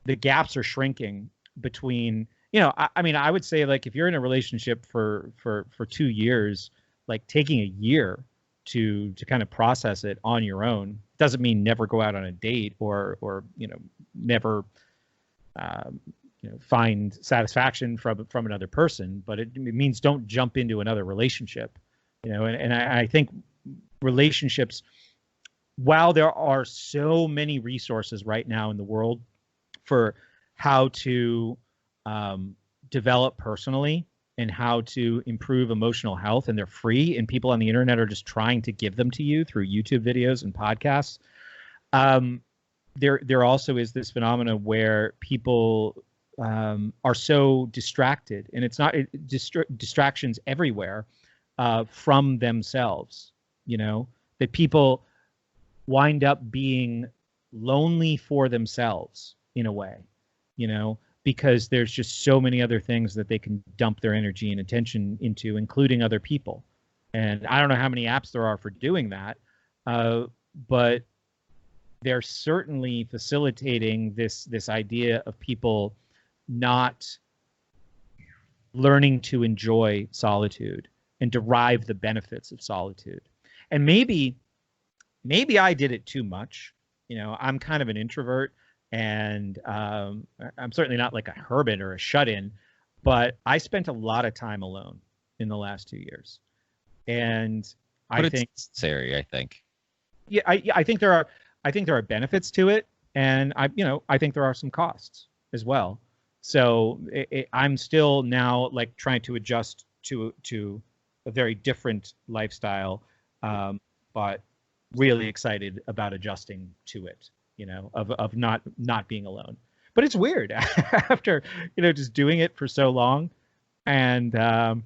the gaps are shrinking between, I mean, I would say like if you're in a relationship for 2 years, like taking a year to kind of process it on your own doesn't mean never go out on a date or never find satisfaction from another person, but it means don't jump into another relationship, and I think relationships, while there are so many resources right now in the world for how to develop personally and how to improve emotional health, and they're free, and people on the internet are just trying to give them to you through YouTube videos and podcasts. There also is this phenomena where people are so distracted, and it's not distractions everywhere from themselves, that people wind up being lonely for themselves in a way, because there's just so many other things that they can dump their energy and attention into, including other people. And I don't know how many apps there are for doing that, but they're certainly facilitating this idea of people not learning to enjoy solitude and derive the benefits of solitude. And maybe I did it too much. I'm kind of an introvert, and I'm certainly not like a hermit or a shut-in, but I spent a lot of time alone in the last 2 years. And I think it's necessary, I think. Yeah, I think there are benefits to it, and I think there are some costs as well. So I'm still now like trying to adjust to a very different lifestyle, but really excited about adjusting to it, of not being alone. But it's weird after just doing it for so long, and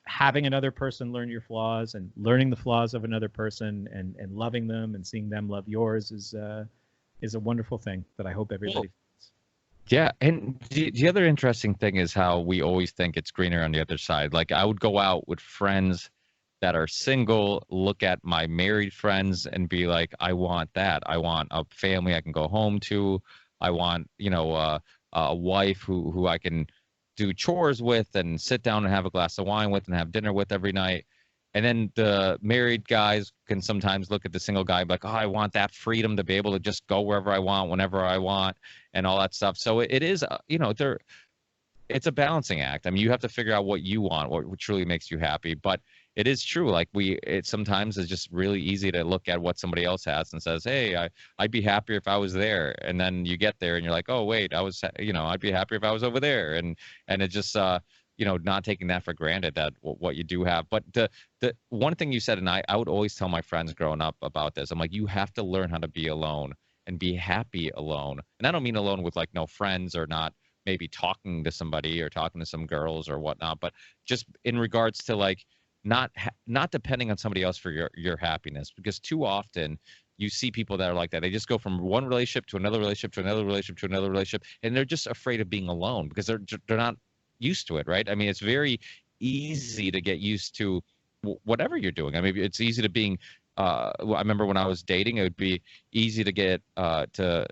having another person learn your flaws and learning the flaws of another person and loving them and seeing them love yours is a wonderful thing that I hope everybody feels. Yeah, and the other interesting thing is how we always think it's greener on the other side. Like I would go out with friends that are single, look at my married friends and be like, I want that. I want a family I can go home to. I want, a wife who I can do chores with and sit down and have a glass of wine with and have dinner with every night. And then the married guys can sometimes look at the single guy like, oh, I want that freedom to be able to just go wherever I want, whenever I want, and all that stuff. So it is, it's a balancing act. I mean, you have to figure out what you want, what truly makes you happy. But it is true. Like it sometimes is just really easy to look at what somebody else has and says, hey, I'd be happier if I was there. And then you get there and you're like, oh, wait, I'd be happier if I was over there. And it just, not taking that for granted, that what you do have. But the one thing you said, and I would always tell my friends growing up about this, I'm like, you have to learn how to be alone and be happy alone. And I don't mean alone with like no friends or not maybe talking to somebody or talking to some girls or whatnot, but just in regards to like not depending on somebody else for your happiness. Because too often you see people that are like that. They just go from one relationship to another relationship to another relationship to another relationship, and they're just afraid of being alone because they're not used to it, right? I mean, it's very easy to get used to whatever you're doing. I mean, it's easy to being I remember when I was dating, it would be easy to get to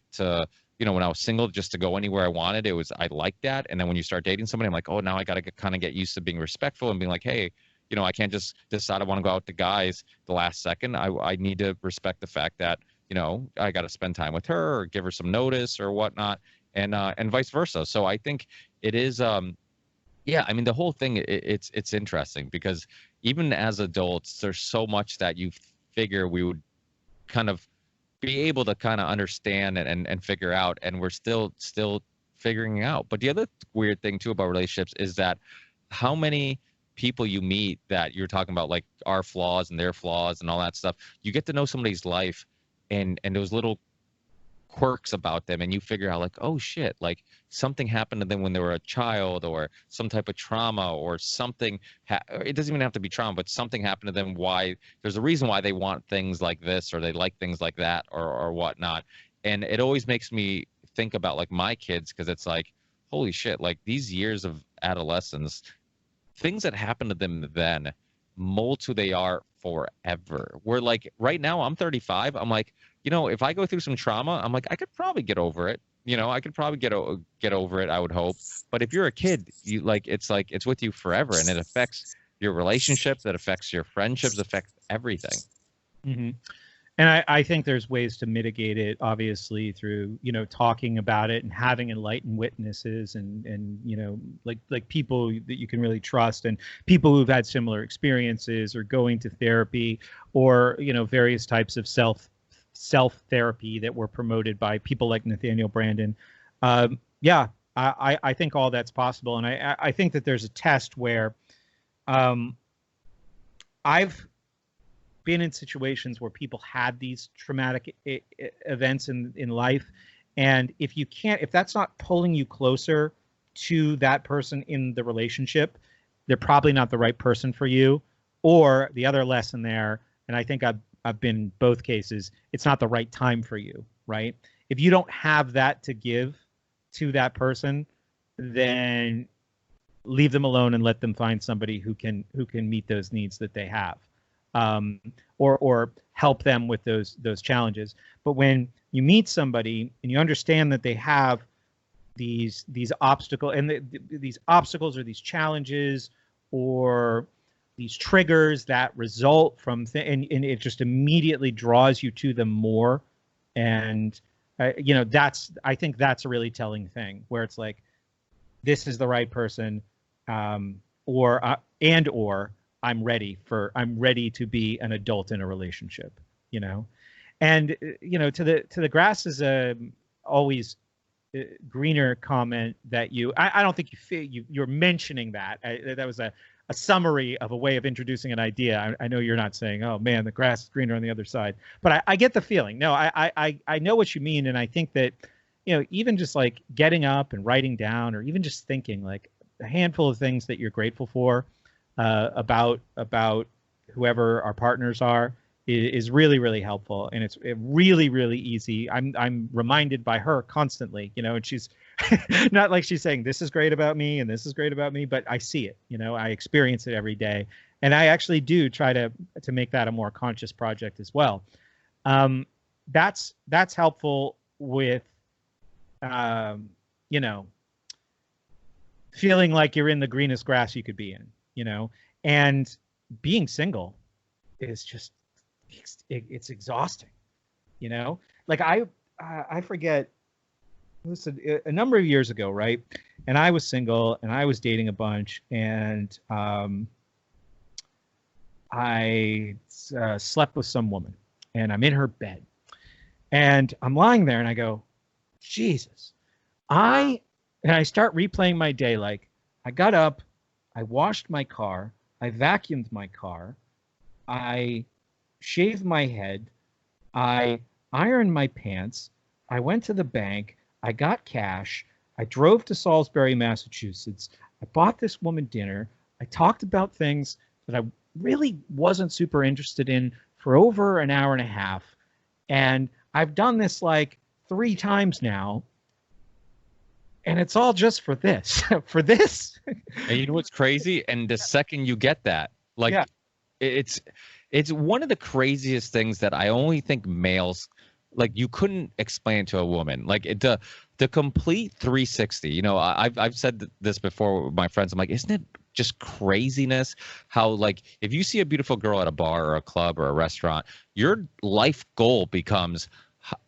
when I was single, just to go anywhere I wanted. I liked that. And then when you start dating somebody, I'm like, oh, now I got to kind of get used to being respectful and being like, hey, I can't just decide I want to go out to guys the last second. I need to respect the fact that, I got to spend time with her or give her some notice or whatnot, and vice versa. So I think it is, yeah, I mean, the whole thing, it's interesting because even as adults, there's so much that you figure we would kind of be able to kind of understand and figure out, and we're still figuring out. But the other weird thing too about relationships is that how many people you meet that you're talking about, like our flaws and their flaws and all that stuff, you get to know somebody's life and those little quirks about them, and you figure out like, oh shit, like something happened to them when they were a child, or some type of trauma, or something it doesn't even have to be trauma, but something happened to them, why there's a reason why they want things like this or they like things like that or whatnot. And it always makes me think about like my kids, because it's like, holy shit, like these years of adolescence, things that happened to them then mold who they are forever. We're like, right now I'm 35, I'm like, if I go through some trauma, I'm like, I could probably get over it. You know, I could probably get over it, I would hope. But if you're a kid, it's with you forever, and it affects your relationships, it affects your friendships, affects everything. Mm-hmm. And I think there's ways to mitigate it, obviously, through, you know, talking about it and having enlightened witnesses and you know, like people that you can really trust, and people who've had similar experiences, or going to therapy, or, you know, various types of self therapy that were promoted by people like Nathaniel Branden. Yeah, I think all that's possible. And I think that there's a test where I've been in situations where people had these traumatic events in life, and if that's not pulling you closer to that person in the relationship, they're probably not the right person for you. Or the other lesson there, and I think I've been in both cases, it's not the right time for you, right? If you don't have that to give to that person, then leave them alone and let them find somebody who can meet those needs that they have. Or help them with those challenges. But when you meet somebody and you understand that they have these obstacles, and these obstacles or these challenges or these triggers that result from and it just immediately draws you to them more, and you know, I think that's a really telling thing, where it's like, this is the right person, or I'm ready to be an adult in a relationship, you know. And you know, to the grass is always greener comment that I don't think you're mentioning that. That was a summary of a way of introducing an idea. I know you're not saying, oh man, the grass is greener on the other side, but I get the feeling. No, I know what you mean. And I think that, you know, even just like getting up and writing down, or even just thinking like a handful of things that you're grateful for, about whoever our partners are, is really, really helpful. And it's really, really easy. I'm reminded by her constantly, you know, and she's not like she's saying this is great about me and this is great about me, but I see it, you know, I experience it every day. And I actually do try to make that a more conscious project as well. That's helpful with, you know, feeling like you're in the greenest grass you could be in, you know. And being single is just, it's exhausting, you know. Like I forget, listen, a number of years ago, right? And I was single and I was dating a bunch, and I slept with some woman, and I'm in her bed, and I'm lying there and I go, Jesus, and I start replaying my day. Like, I got up, I washed my car, I vacuumed my car, I shaved my head, I ironed my pants, I went to the bank, I got cash, I drove to Salisbury, Massachusetts, I bought this woman dinner, I talked about things that I really wasn't super interested in for over an hour and a half, and I've done this like 3 times now, and it's all just for this. For this. And you know what's crazy? And the second you get that, like, yeah, it's one of the craziest things that I only think males, like, you couldn't explain to a woman. Like, the complete 360. You know, I've said this before with my friends. I'm like, isn't it just craziness how, like, if you see a beautiful girl at a bar or a club or a restaurant, your life goal becomes,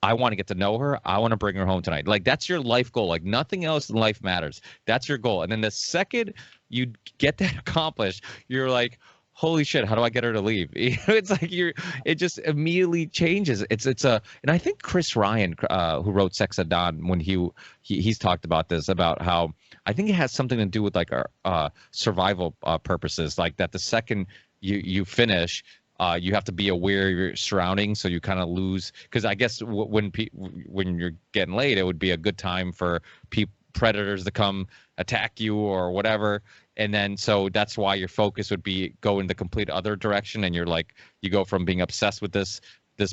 I want to get to know her. I want to bring her home tonight. Like, that's your life goal. Like, nothing else in life matters. That's your goal. And then the second you get that accomplished, you're like, holy shit, how do I get her to leave? It's like it just immediately changes. And I think Chris Ryan, who wrote Sex at Dawn, when he's talked about this, about how I think it has something to do with like our survival purposes. Like, that the second you finish, you have to be aware of your surroundings, so you kind of lose. Because I guess when you're getting laid, it would be a good time for predators to come attack you or whatever. And then so that's why your focus would be go in the complete other direction, and you're like, you go from being obsessed with this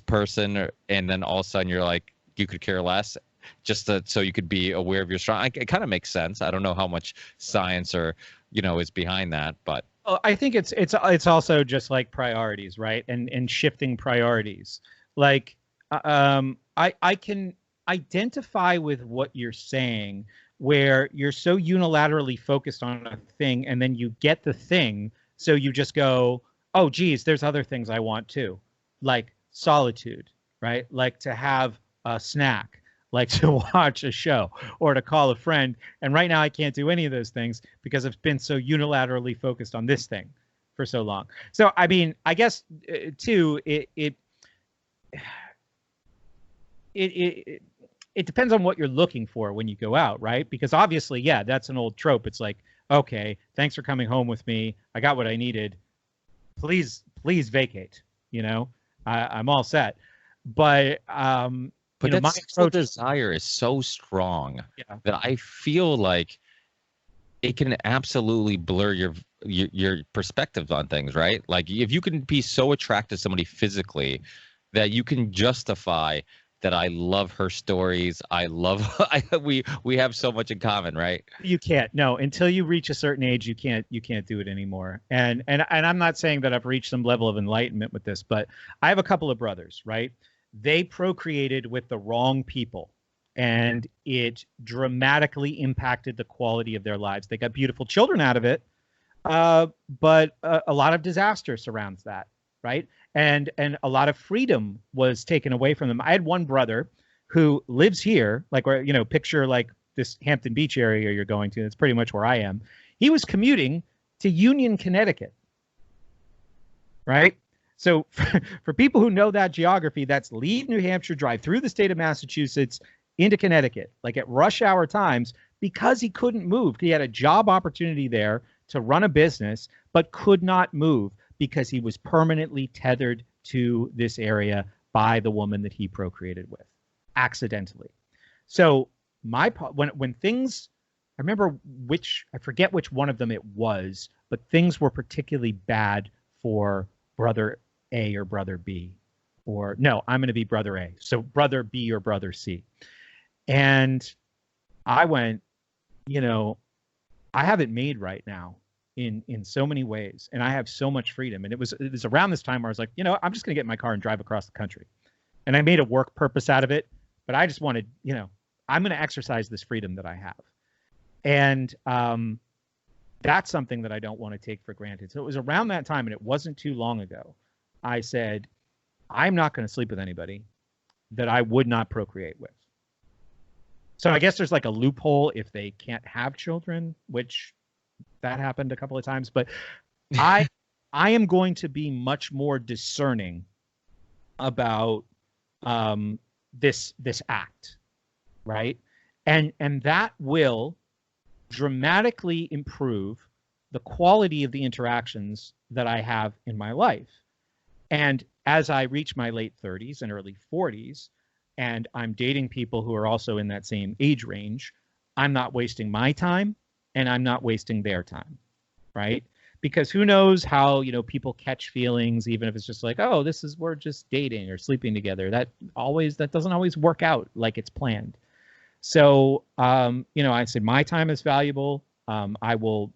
person, and then all of a sudden you're like, you could care less, just so you could be aware of your surroundings. It kind of makes sense. I don't know how much science or is behind that, but I think it's also just like priorities, right? And shifting priorities. Like, I identify with what you're saying, where you're so unilaterally focused on a thing and then you get the thing. So you just go, oh, geez, there's other things I want too, like solitude, right? Like to have a snack, like to watch a show or to call a friend. And right now I can't do any of those things because I've been so unilaterally focused on this thing for so long. So, I mean, I guess too, it depends on what you're looking for when you go out, right? Because obviously, yeah, that's an old trope. It's like, okay, thanks for coming home with me. I got what I needed. Please vacate. You know, I'm all set. But but you know, that sexual desire is so strong that I feel like it can absolutely blur your perspectives on things, right? Like if you can be so attracted to somebody physically that you can justify that I love her stories. We have so much in common, right? You can't. No, until you reach a certain age, you can't do it anymore. And I'm not saying that I've reached some level of enlightenment with this, but I have a couple of brothers, right? They procreated with the wrong people, and it dramatically impacted the quality of their lives. They got beautiful children out of it, but a lot of disaster surrounds that, right? And a lot of freedom was taken away from them. I had one brother who lives here, like where, you know, picture like this Hampton Beach area you're going to. That's pretty much where I am. He was commuting to Union, Connecticut, right? So for people who know that geography, that's leave New Hampshire, drive through the state of Massachusetts into Connecticut, like at rush hour times, because he couldn't move. He had a job opportunity there to run a business, but could not move because he was permanently tethered to this area by the woman that he procreated with, accidentally. So when things, I remember I forget which one of them it was, but things were particularly bad for brother A or brother B, or no, I'm going to be brother A. So brother B or brother C. And I went, you know, I have it made right now in so many ways, and I have so much freedom. And it was around this time where I was like, you know, I'm just going to get in my car and drive across the country. And I made a work purpose out of it, but I just wanted, you know, I'm going to exercise this freedom that I have. And that's something that I don't want to take for granted. So it was around that time, and it wasn't too long ago, I said, I'm not going to sleep with anybody that I would not procreate with. So I guess there's like a loophole if they can't have children, which that happened a couple of times. But I am going to be much more discerning about this act, right? And that will dramatically improve the quality of the interactions that I have in my life. And as I reach my late 30s and early 40s, and I'm dating people who are also in that same age range, I'm not wasting my time and I'm not wasting their time, right? Because who knows how, you know, people catch feelings, even if it's just like, oh, we're just dating or sleeping together. That doesn't always work out like it's planned. So, you know, I said my time is valuable. I will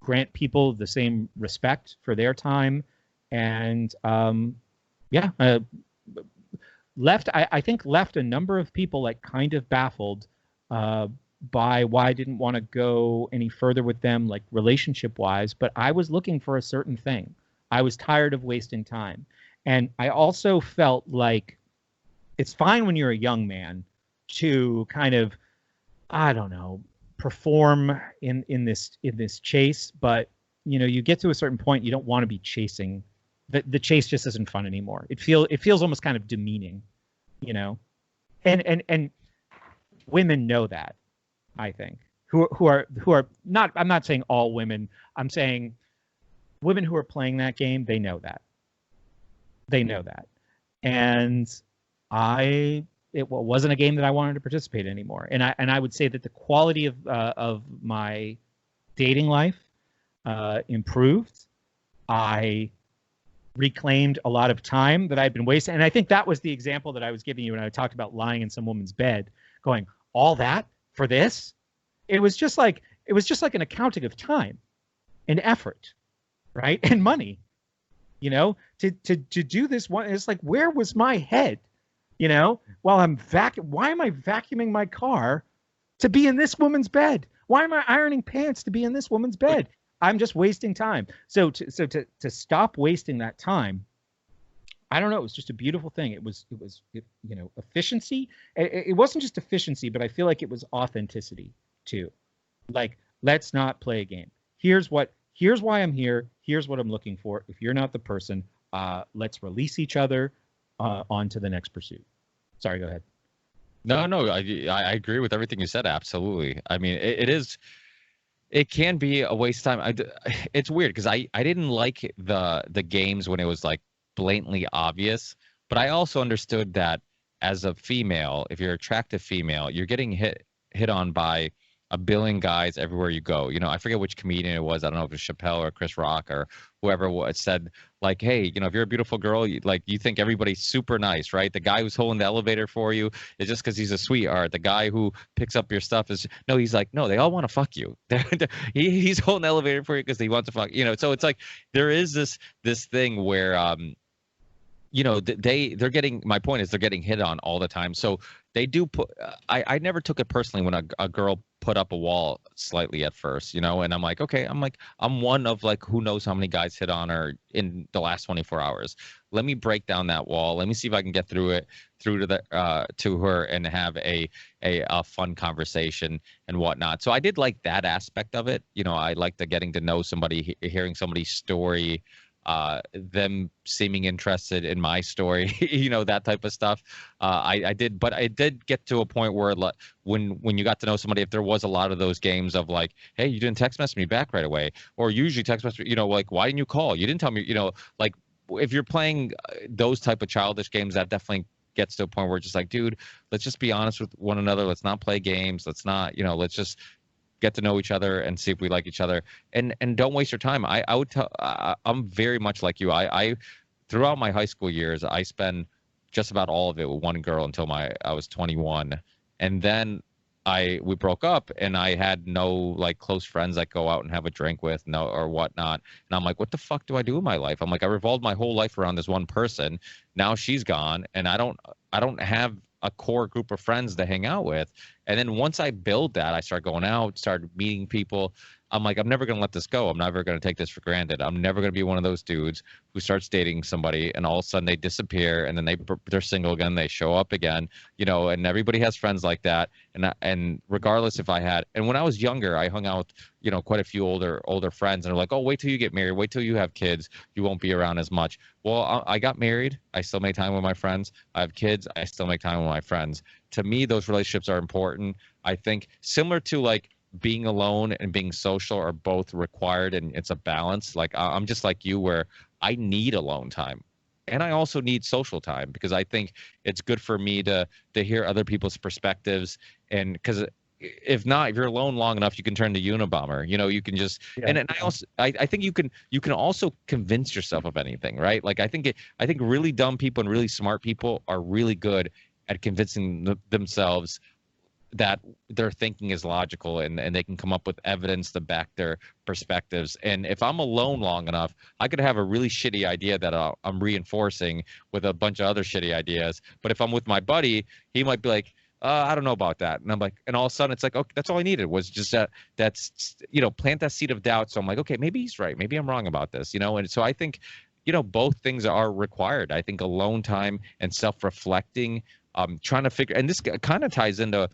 grant people the same respect for their time. And I think left a number of people like kind of baffled by why I didn't want to go any further with them, like relationship wise, but I was looking for a certain thing. I was tired of wasting time. And I also felt like it's fine when you're a young man to kind of, I don't know, perform in this chase, but you know, you get to a certain point, you don't want to be chasing. The chase just isn't fun anymore. It feels almost kind of demeaning, you know, and women know that, I think, who are not. I'm not saying all women. I'm saying women who are playing that game. They know that. They know that, and it wasn't a game that I wanted to participate in anymore. And I would say that the quality of my dating life improved. I reclaimed a lot of time that I'd been wasting. And I think that was the example that I was giving you when I talked about lying in some woman's bed, going, all that for this? It was just like an accounting of time and effort, right? And money, you know, to do this one. It's like, where was my head? You know, while why am I vacuuming my car to be in this woman's bed? Why am I ironing pants to be in this woman's bed? I'm just wasting time. So to stop wasting that time, I don't know. It was just a beautiful thing. It was efficiency. It wasn't just efficiency, but I feel like it was authenticity too. Like, let's not play a game. Here's why I'm here. Here's what I'm looking for. If you're not the person, let's release each other on to the next pursuit. Sorry, go ahead. No, I agree with everything you said. Absolutely. I mean, it can be a waste of time. It's weird because I didn't like the games when it was like blatantly obvious, but I also understood that as a female, if you're an attractive female, you're getting hit on by a billion guys everywhere you go. I forget which comedian it was. I don't know if it was Chappelle or Chris Rock or whoever said, like, hey, if you're a beautiful girl, you think everybody's super nice, right? The guy who's holding the elevator for you is just because he's a sweetheart. The guy who picks up your stuff he's like, no, they all want to fuck you. He's holding the elevator for you because he wants to fuck. So it's like there is this thing where they're getting, my point is they're getting hit on all the time. So they do put, I never took it personally when a girl put up a wall slightly at first, and I'm like, okay, I'm one of like, who knows how many guys hit on her in the last 24 hours. Let me break down that wall. Let me see if I can get through to her and have a fun conversation and whatnot. So I did like that aspect of it. I like the getting to know somebody, hearing somebody's story, them seeming interested in my story, that type of stuff. I did, but I did get to a point where when you got to know somebody, if there was a lot of those games of like, hey, you didn't text message me back right away, or usually text message, like, why didn't you call? You didn't tell me, like if you're playing those type of childish games, that definitely gets to a point where it's just like, dude, let's just be honest with one another. Let's not play games. Let's not, let's just get to know each other and see if we like each other, and don't waste your time. I would tell, I'm very much like you. I throughout my high school years, I spent just about all of it with one girl until I was 21, and then we broke up, and I had no like close friends I go out and have a drink with, or whatnot. And I'm like, what the fuck do I do in my life? I'm like, I revolved my whole life around this one person. Now she's gone, and I don't have a core group of friends to hang out with. And then once I build that, I start going out, started meeting people. I'm like, I'm never going to let this go. I'm never going to take this for granted. I'm never going to be one of those dudes who starts dating somebody and all of a sudden they disappear, and then they're single again. They show up again, and everybody has friends like that. And regardless if I had, and when I was younger, I hung out with, quite a few older friends, and they're like, oh, wait till you get married. Wait till you have kids. You won't be around as much. Well, I got married. I still make time with my friends. I have kids. I still make time with my friends. To me, those relationships are important. I think similar to like being alone and being social are both required, and it's a balance. Like I'm just like you, where I need alone time and I also need social time, because I think it's good for me to hear other people's perspectives. And because if you're alone long enough, you can turn to Unabomber. You can just I think you can also convince yourself of anything, right? Like I think really dumb people and really smart people are really good at convincing themselves that their thinking is logical, and they can come up with evidence to back their perspectives. And if I'm alone long enough, I could have a really shitty idea that I'm reinforcing with a bunch of other shitty ideas. But if I'm with my buddy, he might be like, I don't know about that. And I'm like, and all of a sudden it's like, okay, that's all I needed was just that's plant that seed of doubt. So I'm like, okay, maybe he's right. Maybe I'm wrong about this, And so I think, both things are required. I think alone time and self-reflecting, trying to figure, and this kind of ties into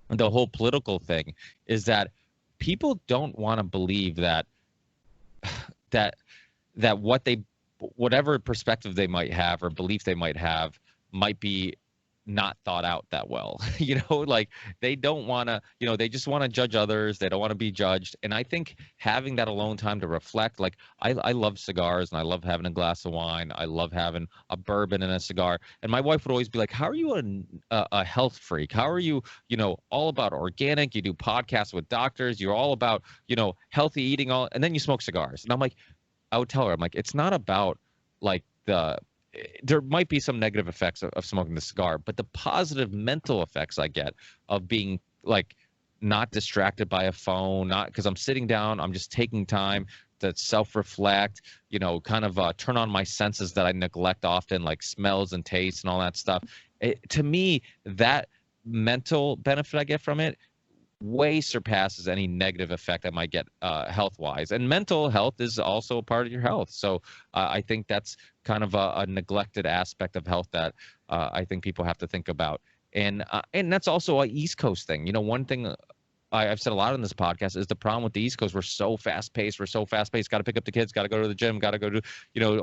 the whole political thing, is that people don't want to believe that whatever perspective they might have or belief they might have might be not thought out that well. Like they don't want to, they just want to judge others. They don't want to be judged. And I think having that alone time to reflect, like I love cigars and I love having a glass of wine. I love having a bourbon and a cigar. And my wife would always be like, how are you a health freak? How are you, all about organic? You do podcasts with doctors. You're all about, healthy eating, and then you smoke cigars. And I'm like, I would tell her, I'm like, it's not about like there might be some negative effects of smoking the cigar, but the positive mental effects I get of being like not distracted by a phone, not because I'm sitting down, I'm just taking time to self-reflect, kind of turn on my senses that I neglect often, like smells and tastes and all that stuff. To me, that mental benefit I get from it way surpasses any negative effect I might get health-wise. And mental health is also a part of your health. So I think that's kind of a neglected aspect of health that I think people have to think about. And that's also a East Coast thing. One thing I've said a lot on this podcast is the problem with the East Coast. We're so fast-paced. Got to pick up the kids. Got to go to the gym. Got to go to,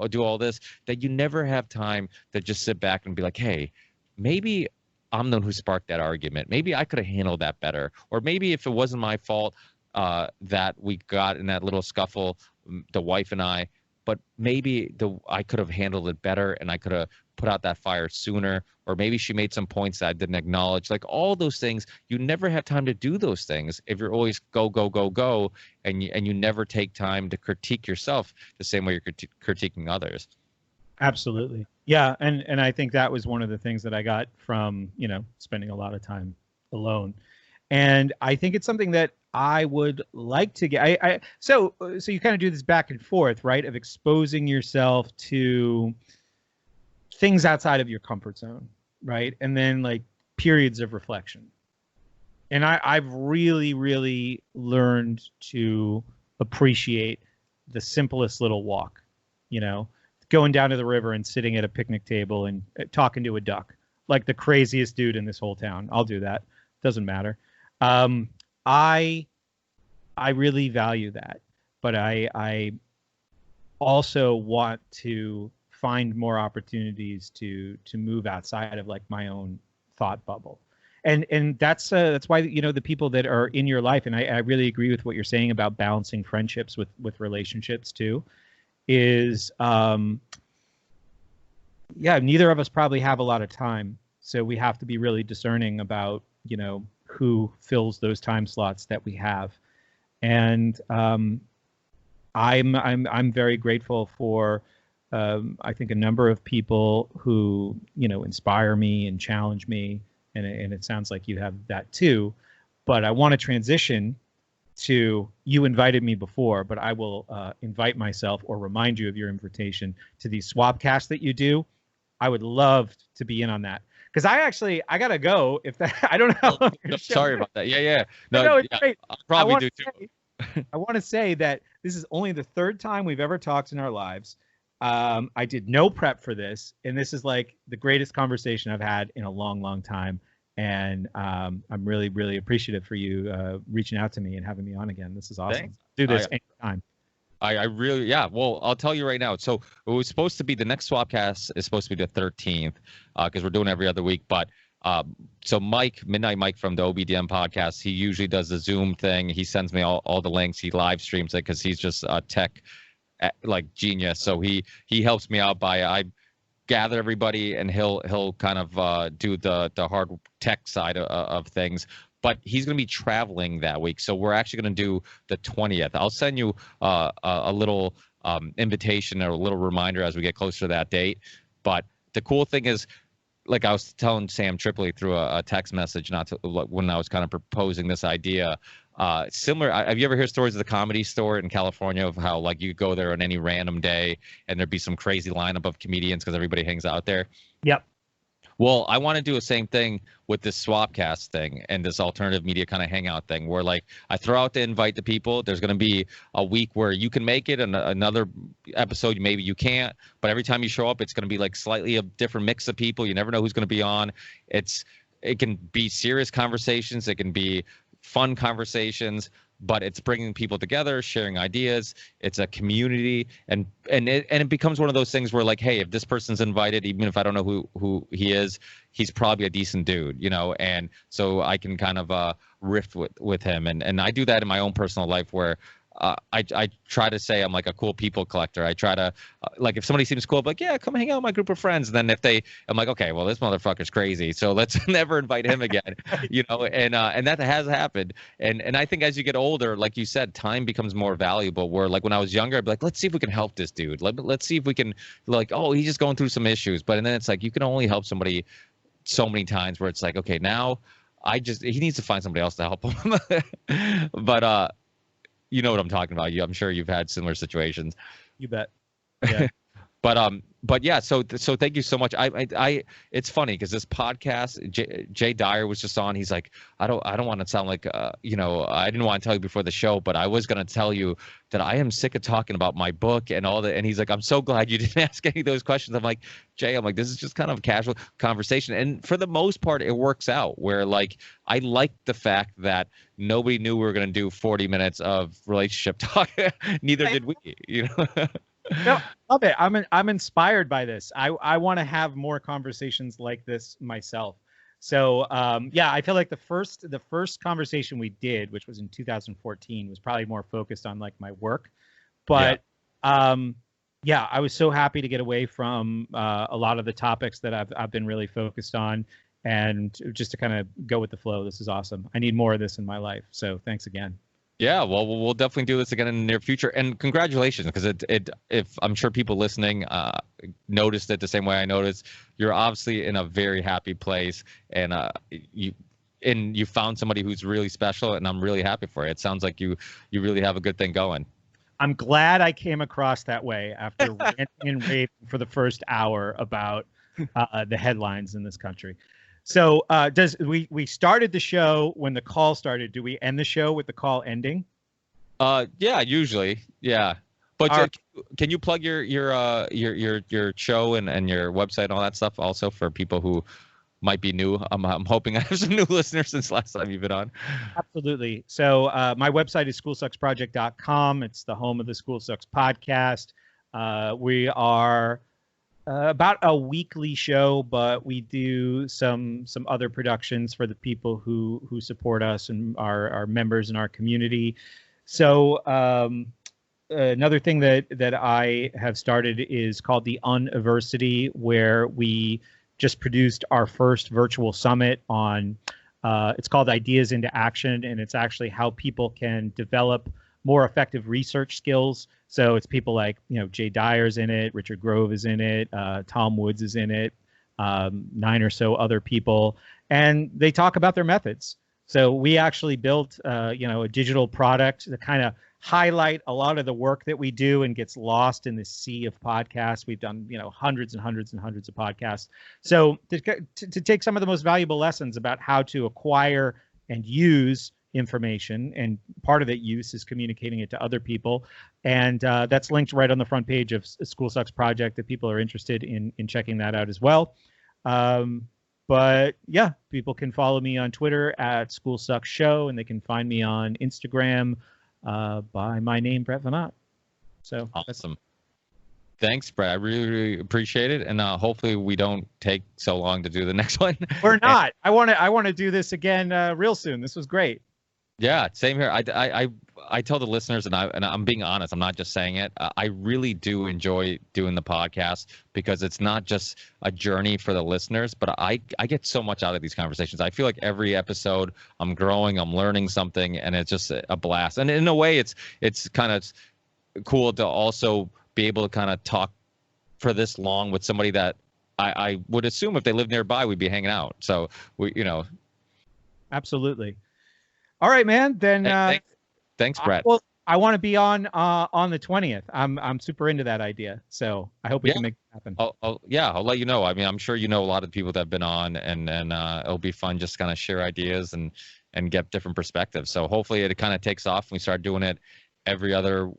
do all this, that you never have time to just sit back and be like, hey, maybe I'm the one who sparked that argument. Maybe I could have handled that better. Or maybe if it wasn't my fault that we got in that little scuffle, the wife and I, but maybe I could have handled it better and I could have put out that fire sooner. Or maybe she made some points that I didn't acknowledge. Like all those things, you never have time to do those things if you're always go, go, go, go, and you never take time to critique yourself the same way you're critiquing others. Absolutely. Yeah. And I think that was one of the things that I got from, spending a lot of time alone. And I think it's something that I would like to get. So you kind of do this back and forth, right? Of exposing yourself to things outside of your comfort zone, right? And then like periods of reflection. And I've really, really learned to appreciate the simplest little walk, going down to the river and sitting at a picnic table and talking to a duck, like the craziest dude in this whole town. I'll do that. Doesn't matter. I really value that, but I also want to find more opportunities to move outside of like my own thought bubble. And that's why, the people that are in your life, and I really agree with what you're saying about balancing friendships with relationships too, is neither of us probably have a lot of time, so we have to be really discerning about who fills those time slots that we have. And I'm very grateful for I think a number of people who inspire me and challenge me, and it sounds like you have that too. But I want to transition to, you invited me before, but I will invite myself or remind you of your invitation to these swapcasts that you do. I would love to be in on that, because I gotta go. If that, I don't know. Sorry about that. Yeah. No, it's great. I'll probably do too. I want to say that this is only the third time we've ever talked in our lives. I did no prep for this, and this is like the greatest conversation I've had in a long, long time. And I'm really, really appreciative for you reaching out to me and having me on again. This is awesome. Thanks. Do this anytime. I really, yeah. Well, I'll tell you right now. So it was supposed to be, the next Swapcast is supposed to be the 13th because we're doing every other week. But so Midnight Mike from the OBDM podcast, he usually does the Zoom thing. He sends me all the links. He live streams it because he's just a tech like genius. So he helps me out by I gather everybody and he'll kind of do the hard tech side of things. But he's going to be traveling that week, so we're actually going to do the 20th. I'll send you a little invitation or a little reminder as we get closer to that date. But the cool thing is, like I was telling Sam Tripoli through a text message, when I was kind of proposing this idea. Similar, have you ever heard stories of the Comedy Store in California, of how like you go there on any random day and there'd be some crazy lineup of comedians because everybody hangs out there? Yep. Well, I want to do the same thing with this Swapcast thing and this alternative media kind of hangout thing, where like I throw out the invite to people. There's going to be a week where you can make it, and another episode maybe you can't. But every time you show up, it's going to be like slightly a different mix of people. You never know who's going to be on. It can be serious conversations. It can be fun conversations, but it's bringing people together, sharing ideas. It's a community, and it becomes one of those things where like, hey, if this person's invited, even if I don't know who he is, he's probably a decent dude, and so I can kind of riff with him, and I do that in my own personal life where I try to say I'm like a cool people collector. I try to like, if somebody seems cool, I'm like, yeah, come hang out with my group of friends. And then I'm like, okay, well, this motherfucker's crazy, so let's never invite him again, and that has happened. And I think as you get older, like you said, time becomes more valuable. Where like when I was younger, I'd be like, let's see if we can help this dude. Let's see if we can, like, oh, he's just going through some issues. But then it's like you can only help somebody so many times where it's like, okay, now he needs to find somebody else to help him. But you know what I'm talking about. I'm sure you've had similar situations. You bet. Yeah. But yeah, so thank you so much. It's funny because this podcast, Jay Dyer was just on. He's like, I don't want to sound like, I didn't want to tell you before the show, but I was going to tell you that I am sick of talking about my book and all that. And he's like, I'm so glad you didn't ask any of those questions. I'm like, Jay, this is just kind of a casual conversation. And for the most part, it works out where like, I like the fact that nobody knew we were going to do 40 minutes of relationship talk. Neither did we, No, love it. I'm inspired by this. I want to have more conversations like this myself. So yeah, I feel like the first conversation we did, which was in 2014, was probably more focused on like my work. But yeah, I was so happy to get away from a lot of the topics that I've been really focused on, and just to kind of go with the flow. This is awesome. I need more of this in my life. So thanks again. Yeah, well, we'll definitely do this again in the near future. And congratulations, because if I'm sure people listening noticed it the same way I noticed, you're obviously in a very happy place, and you found somebody who's really special, and I'm really happy for you. It sounds like you really have a good thing going. I'm glad I came across that way after ranting and raving for the first hour about the headlines in this country. So we started the show when the call started. Do we end the show with the call ending? Yeah, usually. Yeah. But can you plug your show and your website and all that stuff also for people who might be new? I'm hoping I have some new listeners since last time you've been on. Absolutely. So my website is schoolsucksproject.com. It's the home of the School Sucks podcast. We are about a weekly show, but we do some other productions for the people who support us and our members in our community. So another thing that I have started is called the University, where we just produced our first virtual summit on it's called Ideas into Action, and it's actually how people can develop more effective research skills. So it's people like, Jay Dyer's in it, Richard Grove is in it, Tom Woods is in it, 9 or so other people, and they talk about their methods. So we actually built, a digital product to kind of highlight a lot of the work that we do and gets lost in the sea of podcasts. We've done, hundreds and hundreds and hundreds of podcasts. So to take some of the most valuable lessons about how to acquire and use information, and part of that use is communicating it to other people, and that's linked right on the front page of School Sucks Project if people are interested in checking that out as well. But yeah, people can follow me on Twitter at School Sucks Show, and they can find me on Instagram by my name, Brett Veinotte. So awesome. Thanks, Brett. I really, really appreciate it, and hopefully we don't take so long to do the next one. We're not. I want to do this again real soon. This was great. Yeah, same here. I tell the listeners, and I'm being honest, I'm not just saying it. I really do enjoy doing the podcast because it's not just a journey for the listeners, but I get so much out of these conversations. I feel like every episode I'm growing, I'm learning something, and it's just a blast. And in a way, it's kind of cool to also be able to kind of talk for this long with somebody that I would assume if they lived nearby, we'd be hanging out. So Absolutely. All right, man. Then thanks, Brett. Well, I want to be on the 20th. I'm super into that idea. So I hope we can make it happen. I'll let you know. I mean, I'm sure you know a lot of people that have been on, and it'll be fun just kind of share ideas and get different perspectives. So hopefully it kind of takes off and we start doing it every other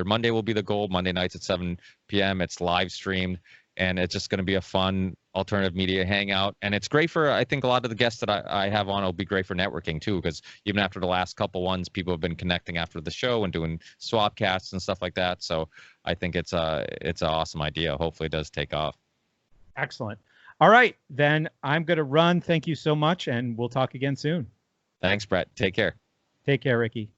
Monday will be the goal. Monday nights at 7 p.m. It's live streamed, and it's just going to be a fun alternative media hangout. And it's great for, I think a lot of the guests that I have on will be great for networking too, because even after the last couple ones, people have been connecting after the show and doing swap casts and stuff like that. So I think it's an awesome idea. Hopefully it does take off. Excellent. All right, then I'm going to run. Thank you so much, and we'll talk again soon. Thanks, Brett. Take care. Take care, Ricky.